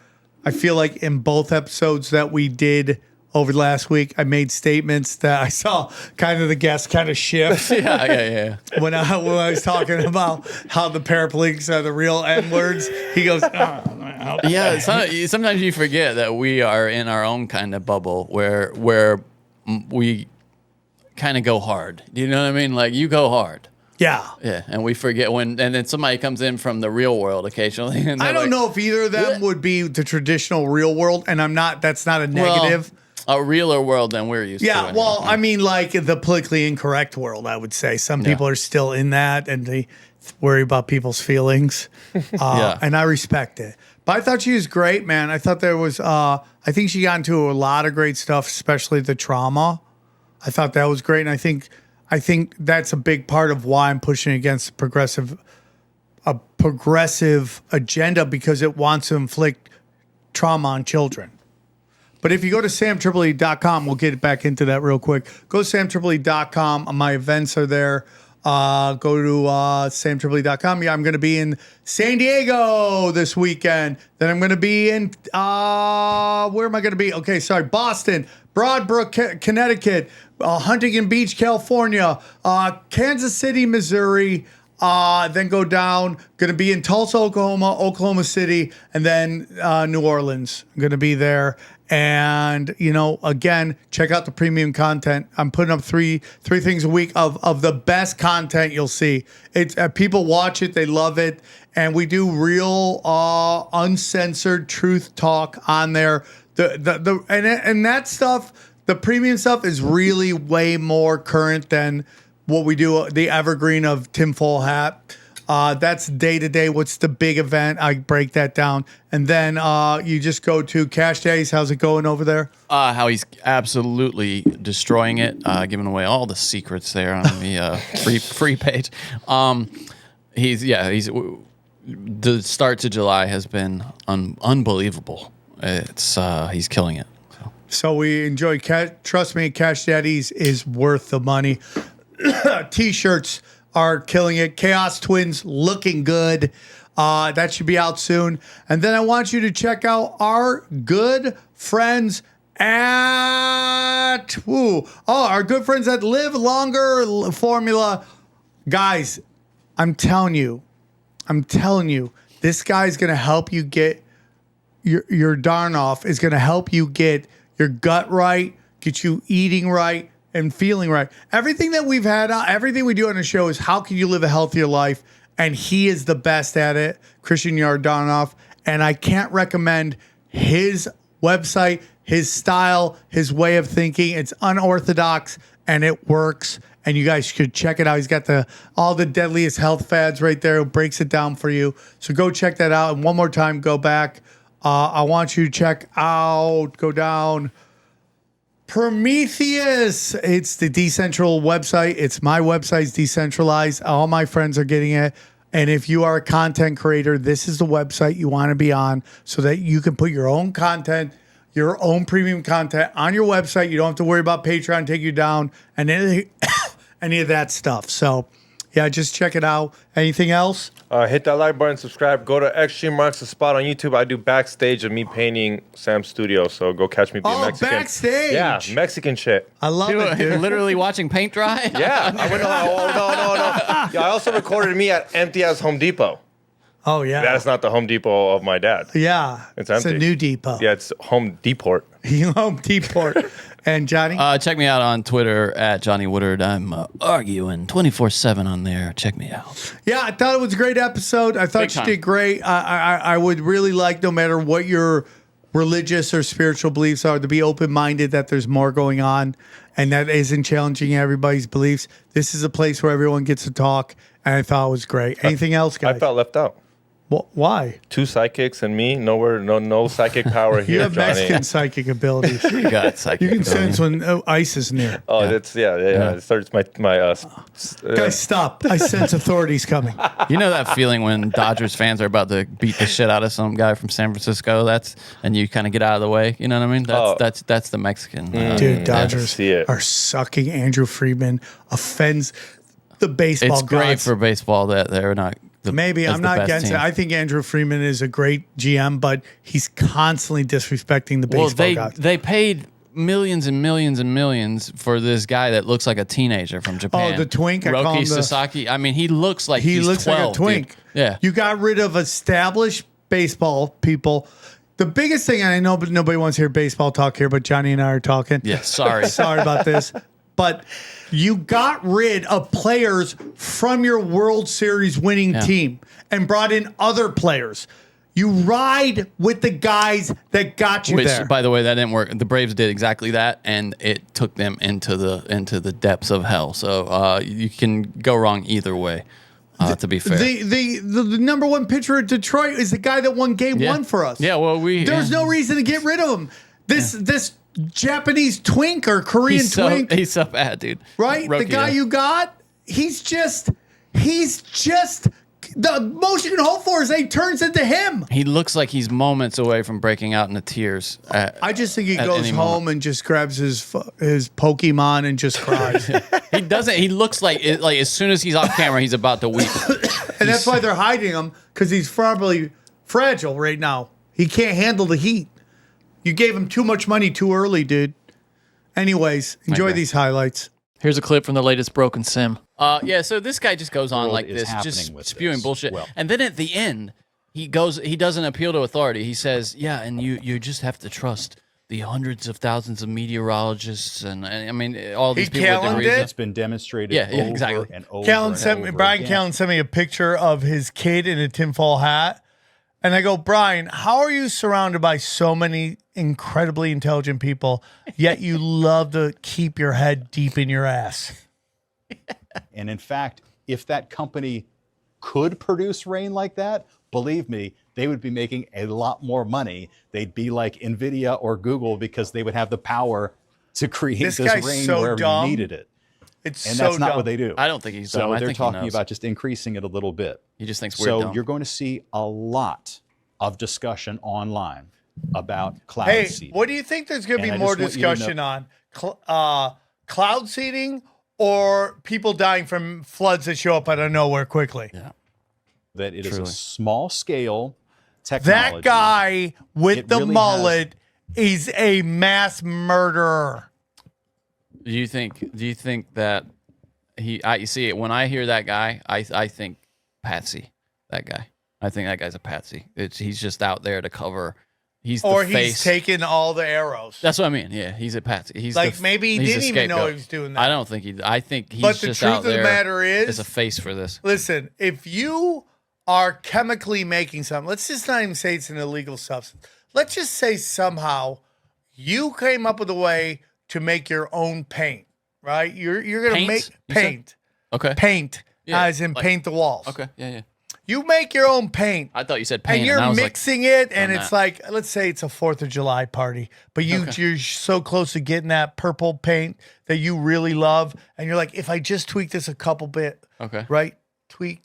I feel like in both episodes that we did over the last week, I made statements that I saw kind of the guests kind of shift. Yeah. When I was talking about how the paraplegics are the real N-words, he goes, Yeah, sometimes you forget that we are in our own kind of bubble where we kind of go hard. Do you know what I mean? Like, you go hard. Yeah. Yeah, and we forget and then somebody comes in from the real world occasionally. And I don't know if either of them would be the traditional real world, and that's not a negative. Well, a realer world than we're used to. Yeah, well, I mean, like the politically incorrect world, I would say. Some people are still in that, and they worry about people's feelings. And I respect it. But I thought she was great, man. I thought there was, I think she got into a lot of great stuff, especially the trauma. I thought that was great. And I think that's a big part of why I'm pushing against a progressive agenda, because it wants to inflict trauma on children. But if you go to samtripoli.com, we'll get back into that real quick. Go to samtripoli.com. My events are there. Go to samtripoli.com. Yeah, I'm going to be in San Diego this weekend. Then I'm going to be in, where am I going to be? Okay, sorry, Boston, Broadbrook, Connecticut, Huntington Beach, California, Kansas City, Missouri. Then go down. Going to be in Tulsa, Oklahoma City, and then New Orleans. I'm going to be there. And, again, check out the premium content. I'm putting up three things a week of the best content you'll see. It's people watch it. They love it. And we do real uncensored truth talk on there. And that stuff, the premium stuff is really way more current than what we do, the evergreen of tinfoil hat. That's day to day. What's the big event? I break that down. And then you just go to Cash Days. How's it going over there? How he's absolutely destroying it, giving away all the secrets there on the free page. He's the start to July has been unbelievable. He's killing it. So we enjoy. Trust me, Cash Daddies is worth the money. T-shirts are killing it. Chaos Twins looking good. That should be out soon. And then I want you to check out our good friends at our good friends at Live Longer Formula. Guys, I'm telling you, this guy's gonna help you get your darn off. Is gonna help you get your gut right, get you eating right, and feeling right. Everything that we've had, everything we do on the show is how can you live a healthier life? And he is the best at it, Christian Yardanov. And I can't recommend his website, his style, his way of thinking. It's unorthodox and it works. And you guys should check it out. He's got all the deadliest health fads right there. It breaks it down for you. So go check that out. And one more time, go back. I want you to check out, go down. Prometheus. It's the decentral website. It's my website. It's decentralized. All my friends are getting it. And if you are a content creator, this is the website you want to be on so that you can put your own content, your own premium content on your website. You don't have to worry about Patreon take you down and any of that stuff. So, yeah, just check it out. Anything else? Hit that like button, subscribe. Go to Extreme Marks the Spot on YouTube. I do backstage of me painting Sam's studio, so go catch me being Mexican. Backstage? Yeah, Mexican shit. I love it, dude. Literally watching paint dry? Yeah. I went, no. Yeah, I also recorded me at empty ass Home Depot. Oh, yeah. That's not the Home Depot of my dad. Yeah. It's empty. It's a new depot. Yeah, it's Home Deport. Home Deport. And Johnny? Check me out on Twitter at Johnny Woodard. I'm arguing 24/7 on there. Check me out. Yeah, I thought it was a great episode. I thought you did great. I would really like, no matter what your religious or spiritual beliefs are, to be open-minded that there's more going on and that isn't challenging everybody's beliefs. This is a place where everyone gets to talk, and I thought it was great. Anything else, guys? I felt left out. Well, why? 2 psychics and me. No psychic power here, You have Johnny. Mexican psychic abilities. You got psychic. You can sense when ice is near. Oh, that's yeah. It starts my Guys, stop. I sense authorities coming. You know that feeling when Dodgers fans are about to beat the shit out of some guy from San Francisco? And you kind of get out of the way. You know what I mean? That's the Mexican. Dude, Dodgers see it. are sucking. Andrew Friedman offends the baseball It's great gods. for baseball that they're not. Maybe I'm not against it. I think Andrew Freeman is a great GM, but he's constantly disrespecting the baseball gods. They paid millions and millions and millions for this guy that looks like a teenager from Japan. Oh, the twink. I call him Roki Sasaki. I mean, he looks like he looks 12, like a twink. Dude. Yeah, you got rid of established baseball people. The biggest thing, and I know, but nobody wants to hear baseball talk here, but Johnny and I are talking. Yeah, sorry, sorry about this, but. You got rid of players from your World Series winning team and brought in other players. You ride with the guys that got you there. By the way, that didn't work. The Braves did exactly that, and it took them into the depths of hell. So you can go wrong either way. To be fair, the number one pitcher at Detroit is the guy that won Game 1 for us. Yeah, well, there's no reason to get rid of him. This Japanese twink or Korean twink, he's so bad, dude. Right, Rookie, the guy you got, he's just the most you can hope for is that he turns into him. He looks like he's moments away from breaking out into tears. I just think he goes home and just grabs his Pokemon and just cries. He doesn't. He looks like as soon as he's off camera, he's about to weep. And that's why they're hiding him, because he's probably fragile right now. He can't handle the heat. You gave him too much money too early, dude. Anyways, enjoy these highlights. Here's a clip from the latest Broken Sim. So this guy just goes on like this, just spewing bullshit. And then at the end, he does an appeal to authority. He says, yeah, and you just have to trust the hundreds of thousands of meteorologists and I mean, all these people with degrees. It's been demonstrated over and over. Brian Callen sent me a picture of his kid in a tinfoil hat. And I go, Brian, how are you surrounded by so many incredibly intelligent people, yet you love to keep your head deep in your ass? And in fact, if that company could produce rain like that, believe me, they would be making a lot more money. They'd be like NVIDIA or Google because they would have the power to create this rain wherever you needed it. And that's not what they do. I don't think he's dumb. So they're talking about just increasing it a little bit. He just thinks we're dumb. So you're going to see a lot of discussion online about cloud seeding. What do you think there's going to be more discussion on? Cloud seeding or people dying from floods that show up out of nowhere quickly? Yeah. That it is a small scale technology. That guy with the mullet is a mass murderer. Do you think that you see it when I hear that guy, I think patsy, that guy. I think that guy's a patsy. He's just out there to cover. He's taking all the arrows. That's what I mean. Yeah, he's a patsy. He's maybe he didn't even know he was doing that. I don't think he. I think he's just out there. But the truth of the matter is a face for this. Listen, if you are chemically making something, let's just not even say it's an illegal substance. Let's just say somehow you came up with a way to make your own paint, right? You're gonna make paint. Okay. Paint, as in paint the walls. Okay. Yeah. You make your own paint. I thought you said paint. And you're mixing it, and it's like, let's say it's a 4th of July party, but you're so close to getting that purple paint that you really love, and you're like, if I just tweak this a couple bit, right? Tweak,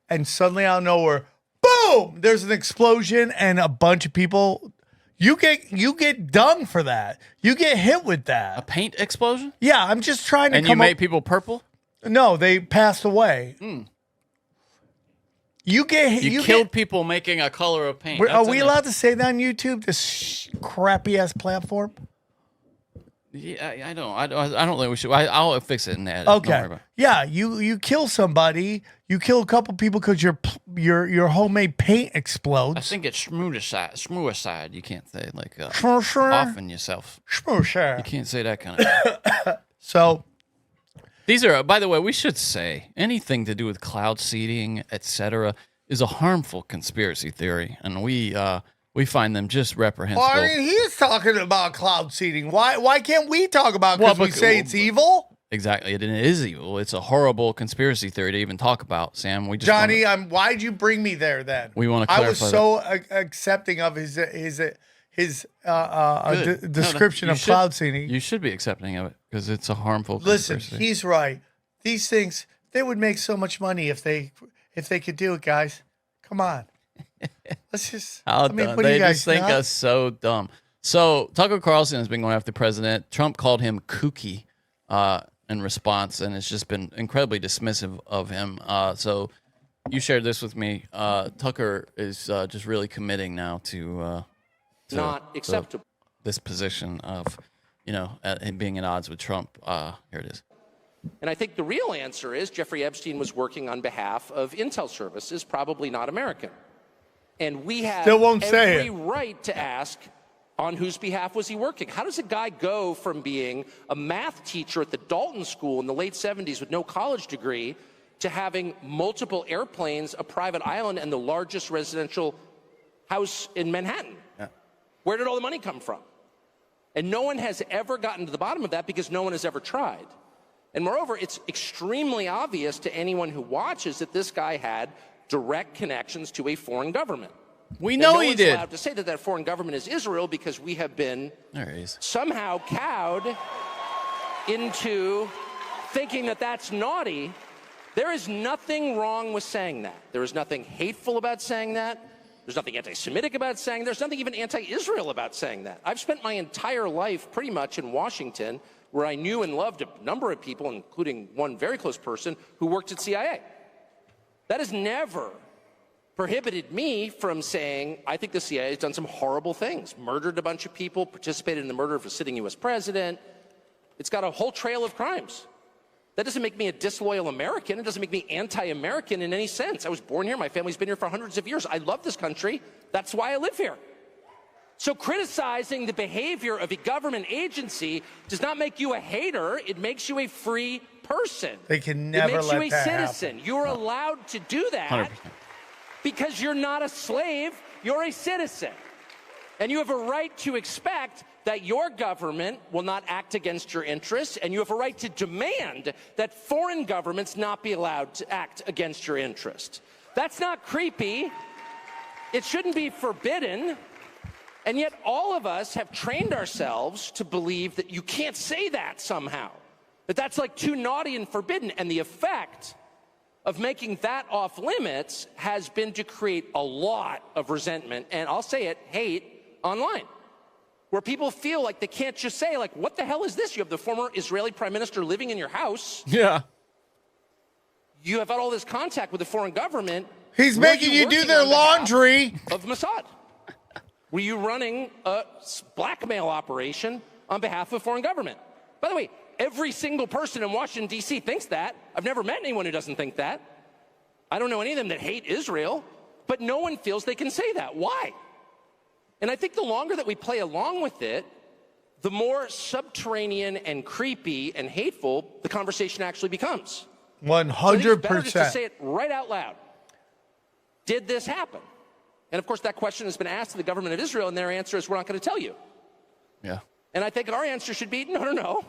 and suddenly out of nowhere, boom! There's an explosion, and a bunch of people. You get done for that. You get hit with that. A paint explosion? Yeah, I'm just trying to. And you made people purple? No, they passed away. You killed people making a color of paint. Are we allowed to say that on YouTube? This crappy ass platform. Yeah, I don't think we should. I'll fix it in there. Okay. Yeah, you kill somebody. You kill a couple people because your homemade paint explodes. I think it's shmooicide. You can't say like offing yourself. Shmooicide. You can't say that kind of. So. These are, by the way, we should say anything to do with cloud seeding, etc., is a harmful conspiracy theory, and we find them just reprehensible. Well, I mean, he's talking about cloud seeding. Why can't we talk about it? Because we say it's evil? Exactly, it is evil. It's a horrible conspiracy theory to even talk about, Sam. We just Johnny, why'd you bring me there then? We want to clarify. I was so accepting of his description of cloud seeding. You should be accepting of it because it's a harmful conspiracy. Listen, he's right. These things, they would make so much money if they could do it, guys. Come on. Let's just. They just think us so dumb. So Tucker Carlson has been going after the president. Trump called him kooky in response, and it's just been incredibly dismissive of him. So you shared this with me. Tucker is just really committing now to not acceptable. This position of, him being at odds with Trump. Here it is. And I think the real answer is Jeffrey Epstein was working on behalf of Intel Services, probably not American. And we have every right to ask on whose behalf was he working. How does a guy go from being a math teacher at the Dalton School in the late 70s with no college degree to having multiple airplanes, a private island, and the largest residential house in Manhattan? Yeah. Where did all the money come from? And no one has ever gotten to the bottom of that because no one has ever tried. And moreover, it's extremely obvious to anyone who watches that this guy had direct connections to a foreign government. We know he one's did. allowed to say that that foreign government is Israel because we have been somehow cowed into thinking that that's naughty. There is nothing wrong with saying that. There is nothing hateful about saying that. There's nothing anti-Semitic about saying that. There's nothing even anti-Israel about saying that. I've spent my entire life pretty much in Washington, where I knew and loved a number of people, including one very close person who worked at CIA. That has never prohibited me from saying, I think the CIA has done some horrible things, murdered a bunch of people, participated in the murder of a sitting US president. It's got a whole trail of crimes. That doesn't make me a disloyal American. It doesn't make me anti-American in any sense. I was born here. My family's been here for hundreds of years. I love this country. That's why I live here. So criticizing the behavior of a government agency does not make you a hater. It makes you a free person. They can never let that happen. It makes you a citizen. You're allowed to do that 100%. because you're not a slave. You're a citizen. And you have a right to expect that your government will not act against your interests, and you have a right to demand that foreign governments not be allowed to act against your interest. That's not creepy. It shouldn't be forbidden. And yet all of us have trained ourselves to believe that you can't say that somehow, that that's like too naughty and forbidden. And the effect of making that off limits has been to create a lot of resentment, and I'll say it, hate online, where people feel like they can't just say, like, what the hell is this? You have the former Israeli prime minister living in your house. Yeah. You have had all this contact with the foreign government. He's making you do their laundry. Of Mossad. Were you running a blackmail operation on behalf of a foreign government? By the way, every single person in Washington, D.C. thinks that. I've never met anyone who doesn't think that. I don't know any of them that hate Israel, but no one feels they can say that. Why? And I think the longer that we play along with it, the more subterranean and creepy and hateful the conversation actually becomes. 100%. Better just to say it right out loud. Did this happen? And of course, that question has been asked to the government of Israel, and their answer is, we're not going to tell you. Yeah. And I think our answer should be, no.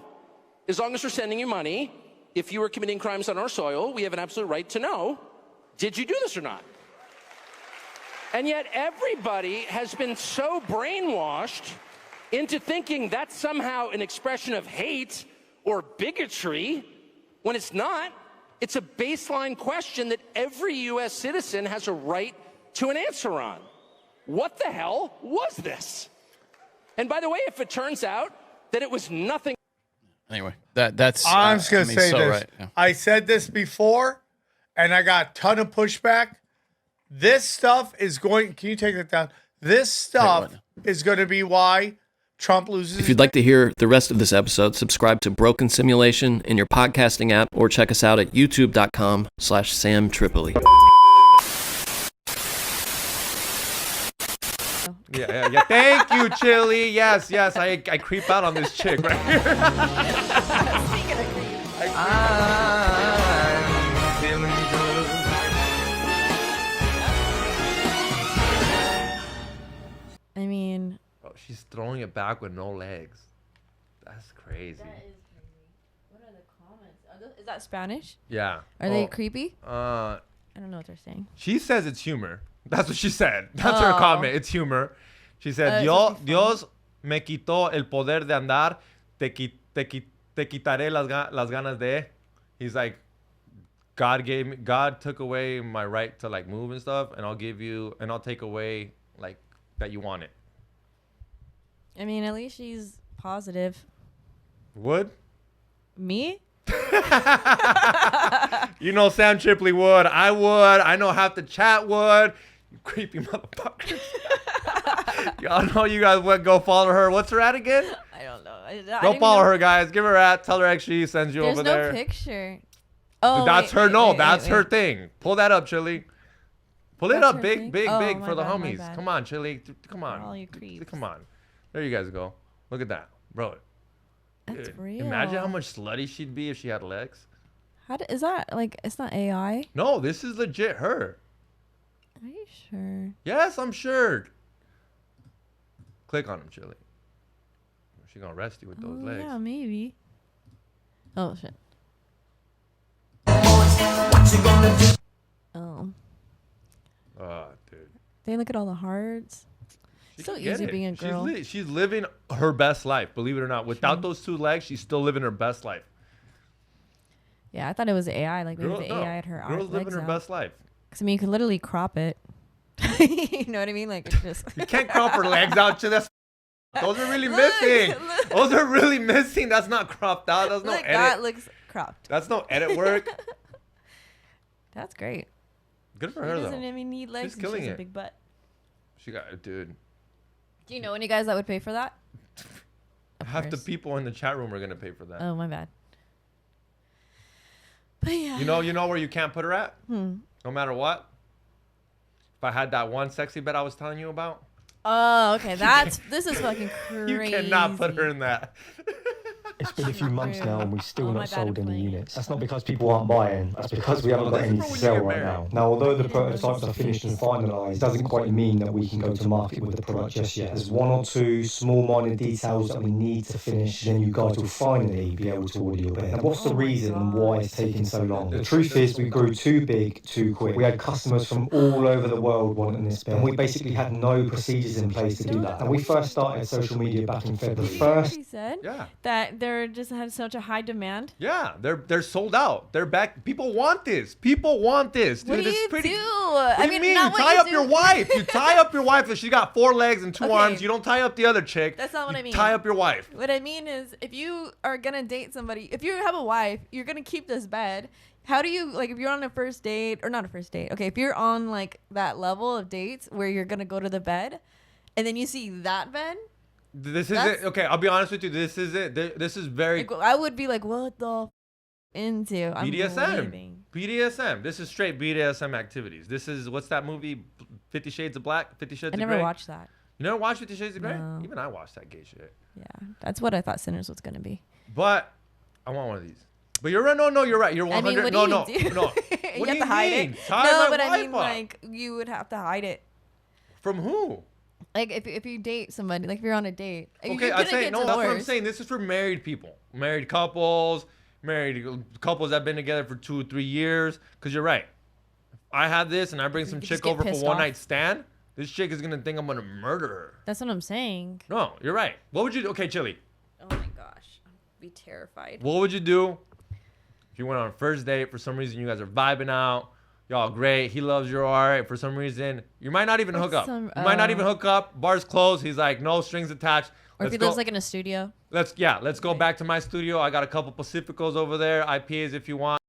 As long as we're sending you money, if you were committing crimes on our soil, we have an absolute right to know, did you do this or not? And yet everybody has been so brainwashed into thinking that's somehow an expression of hate or bigotry, when it's not. It's a baseline question that every U.S. citizen has a right to an answer on. What the hell was this? And by the way, if it turns out that it was nothing. Anyway, that's. I'm just going to say so this. right, yeah. I said this before, and I got a ton of pushback. This stuff is going. Can you take that down? This stuff is going to be why Trump loses. If you'd like to hear the rest of this episode, subscribe to Broken Simulation in your podcasting app, or check us out at youtube.com/Sam Tripoli. Yeah. Thank you, Chili. Yes. I creep out on this chick right here. I'm feeling good. I mean, Oh, she's throwing it back with no legs. That's crazy. that is crazy. What are the comments? Is that Spanish? Yeah. Are they creepy? I don't know what they're saying. She says it's humor. That's what she said. That's her comment. It's humor. She said, Dios me quitó el poder de andar, te quitaré las ganas de. He's like, God took away my right to like move and stuff, and I'll take away like that you want it. I mean, at least she's positive. Would? Me? You know Sam Tripoli would. I would. I know half the chat would. You creepy motherfuckers. Y'all know you guys would go follow her. What's her at again? I don't know. Go follow her, guys. Give her at. Tell her actually sends you over there. There's no picture. Oh, dude, that's her. That's her thing. Pull that up, Chili. Pull it up big for the homies. Come on, Chili. Come on. All you creeps. Come on. There you guys go. Look at that, bro. That's real. Imagine how much slutty she'd be if she had legs. Is that like? It's not AI. No, this is legit her. Are you sure? Yes, I'm sure. Click on him, Chili. She gonna arrest you with those legs. Yeah, maybe. Oh shit. Oh. Oh, dude. They look at all the hearts. It's so easy being a girl. She's living her best life, believe it or not. Without those 2 legs, she's still living her best life. Yeah, I thought it was AI. Like maybe the AI had her Girl's living her best life. Because I mean, you could literally crop it. You know what I mean? Like it's just. You can't crop her legs out to this. Those are really missing. Those are really missing. That's not cropped out. That's no edit. That looks cropped. That's no edit work. That's great. Good for her, though. Doesn't even need legs. She's killing a it. big butt. She got it, dude. Do you know any guys that would pay for that? Half the people in the chat room are gonna pay for that. Oh, my bad. But yeah. You know where you can't put her at? No matter what. If I had that one sexy bed I was telling you about. Oh, okay. This is fucking crazy. You cannot put her in that. It's been a few months now and we've still not sold any units. That's not because people aren't buying. That's because we haven't got any to sell right now. Now, although the prototypes are finished and finalised, it doesn't quite mean that we can go to market with the product just yet. There's 1 or 2 small minor details that we need to finish, then you guys will finally be able to order your bed. Now, what's the reason and why it's taking so long? The truth is we grew too big too quick. We had customers from all over the world wanting this bed, and we basically had no procedures in place to do that. And we first started social media back in February. He said that there just had such a high demand. Yeah, they're sold out. They're back. People want this. People want this. Dude, What do it's you pretty. do? What I do you mean, mean? not You what tie you up do. your wife. You tie up your wife if she got 4 legs and 2 arms. You don't tie up the other chick. That's not what You I mean. Tie up your wife. What I mean is, if you are gonna date somebody, if you have a wife, you're gonna keep this bed. How do you, like, if you're on a first date, or not a first date, okay, if you're on like that level of dates where you're gonna go to the bed, and then you see that bed, This is it. Okay, I'll be honest with you. This is it. This is very like, I would be like, what the into? I'm BDSM. leaving. BDSM. This is straight BDSM activities. This is, what's that movie? 50 Shades of Black? 50 Shades I of never Grey? watched that. You never watched 50 Shades of Grey? No. Even I watched that gay shit. Yeah, that's what I thought Sinners was gonna be. But I want one of these. But you're right. No, you're right. You're 100. I mean, what no, do no, you do? no. You What have do to hide mean? it. Tie No, my but I wife mean, up. like, you would have to hide it. From who? Like, if you date somebody, like if you're on a date, Okay, you're I gonna say get no. That's what I'm divorced. saying. This is for married people, married couples, married couples that've been together for 2 or 3 years. Cause you're right. If I have this and I bring some could chick just get over for pissed one off. night stand, this chick is gonna think I'm gonna murder her. That's what I'm saying. No, you're right. What would you do? Okay, Chili. Oh my gosh, I'd be terrified. What would you do if you went on a first date? For some reason, you guys are vibing out. Y'all great. He loves you, all right. For some reason, you might not even hook up. You might not even hook up. Bar's closed. He's like, no strings attached. Or if he lives like in a studio. Let's go back to my studio. I got a couple Pacificos over there. IPAs if you want.